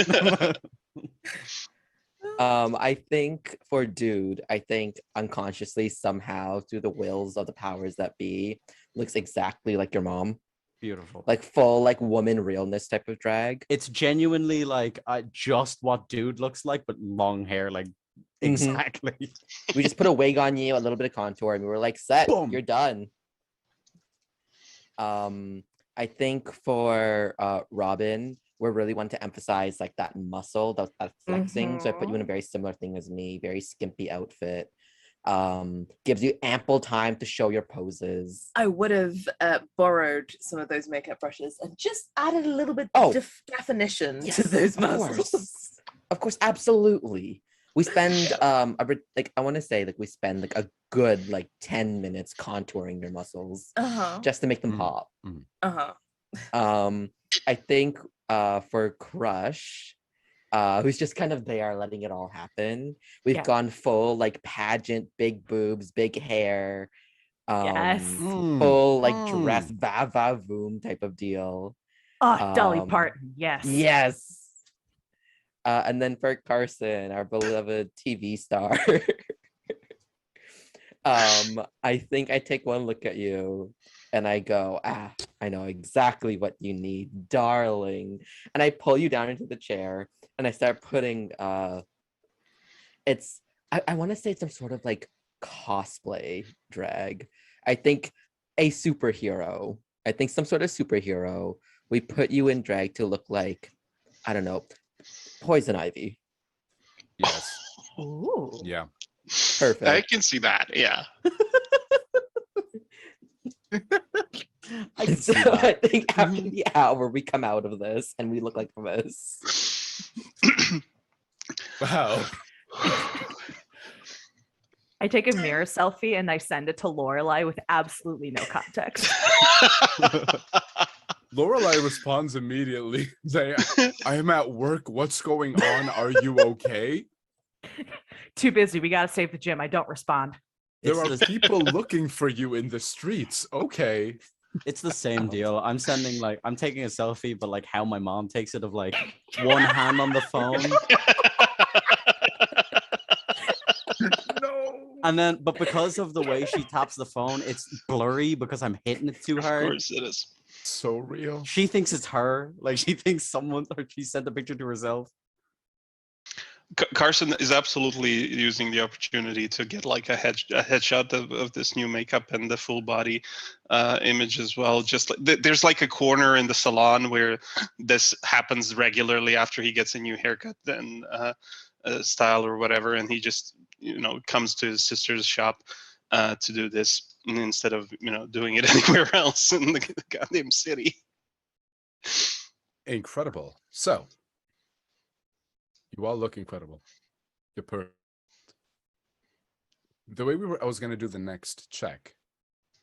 I think for Dude, I think unconsciously somehow through the wills of the powers that be, looks exactly like your mom. Beautiful. Like full like woman realness type of drag. It's genuinely like just what Dude looks like, but long hair, like exactly. We just put a wig on you, a little bit of contour, and we were like, set, Boom. you're done. I think for Robin, we really want to emphasize like that muscle, that flexing. So I put you in a very similar thing as me, very skimpy outfit. Gives you ample time to show your poses. I would have borrowed some of those makeup brushes and just added a little bit Oh. definition Yes, to those of muscles. course. Of course, absolutely. We spend I want to say like we spend like a good like 10 minutes contouring your muscles Uh-huh. just to make them Mhm. pop. Uh-huh. I think for Crush, who's just kind of there letting it all happen. We've Yeah. gone full like pageant, big boobs, big hair, Yes. full like dress va va voom type of deal. Oh, Dolly Um, Parton. Yes. Yes. And then for Carson, our beloved TV star, I think I take one look at you and I go, I know exactly what you need, darling. And I pull you down into the chair and I start putting I want to say it's some sort of like cosplay drag. I think a superhero. I think some sort of superhero. We put you in drag to look like, I don't know, Poison Ivy. Yes. Ooh. Yeah. Perfect. I can see that. Yeah. I can So see that. I think after the hour we come out of this and we look like this. Wow. I take a mirror selfie and I send it to Lorelai with absolutely no context. Lorelai responds immediately, saying, I am at work. What's going on? Are you okay? Too busy. We gotta save the gym. I don't respond. There It's are the- people looking for you in the streets. Okay. It's the same deal. I'm sending like I'm taking a selfie, but like how my mom takes it of like one hand on the phone. No. And then, but because of the way she taps the phone, it's blurry because I'm hitting it too Of hard. course it is. So real. She thinks it's her. Like she thinks someone, or she sent the picture to herself. Carson is absolutely using the opportunity to get like a headshot of this new makeup and the full body image as well. Just like there's like a corner in the salon where this happens regularly after he gets a new haircut and style or whatever, and he just comes to his sister's shop to do this instead of doing it anywhere else in the goddamn city. Incredible. So you all look incredible. You're perfect. The way I was going to do the next check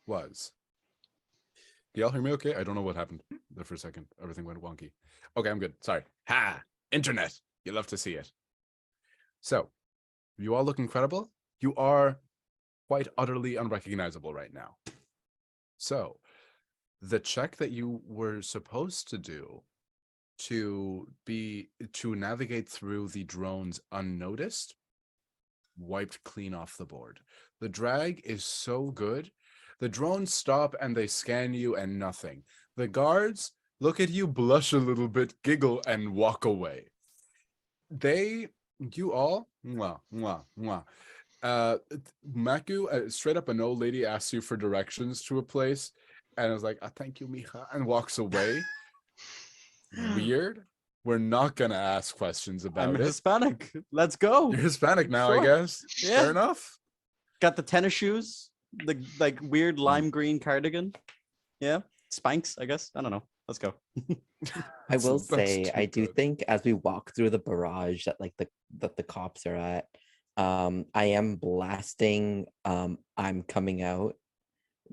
was. Do y'all hear me okay? I don't know what happened there for a second. Everything went wonky. Okay, I'm good. Sorry. Ha! Internet. You love to see it. So, you all look incredible. You are quite utterly unrecognizable right now. So, the check that you were supposed to do to navigate through the drones unnoticed wiped clean off the board. The drag is so good. The drones stop and they scan you and nothing. The guards look at you, blush a little bit, giggle, and walk away. You all, mwah, mwah, mwah. Maku, straight up an old lady asks you for directions to a place, and I was like, thank you, mija, and walks away. Weird. We're not gonna ask questions about I'm it. Hispanic. Let's go. You're Hispanic now, Sure. I guess. Yeah. Fair enough. Got the tennis shoes, the like weird lime green cardigan. Yeah, Spanx, I guess. I don't know. Let's go. I will That's say, too I do good. think as we walk through the barrage that the cops are at, I am blasting I'm Coming Out,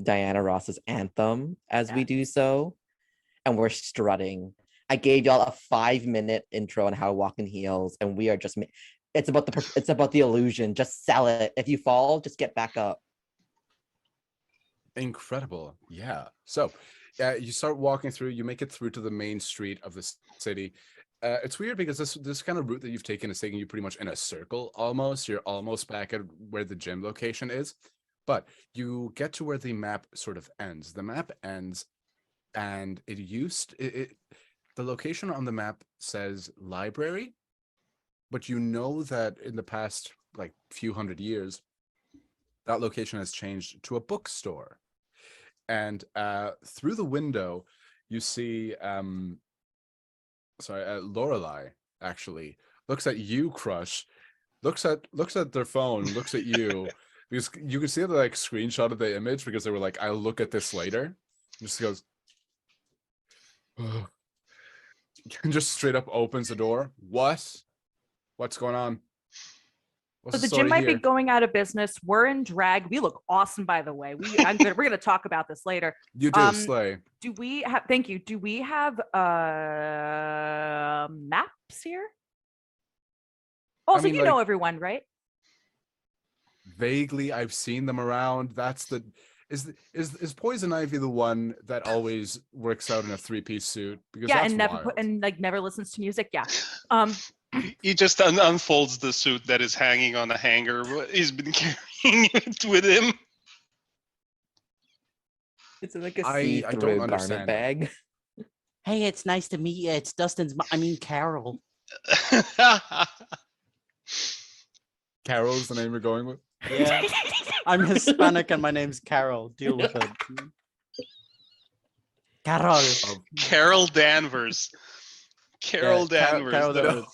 Diana Ross's anthem as we do so, and we're strutting. I gave y'all a 5-minute intro on how to walk in heels, and we are just it's about the illusion. Just sell it. If you fall, just get back up. Incredible. Yeah. So you start walking through, you make it through to the main street of the city. It's weird because this kind of route that you've taken is taking you pretty much in a circle almost. You're almost back at where the gym location is, but you get to where the map sort of ends. The map ends, and the location on the map says library, but you know that in the past like few hundred years, that location has changed to a bookstore. And through the window, you see, Lorelei actually looks at you, Crush, looks at their phone, looks at you, because you can see the like screenshot of the image because they were like, "I'll look at this later." Just goes, and just straight up opens the door. What's going on? What's So the story gym might here? be going out of business. We're in drag. We look awesome, by the way. We're gonna talk about this later. You do, slay. Do we have? Thank you. Do we have maps here? Also, mean, you know like- everyone, right? Vaguely, I've seen them around. That's the is Poison Ivy the one that always works out in a 3-piece suit? Because Yeah, that's and never wild. like never listens to music. Yeah. He just unfolds the suit that is hanging on a hanger. He's been carrying it with him. It's in like a I don't see-through understand. garment bag. Hey, it's nice to meet you. It's Dustin's. Carol. Carol's the name you're going with. Yeah, I'm Hispanic and my name's Carol. Deal with it. Carol. Carol Danvers. Carol Danvers. Carol the- Danvers.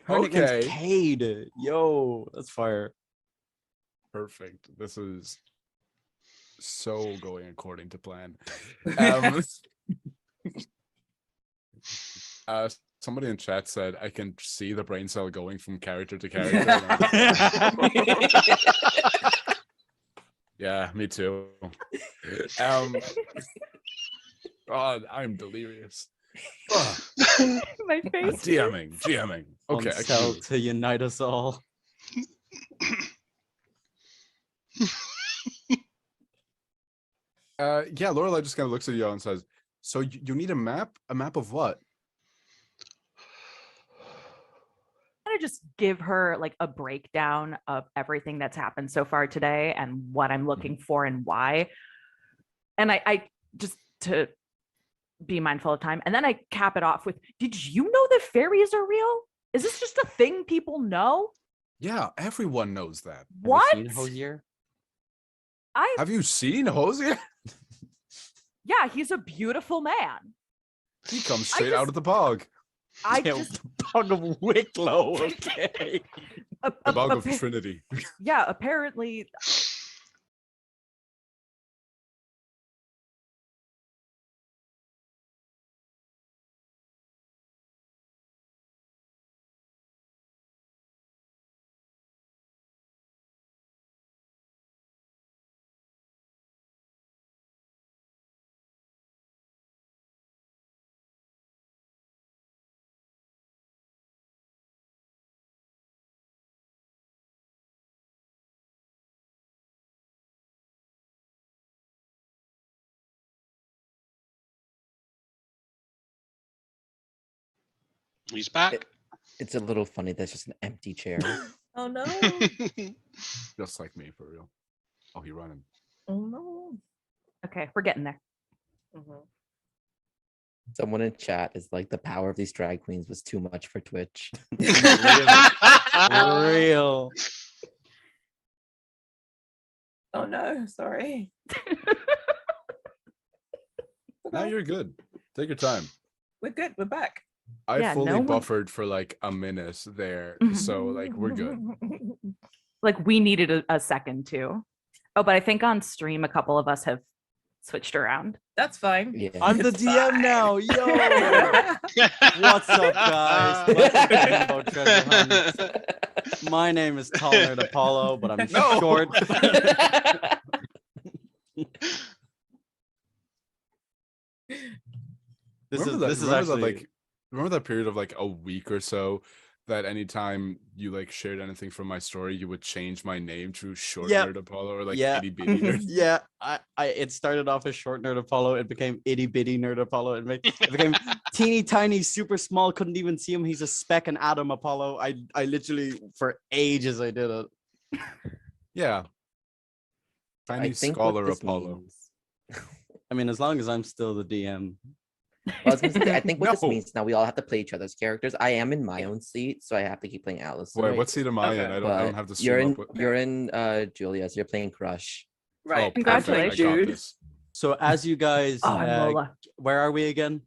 Her nickname's Okay. Cade. Yo, that's fire. Perfect. This is so going according to plan. Somebody in chat said I can see the brain cell going from character to character. Yeah, me too. God, I'm delirious. My face. GMing. Okay, I can Cell do it. to unite us all. Yeah, Lorelai just kind of looks at you and says, "So you need a map? A map of what?" Kind of of just give her like a breakdown of everything that's happened so far today and what I'm looking for and why. And I just to be mindful of time. And then I cap it off with, did you know that fairies are real? Is this just a thing people know? Yeah, everyone knows that. What? Have you seen Hosier? Have you seen Hosier? Yeah, he's a beautiful man. He comes straight out of the bog. I Yeah, just the bog of Wicklow. Okay. The bog of Trinity. Yeah, apparently He's back. It's a little funny. That's just an empty chair. Oh no. Just like me, for real. Oh, he running. Oh no. okay, we're getting there. Mhm. Someone in chat is like, the power of these drag queens was too much for Twitch. Real. Oh no, sorry. No, Okay, you're good. Take your time. we're good. We're back. I Yeah, fully no one- buffered for like a minute there. So like we're good. Like we needed a second too. Oh, but I think on stream a couple of us have switched around. That's fine. Yeah. I'm the It's DM fine. now. Yo. What's up, guys? Welcome to Himbo Treasure Hunt. My name is Tall Nerd Apollo, but I'm No. short. This Remember is that, actually like remember that period of like a week or so that anytime you like shared anything from my story, you would change my name to Short Yep. Nerd Apollo or like Yeah. Itty Bitty Nerd. yeah. It started off as Short Nerd Apollo. It became Itty Bitty Nerd Apollo. It became teeny tiny, super small. Couldn't even see him. He's a speck and atom Apollo. I literally for ages I did it. Yeah. I Tiny think what Scholar this Apollo. means. I mean, as long as I'm still the DM. I was gonna say, I think what this No. means now we all have to play each other's characters. I am in my own seat, so I have to keep playing Alice. Wait, what seat am I in? Okay. I don't But have to you're stream in up with. you're in Julia's. You're playing Crush. Right. Oh, Congratulations. perfect, I got Dude. this. So as you guys, Oh, I'm Lola. where are we again?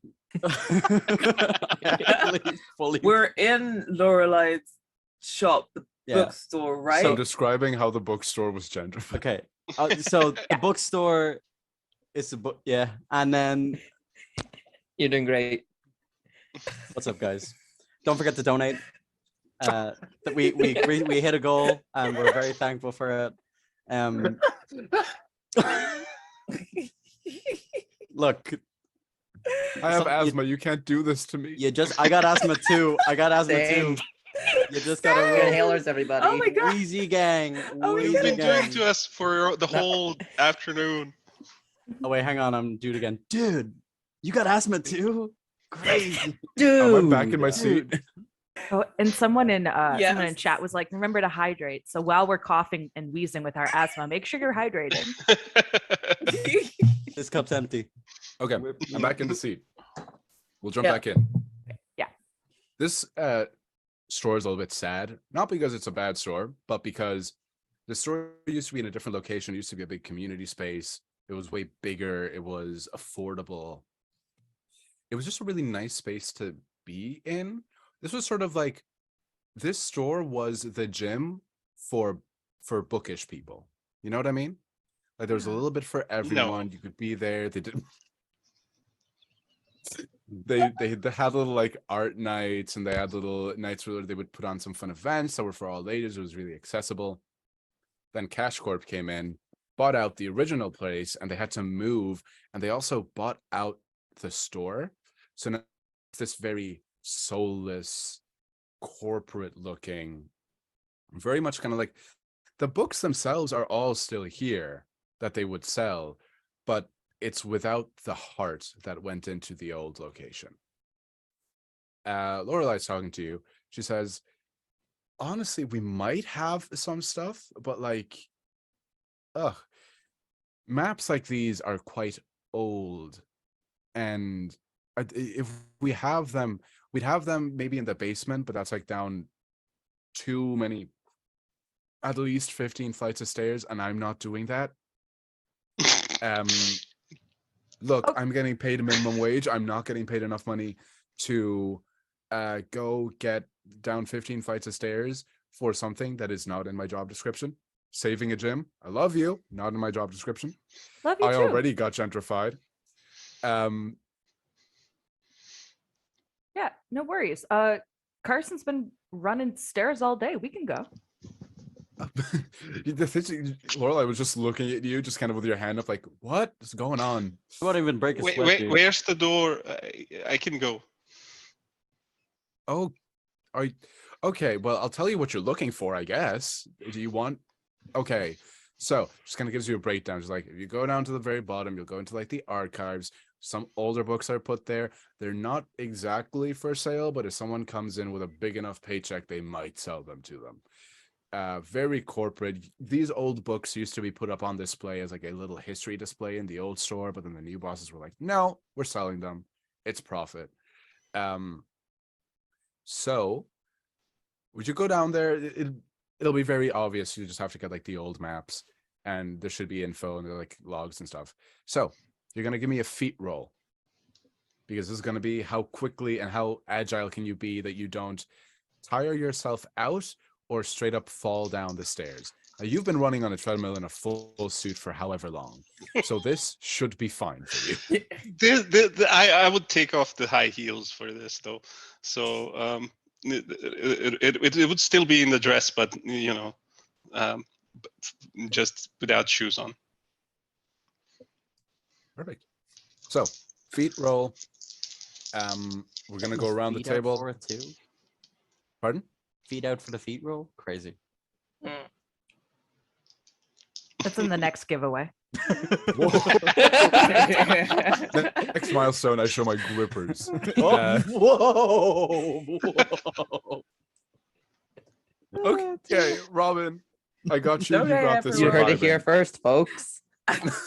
Actually, fully. We're in Lorelei's shop, the Yeah. bookstore, right? So describing how the bookstore was gentrified. Okay. So the bookstore is a book. Yeah. And then You're doing great. what's up, guys? Don't forget to donate. That we hit a goal and we're very thankful for it. Look, I have So- asthma. You can't do this to me. I got asthma too. Same. You just gotta Your roll. inhalers, everybody. Oh my God. Wheezy gang. Oh my You've Wheezy been doing gang. to us for the whole afternoon. Oh wait, hang on. I'm dude again. Dude, you got asthma too? Crazy. Dude. Am I back in my seat? Oh, and someone in Yes. chat was like, remember to hydrate. So while we're coughing and wheezing with our asthma, make sure you're hydrated. This cup's empty. Okay, I'm back in the seat. We'll jump Yeah. back in. Yeah. This store is a little bit sad, not because it's a bad store, but because the store used to be in a different location. It used to be a big community space. It was way bigger. It was affordable. It was just a really nice space to be in. This was sort of like, this store was the gym for bookish people. You know what I mean? Like there was a little bit for everyone. You could be there. They did. They had little like art nights, and they had little nights where they would put on some fun events that were for all ages. It was really accessible. Then Cash Corp came in, bought out the original place, and they had to move. And they also bought out the store. So now it's this very soulless, corporate looking, very much kind of like, the books themselves are all still here that they would sell, but it's without the heart that went into the old location. Lorelei's talking to you. She says, honestly, we might have some stuff, but like, ugh, maps like these are quite old, and if we have them, we'd have them maybe in the basement, but that's like down too many, at least 15 flights of stairs, and I'm not doing that. Look, Oh. I'm getting paid a minimum wage. I'm not getting paid enough money to go get down 15 flights of stairs for something that is not in my job description. Saving a gym, I love you, not in my job description. Love you I too. already got gentrified. Yeah, no worries. Carson's been running stairs all day. We can go. The thing, Laurel, I was just looking at you, just kind of with your hand up, like, what is going on? I won't even break a Wait, sweat, dude. where's the door? I can go. Oh, are you, okay. Well, I'll tell you what you're looking for, I guess. Do you want? Okay, so just kind of gives you a breakdown. Just like if you go down to the very bottom, you'll go into like the archives. Some older books are put there. They're not exactly for sale, but if someone comes in with a big enough paycheck, they might sell them to them. Very corporate. These old books used to be put up on display as like a little history display in the old store, but then the new bosses were like, no, we're selling them. It's profit. So would you go down there? It'll be very obvious. You just have to get like the old maps, and there should be info and like logs and stuff. So you're gonna give me a feat roll, because this is gonna be how quickly and how agile can you be that you don't tire yourself out or straight up fall down the stairs. Now, you've been running on a treadmill in a full suit for however long, so this should be fine for you. I would take off the high heels for this though. So it would still be in the dress, but you know, just without shoes on. Perfect. So feet roll. We're gonna go around the Feet out table. for it too. Pardon? Feet out for the feet roll. Crazy. That's in the next giveaway. Next milestone, I show my grippers. Whoa! Okay, Robin, I got you. You Okay, got this. You heard it surviving. here first, folks.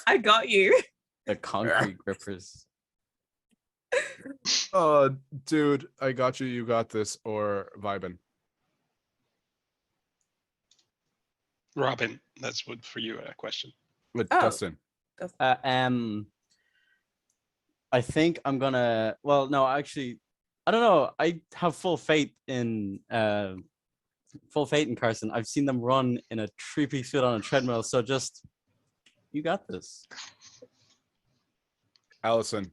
I got you. The concrete grippers. Oh, dude, I got you. You got this. Or vibing. Robin, that's what for you a question. With Oh. Dustin. I think I'm gonna. Well, no, actually, I don't know. I have full faith in Carson. I've seen them run in a 3-piece suit on a treadmill. So just, you got this. Allison.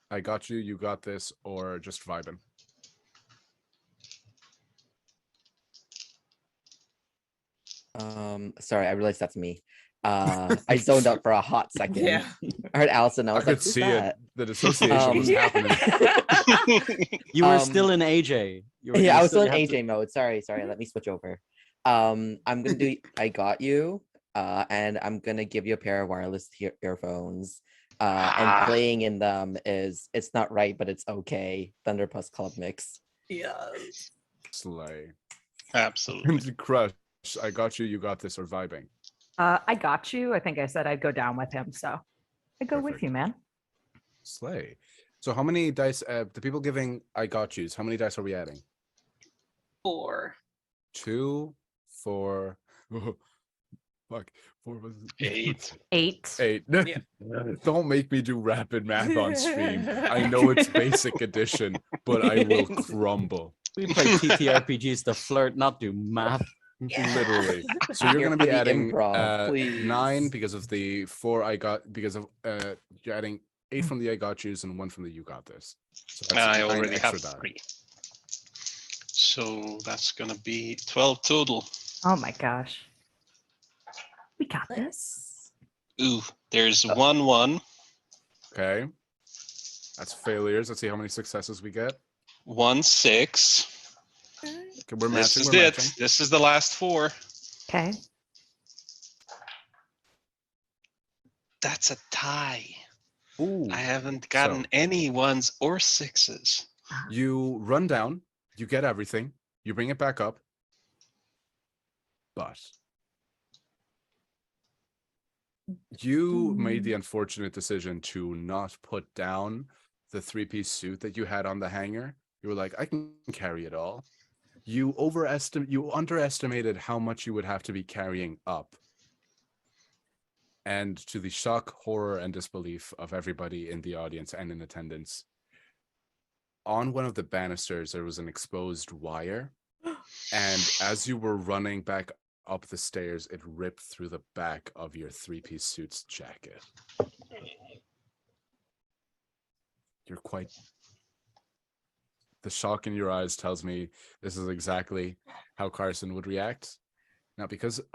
I got you. You got this. Or just vibing. Sorry, I realized that's me. I zoned up for a hot second. Yeah. I heard Allison. I I was could like, who's see that? it. The dissociation was Yeah. happening. You were Um, still in AJ. You were, Yeah, I was still still in you have to- AJ mode. Sorry. Let me switch over. I'm gonna do I got you. And I'm gonna give you a pair of wireless earphones. And playing in them it's not right, but it's okay. Thunder Plus Club Mix. Yes. Slay. Absolutely. Crush. I got you. You got this. Or vibing. I got you. I think I said I'd go down with him, so I go with Perfect. you, man. Slay. So how many dice? The people giving I got yous. How many dice are we adding? 4. 2, 4. Fuck. 4 was 8. 8. 8. Yeah. Don't make me do rapid math on stream. I know it's basic addition, but I will crumble. We play ttrpgs to flirt, not do math. Literally. So you're Here going to for be the adding improv, please. 9 because of the 4 I got, because of you're adding 8 from the I got yous and 1 from the you got this. So that's I 9 already have extra die. 3. So that's gonna be 12 total. Oh my gosh. We got this. Ooh, there's 1-1, Okay. That's failures. Let's see how many successes we get. 1-6. Okay, we're This matching. is We're it. matching. This is the last 4. Okay. That's a tie. Ooh. I haven't gotten any 1s or 6s. You run down, you get everything, you bring it back up, but you made the unfortunate decision to not put down the three-piece suit that you had on the hanger. You were like, I can carry it all. You underestimated how much you would have to be carrying up. And to the shock, horror, and disbelief of everybody in the audience and in attendance, on one of the banisters, there was an exposed wire. And as you were running back up the stairs, it ripped through the back of your three-piece suit's jacket. You're quite... The shock in your eyes tells me this is exactly how Carson would react. Now, because it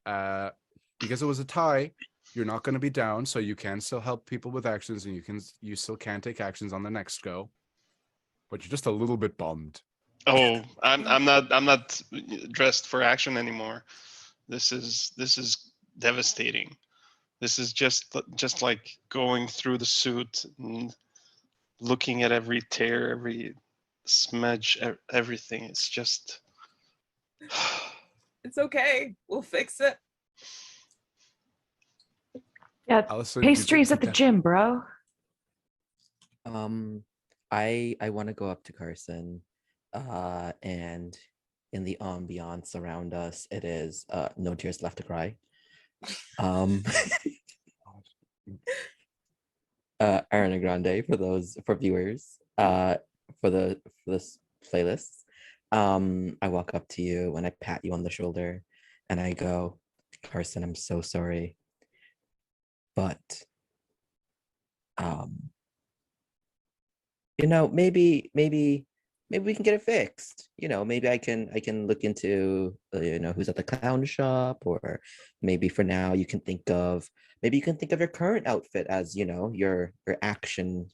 was a tie, you're not going to be down, so you can still help people with actions, and you still can take actions on the next go. But you're just a little bit bummed. Oh, I'm not dressed for action anymore. This is devastating. This is just like going through the suit and looking at every tear, every smudge, everything. It's just. It's okay. We'll fix it. Yeah, Allison, pastries at the gym, bro. I want to go up to Carson, and in the ambiance around us, it is no tears left to cry. Ariana Grande for viewers, for this playlist. I walk up to you and I pat you on the shoulder and I go, Carson, I'm so sorry, but maybe we can get it fixed. Maybe I can look into who's at the clown shop, or maybe for now you can think of your current outfit as your action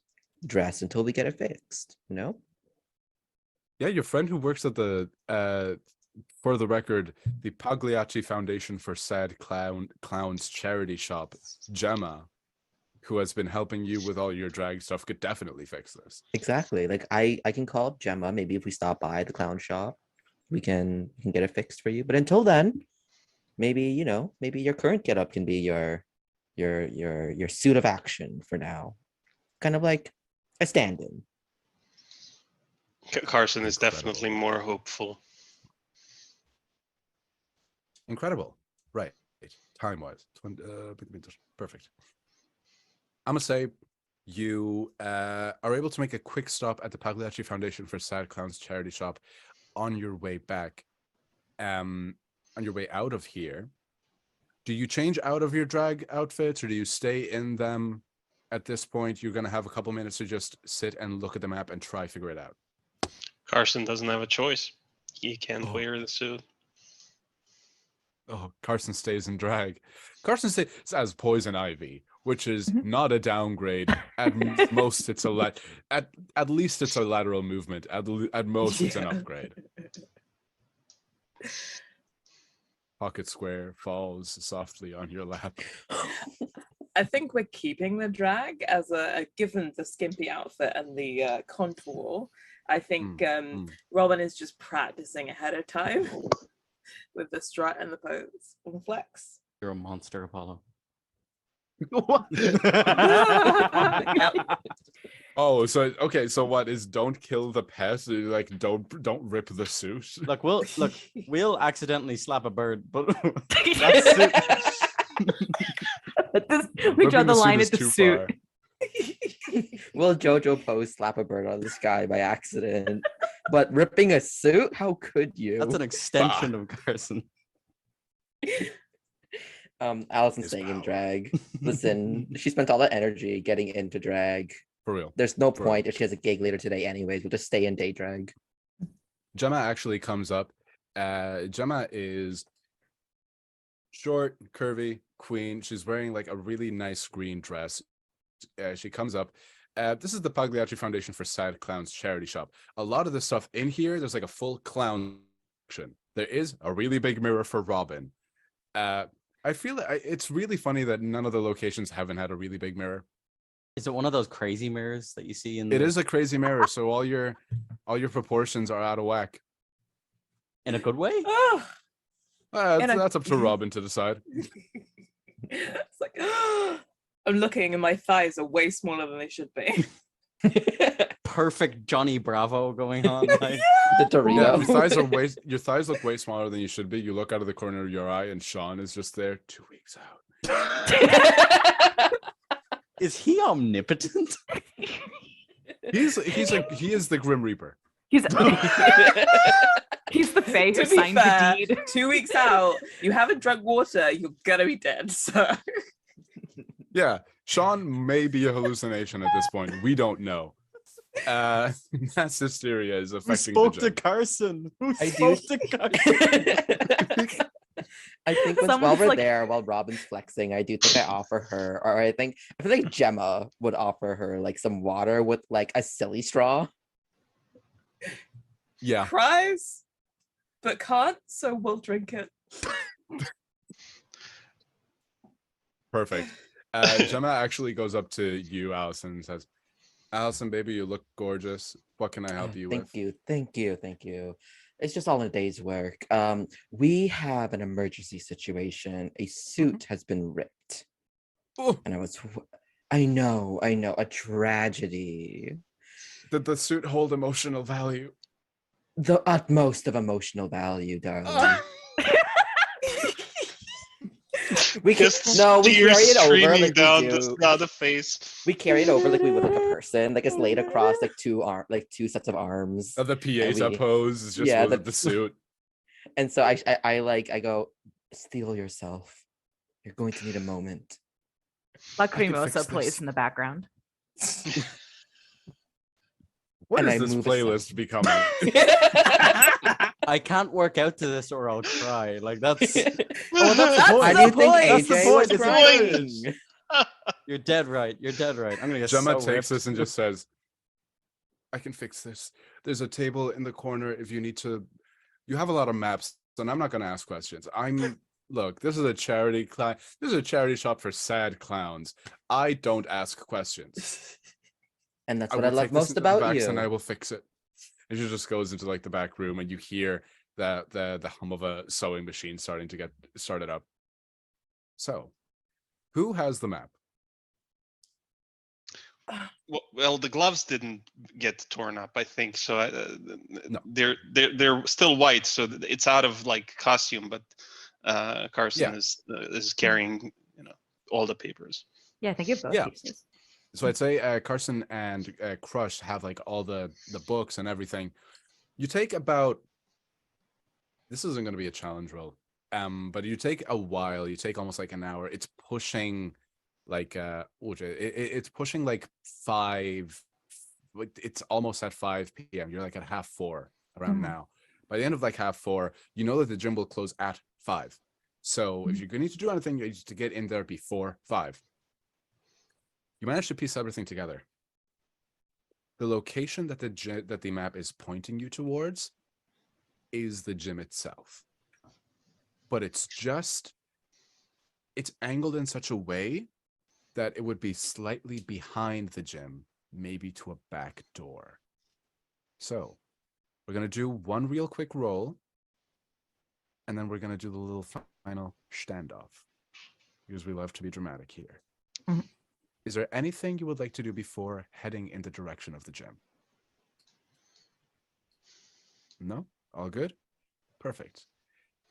dress until we get it fixed. Yeah, your friend who works at the for the record, the Pagliacci Foundation for Sad Clowns charity shop, Gemma, who has been helping you with all your drag stuff, could definitely fix this. Exactly. Like I can call up Gemma. Maybe if we stop by the clown shop, we can get it fixed for you. But until then, maybe your current getup can be your suit of action for now. Kind of like a stand-in. Carson is Incredible. definitely more hopeful. Incredible. Right. Time-wise. Perfect. I'm going to say you are able to make a quick stop at the Pagliacci Foundation for Sad Clowns charity shop on your way back, on your way out of here. Do you change out of your drag outfits, or do you stay in them at this point? You're going to have a couple minutes to just sit and look at the map and try figure it out. Carson doesn't have a choice. He can't wear the suit. Oh, Carson stays in drag. Carson stays as Poison Ivy, which is not a downgrade. At most, it's at least it's a lateral movement. At most, it's an upgrade. Pocket square falls softly on your lap. I think we're keeping the drag as given the skimpy outfit and the contour. I think Robin is just practicing ahead of time with the strut and the pose and the flex. You're a monster, Apollo. Oh, so okay. So what is? Don't kill the pet. Like don't rip the suit. Look, we'll accidentally slap a bird, but that's we draw the line at the suit. Will JoJo Pose slap a bird out of the sky by accident? But ripping a suit? How could you? That's an extension of Carson. Allison's staying in drag. Listen, she spent all that energy getting into drag. For real. There's no point if she has a gig later today anyways. We'll just stay in day drag. Gemma actually comes up. Gemma is short, curvy, queen. She's wearing like a really nice green dress. She comes up. This is the Pagliacci Foundation for Sad Clowns charity shop. A lot of the stuff in here, there's like a full clown section. There is a really big mirror for Robin. I feel it's really funny that none of the locations haven't had a really big mirror. Is it one of those crazy mirrors that you see in? It is a crazy mirror, so all your proportions are out of whack. In a good way. Oh, And I- That's up to Robin to decide. it's like I'm looking, and my thighs are way smaller than they should be. Perfect Johnny Bravo going on. Like, The Yeah, Dorito. your thighs look way smaller than you should be. You look out of the corner of your eye, and Sean is just there 2 weeks out. is he omnipotent? He is the Grim Reaper. He's he's the Fae who To be signed fair, the deed. 2 weeks out, you haven't drunk water, you're gonna be dead. So Yeah, Sean may be a hallucination at this point. We don't know. Mass hysteria is Who affecting spoke the to gym. Carson? Who I do- spoke to Carson? I think while Someone's we're like- there, while Robin's flexing, I do think I offer her, or I feel like Gemma would offer her like some water with like a silly straw. Yeah, cries, but can't, so we'll drink it. perfect. Gemma actually goes up to you, Allison, and says, "Allison, baby, you look gorgeous. What can I help you with?" Thank you. It's just all in a day's work. We have an emergency situation. A suit has been ripped, Oh, and I know, a tragedy. did the suit hold emotional value? The utmost of emotional value, darling. We can, Just no, we tears carry it over streaming like down we do. down the face. We carry it over like we would like a person. Like it's laid across like two sets of arms. The Pieta we- pose is just yeah, with the suit. And so I go, steel yourself. You're going to need a moment. Lacrimosa fix plays this. in the background. What And is I this move aside. playlist becoming? I can't work out to this or I'll cry. Like that's That's the point. Why the do you think point. That's the AJ point. was It's crying? you're dead right. You're dead right. I'm gonna get Gemma so takes ripped. this and just says, "I can fix this. There's a table in the corner if you need to. You have a lot of maps, and I'm not going to ask questions. Look, this is a charity This is a charity shop for sad clowns. I don't ask questions. And that's I what I will love take this most into the about backs you. and I will fix it." And she just goes into like the back room, and you hear the hum of a sewing machine starting to get started up. So, who has the map? Well, the gloves didn't get torn up, I think. So No. they're still white, so it's out of like costume. But Carson is carrying all the papers. Yeah, I think you have both Yeah. pieces. So I'd say Carson and Crush have like all the books and everything. You take about, this isn't going to be a challenge roll, but you take a while. You take almost like an hour. It's pushing like it's pushing like 5. It's almost at 5 p.m. You're like at 3:30 around Mhm. now. By the end of like 3:30, you know that the gym will close at 5. So if you need to do anything, you need to get in there before 5. You manage to piece everything together. The location that the map is pointing you towards is the gym itself. But it's angled in such a way that it would be slightly behind the gym, maybe to a back door. So we're going to do one real quick roll, and then we're going to do the little final standoff, because we love to be dramatic here. Mhm. Is there anything you would like to do before heading in the direction of the gym? No? All good? Perfect.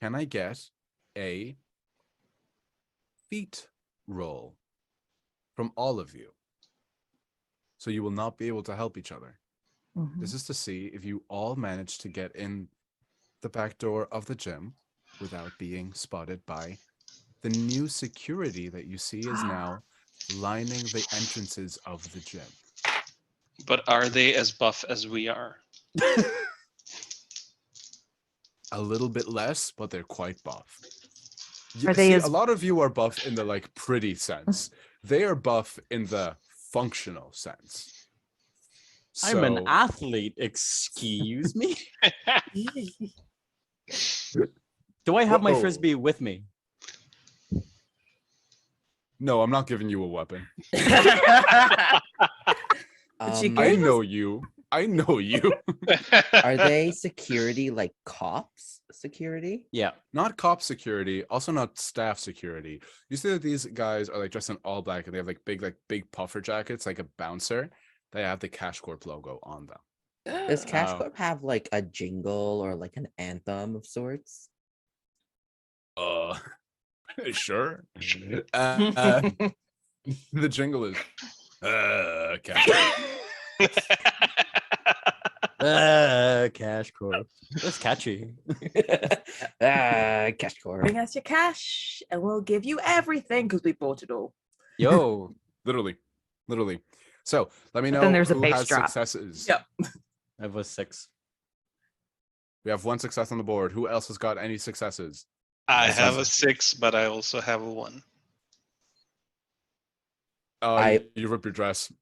Can I get a feet roll from all of you? So you will not be able to help each other. Mhm. This is to see if you all manage to get in the back door of the gym without being spotted by the new security that you see is now lining the entrances of the gym. But are they as buff as we are? A little bit less, but they're quite buff. Are they as- a lot of you are buff in the like pretty sense. They are buff in the functional sense. I'm an So- athlete. Excuse me. Do I have my Whoa. frisbee with me? No, I'm not giving you a weapon. But you Um, I gave us- know you. I know you. are they security like cops security? Yeah. Not cop security, also not staff security. You see that these guys are like dressed in all black and they have like big puffer jackets, like a bouncer. They have the Cash Corp logo on them. Does Cash Oh. Corp have like a jingle or like an anthem of sorts? Sure. The jingle is Cash Corp. Cash Corp. That's catchy. Cash Corp. Bring us your cash and we'll give you everything because we bought it all. Yo. Literally. So let me But know then there's a who bass has drop. successes. Yep. I was 6. We have 1 success on the board. Who else has got any successes? I Yes, have a yes. 6, but I also have a 1. You rip your dress.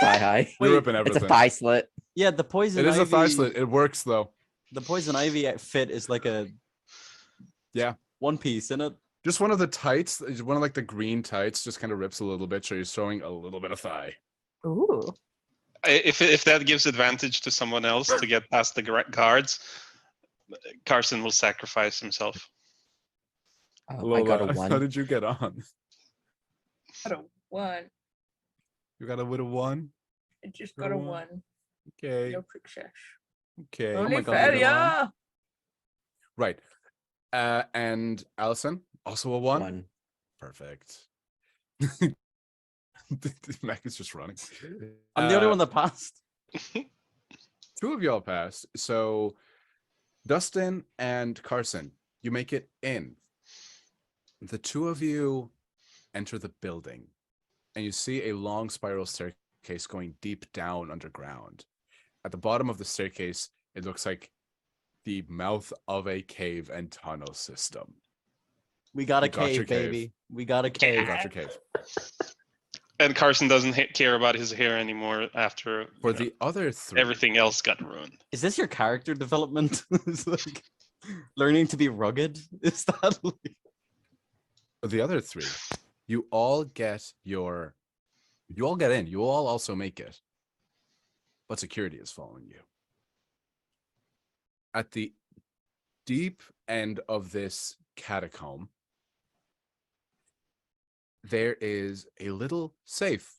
Thigh high. You're Wait, ripping It's everything. a thigh slit. Yeah, the poison It is ivy. a thigh slit. It works though. The poison ivy fit is like a Yeah. one piece in it. Just one of the tights, one of like the green tights, just kind of rips a little bit, so you're showing a little bit of thigh. Ooh. If that gives advantage to someone else to get past the guards, Carson will sacrifice himself. I Lola, got a how 1. did you get on? Got a 1. You got a with a 1? I just got a 1. Okay. No success. Okay. Only my God, look at failure. Right. And Allison, also a 1? 1. Perfect. Mac is just running. I'm the only one that passed. 2 of y'all passed. So Dustin and Carson, you make it in. The 2 of you enter the building and you see a long spiral staircase going deep down underground. At the bottom of the staircase, it looks like the mouth of a cave and tunnel system. We got a You got your cave, cave. baby. We got a You cave. got your cave. And Carson doesn't care about his hair anymore after For you know, the other 3, everything else got ruined. Is this your character development? It's like learning to be rugged? Is that like... the other 3, you all get in. You all also make it. But security is following you. At the deep end of this catacomb, there is a little safe.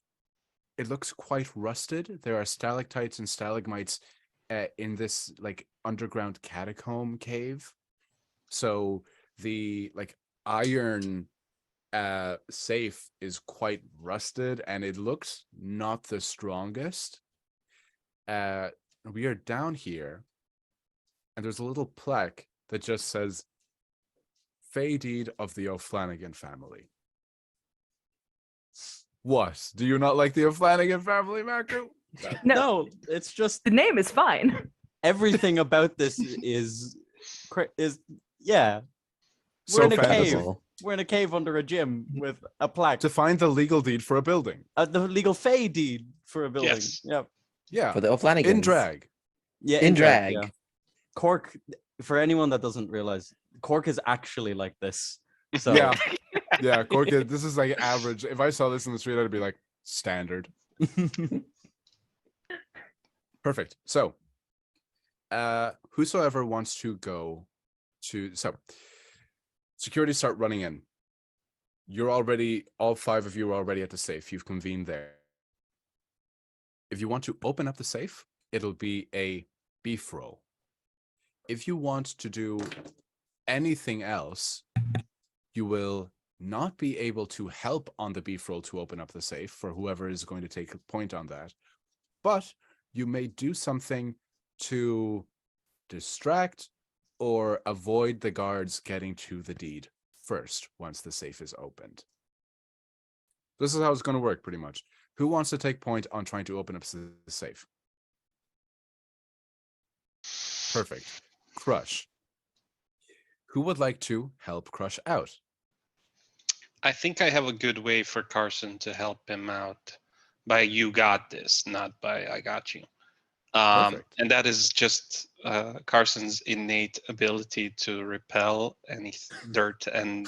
It looks quite rusted. There are stalactites and stalagmites in this like underground catacomb cave. So the like iron safe is quite rusted and it looks not the strongest. We are down here and there's a little plaque that just says Fey Deed of the O'Flanagan family. What? Do you not like the O'Flanagan family, Marco? No, No, it's just the name is fine. everything about this is yeah. We're So in a cave. Incredible. We're in a cave under a gym with a plaque. To find the legal deed for a building. The legal Fey deed for a building. Yes. Yep. Yeah. For the O'Flanagans. In drag. Yeah. In drag. Yeah. Cork, for anyone that doesn't realize, Cork is actually like this. So Yeah. Yeah. Cork, this is like average. If I saw this in the street, I'd be like, standard. Perfect. So, whosoever wants to go to, so security start running in. You're already, all 5 of you are already at the safe. You've convened there. If you want to open up the safe, it'll be a beef roll. If you want to do anything else, you will not be able to help on the beef roll to open up the safe for whoever is going to take a point on that. But you may do something to distract or avoid the guards getting to the deed first once the safe is opened. This is how it's going to work pretty much. Who wants to take point on trying to open up the safe? Perfect. Crush. Who would like to help Crush out? I think I have a good way for Carson to help him out by "you got this," not by "I got you." Perfect. And that is just Carson's innate ability to repel any dirt and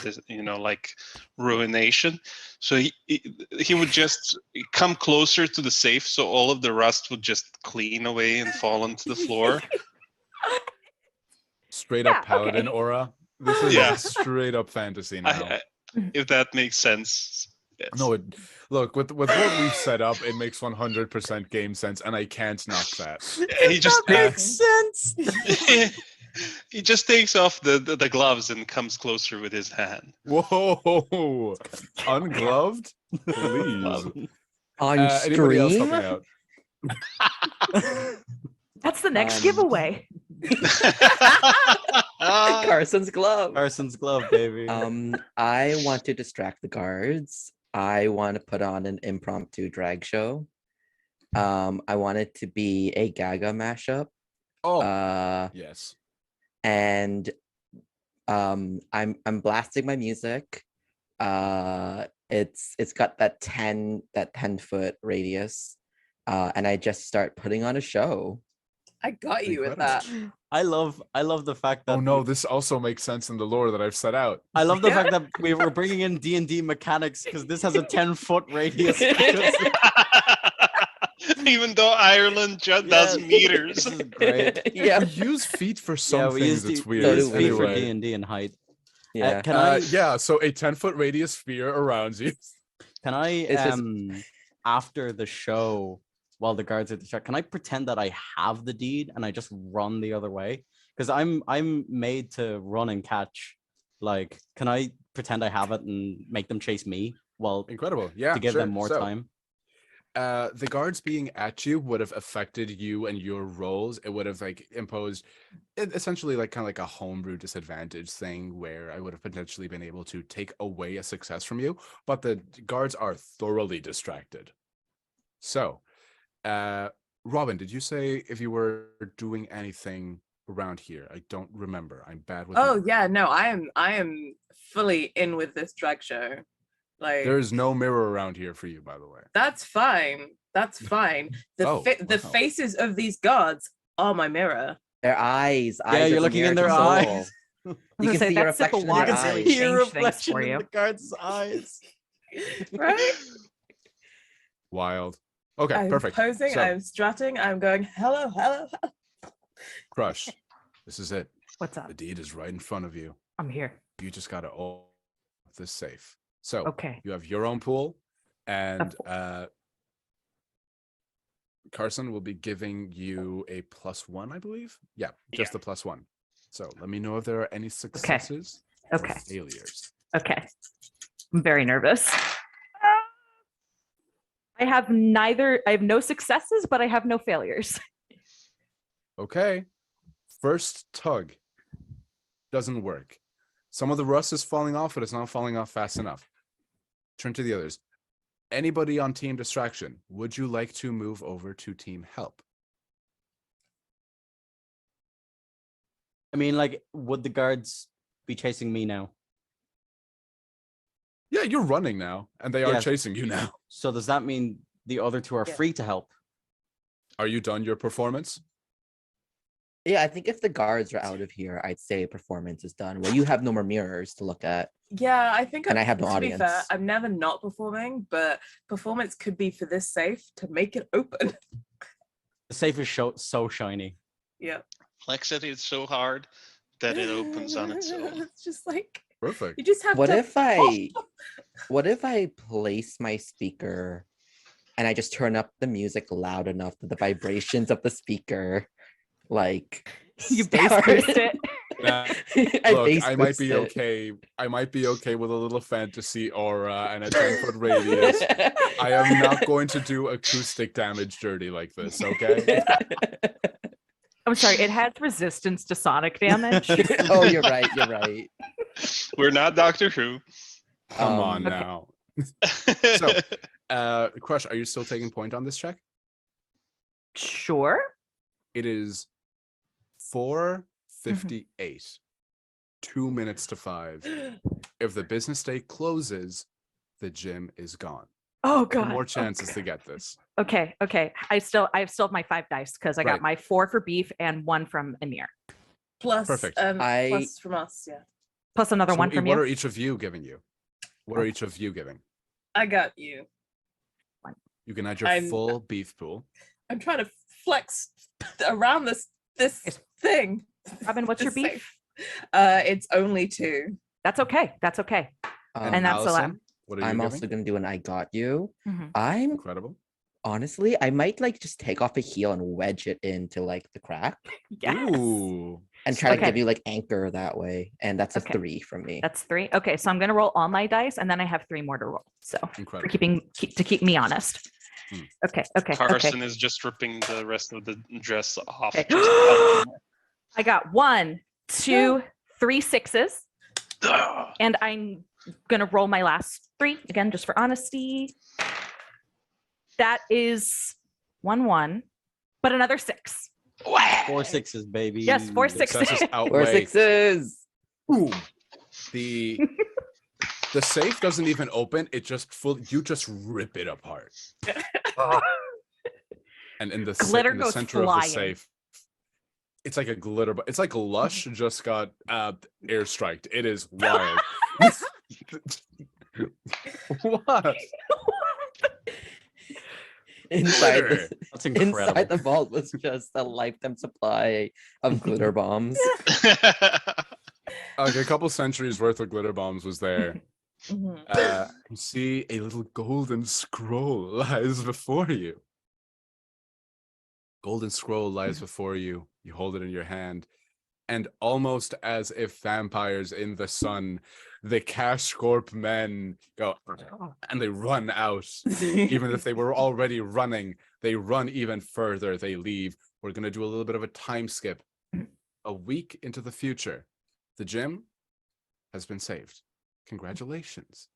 like ruination. So he would just come closer to the safe, so all of the rust would just clean away and fall onto the floor. Straight Yeah, up paladin okay. aura. This is Yeah. straight up fantasy now. If that makes sense. Yes. No, look, with what we've set up, it makes 100% game sense, and I can't knock that. He just Makes sense. he just takes off the gloves and comes closer with his hand. Whoa, ungloved, please. On Anybody else stream? helping out? That's the next Um, giveaway. Carson's glove. Carson's glove, baby. I want to distract the guards. I want to put on an impromptu drag show. I want it to be a Gaga mashup. Oh, Yes. yes. And I'm blasting my music. It's got that 10-foot radius. And I just start putting on a show. I got you with that. I love the fact that Oh no, this also makes sense in the lore that I've set out. I love the Yeah. fact that we were bringing in D&D mechanics because this has a 10-foot radius. Even though Ireland just does Yes. meters. This is great. Yeah. We use feet for some Yeah, we things. use It's D- weird. So we do use we. feet for Anyway, D&D and height. Yeah. Can I yeah, so a 10-foot radius sphere around you. can I It's just- after the show while the guards are distracted, can I pretend that I have the deed and I just run the other way? Because I'm made to run and catch. Like, can I pretend I have it and make them chase me? Well, Incredible. Yeah. to give sure. them more So, time. The guards being at you would have affected you and your rolls. It would have imposed essentially kind of like a homebrew disadvantage thing where I would have potentially been able to take away a success from you, but the guards are thoroughly distracted. So, Robin, did you say if you were doing anything around here? I don't remember. I'm bad with Oh memory. yeah, no, I am fully in with this drag show. Like There's no mirror around here for you, by the way. that's fine. That's fine. The Oh, the wow. faces of these guards are my mirror. Their eyes. Yeah, eyes you're of a looking in mirror their to eyes. soul. I was You gonna can say, see your that sip of reflection in water their really eyes. Your changed things reflection for in you. the guards' eyes. Right? Wild. Okay, I'm perfect. posing, So, I'm strutting, I'm going, hello, hello, hello. Crush, this is it. What's up? The deed is right in front of you. I'm here. You just gotta open this safe. So Okay. you have your own pool, and Carson will be giving you a +1, I believe. Yeah, just the +1. So let me know if there are any successes or Okay. failures. Okay. I'm very nervous. I have no successes, but I have no failures. Okay. First tug doesn't work. Some of the rust is falling off, but it's not falling off fast enough. Turn to the others. Anybody on team distraction, would you like to move over to team help? I mean, like, would the guards be chasing me now? Yeah, you're running now, and they are Yes. chasing you now. So does that mean the other two are Yeah. free to help? Are you done your performance? Yeah, I think if the guards are out of here, I'd say performance is done. Well, you have no more mirrors to look at. Yeah, I think And I have no to be fair, audience. I'm never not performing, but performance could be for this safe to make it open. The safe is so shiny. Yeah. Flex it is so hard that it opens on its own. It's just like Perfect. you just have What to if I place my speaker and I just turn up the music loud enough that the vibrations of the speaker You bass start- boost it. Look, I might boost be it. okay. I might be okay with a little fantasy aura and a 10-foot radius. I am not going to do acoustic damage dirty like this, okay? I'm sorry, it has resistance to sonic damage. Oh, you're right. You're right. We're not Doctor Who. Come on Okay. now. Crush, are you still taking point on this check? Sure. It is 4:58. 2 minutes to 5. If the business day closes, the gym is gone. Oh Two god. more Oh, chances to God. get this. Okay. I still have my 5 dice because I got Right. my 4 for beef and 1 from Amir. Plus, Perfect. plus from us, yeah. Plus another So one from what you. are each of you giving you? What are Okay. each of you giving? I got you. You can add your I'm- full beef pool. I'm trying to flex around this Yes. thing. Robin, what's your This safe. beef? It's only 2. That's okay. That's okay. And that's Allison, allowed. what are you I'm giving? also gonna do an I got you. Mhm. I'm Incredible. honestly, I might like just take off a heel and wedge it into like the crack Yes. Ooh. and try to Okay. give you like anchor that way. And that's a Okay. 3 from me. That's 3. Okay, so I'm gonna roll all my dice, and then I have 3 more to roll. So for Incredible. keep me honest. Hmm. Okay. Carson is just ripping the rest of the dress off. Okay. just out I got 1, 2, 3 6s, there. and I'm gonna roll my last 3 again, just for honesty. That is 1 1, but another 6. 4 6s, baby. Yes, 4 Successes 6s. 4 outweigh. 6s. Boom. The safe doesn't even open. It just you just rip it apart. And in the Glitter in the goes center of flying. the safe, it's like a glitter. It's like Lush just got airstriked. It is wild. What? Inside Glitter. That's incredible. inside the vault was just a lifetime supply of glitter bombs. Like a couple centuries worth of glitter bombs was there. Mhm. You see a little golden scroll lies before you. Golden scroll lies before you. You hold it in your hand. And almost as if vampires in the sun, the Cash Corp men go and they run out. Even if they were already running, they run even further. They leave. We're going to do a little bit of a time skip. A week into the future, the gym has been saved. Congratulations.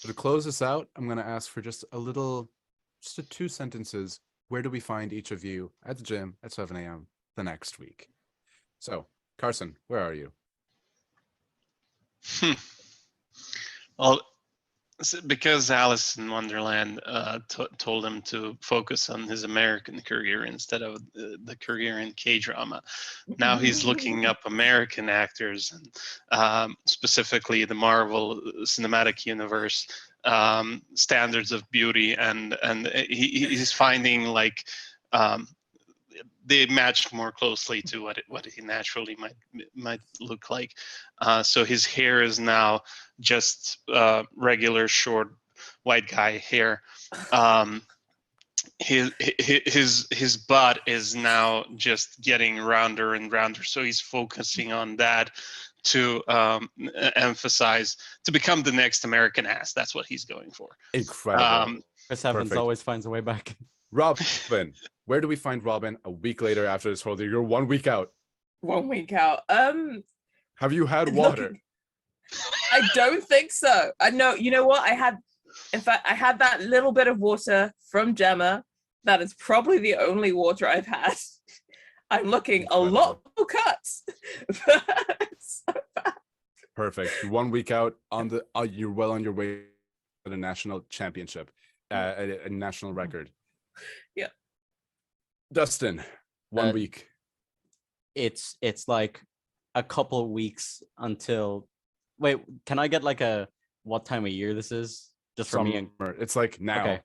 To close this out, I'm going to ask for just a 2 sentences. Where do we find each of you at the gym at 7 a.m. the next week? So, Carson, where are you? Well, because Alice in Wonderland told him to focus on his American career instead of the career in K-drama. Now he's looking up American actors, and specifically the Marvel Cinematic Universe standards of beauty, and he's finding like they match more closely to what he naturally might look like. So his hair is now just regular short white guy hair. His butt is now just getting rounder and rounder. So he's focusing on that to emphasize, to become the next American ass. That's what he's going for. Incredible. Chris Evans Perfect. always finds a way back. Robin, where do we find Robin a week later after this whole thing? You're 1 week out. 1 week out. Have you had water? I don't think so. I know. You know what? I had that little bit of water from Gemma. That is probably the only water I've had. I'm looking a lot more cuts. Perfect. You're 1 week out on the. You're well on your way to the national championship, a national record. Yeah. Dustin, 1 Uh, week. It's like a couple weeks until. Wait, can I get like a what time of year this is? Just for me and Summer. It's like now. Okay. end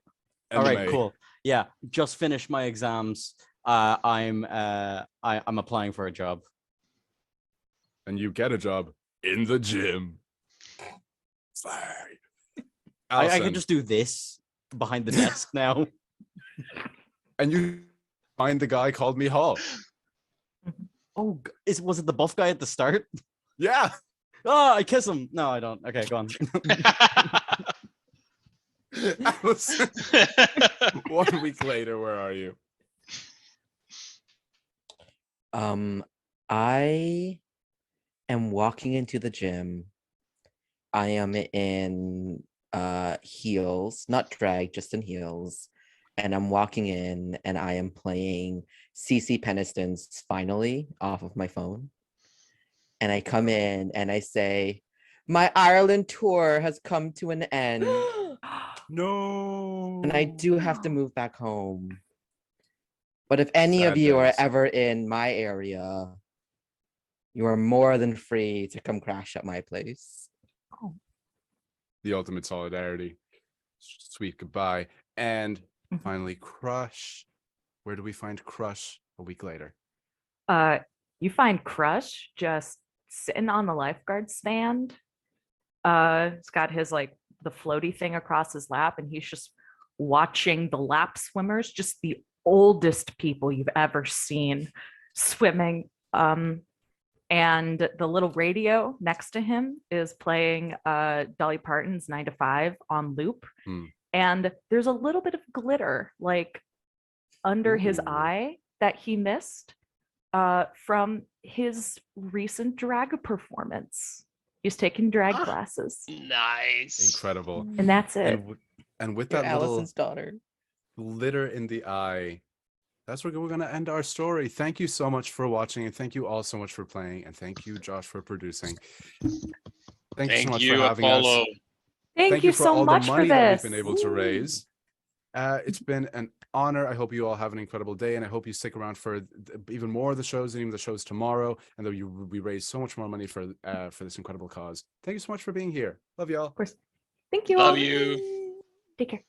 all of right, May. cool. Yeah, just finished my exams. I'm applying for a job. And you get a job in the gym. Slay. I Allison, can just do this behind the desk now. and you find the guy called me Hall. Oh, was it the buff guy at the start? Yeah. Oh, I kiss him. No, I don't. Okay, go on. Allison, 1 week later, where are you? I am walking into the gym. I am in heels, not drag, just in heels. And I'm walking in and I am playing CC Peniston's Finally off of my phone. And I come in and I say, My Ireland tour has come to an end, No. and I do have to move back home. But if any of Sad you are days. ever in my area, you are more than free to come crash at my place. The ultimate solidarity. Sweet goodbye. And Mhm. finally, Crush. Where do we find Crush a week later? You find Crush just sitting on the lifeguard stand. He's got his like the floaty thing across his lap, and he's just watching the lap swimmers, just the oldest people you've ever seen swimming. And the little radio next to him is playing Dolly Parton's 9 to 5 on loop. Hmm. And there's a little bit of glitter like under his Ooh. eye that he missed from his recent drag performance. He's taking drag classes, Nice. Incredible. and that's it. And with You're that little Allison's daughter. glitter in the eye, that's where we're going to end our story. Thank you so much for watching, and thank you all so much for playing, and thank you, Josh, for producing. Thank you so much for having Apollo. us. Thank you for so all much the for money that we've this. been able to raise. It's been an honor. I hope you all have an incredible day, and I hope you stick around for even more of the shows, and even the shows tomorrow. And that we raise so much more money for this incredible cause. Thank you so much for being here. Love y'all. Of course. Thank you Love all. you. Take care.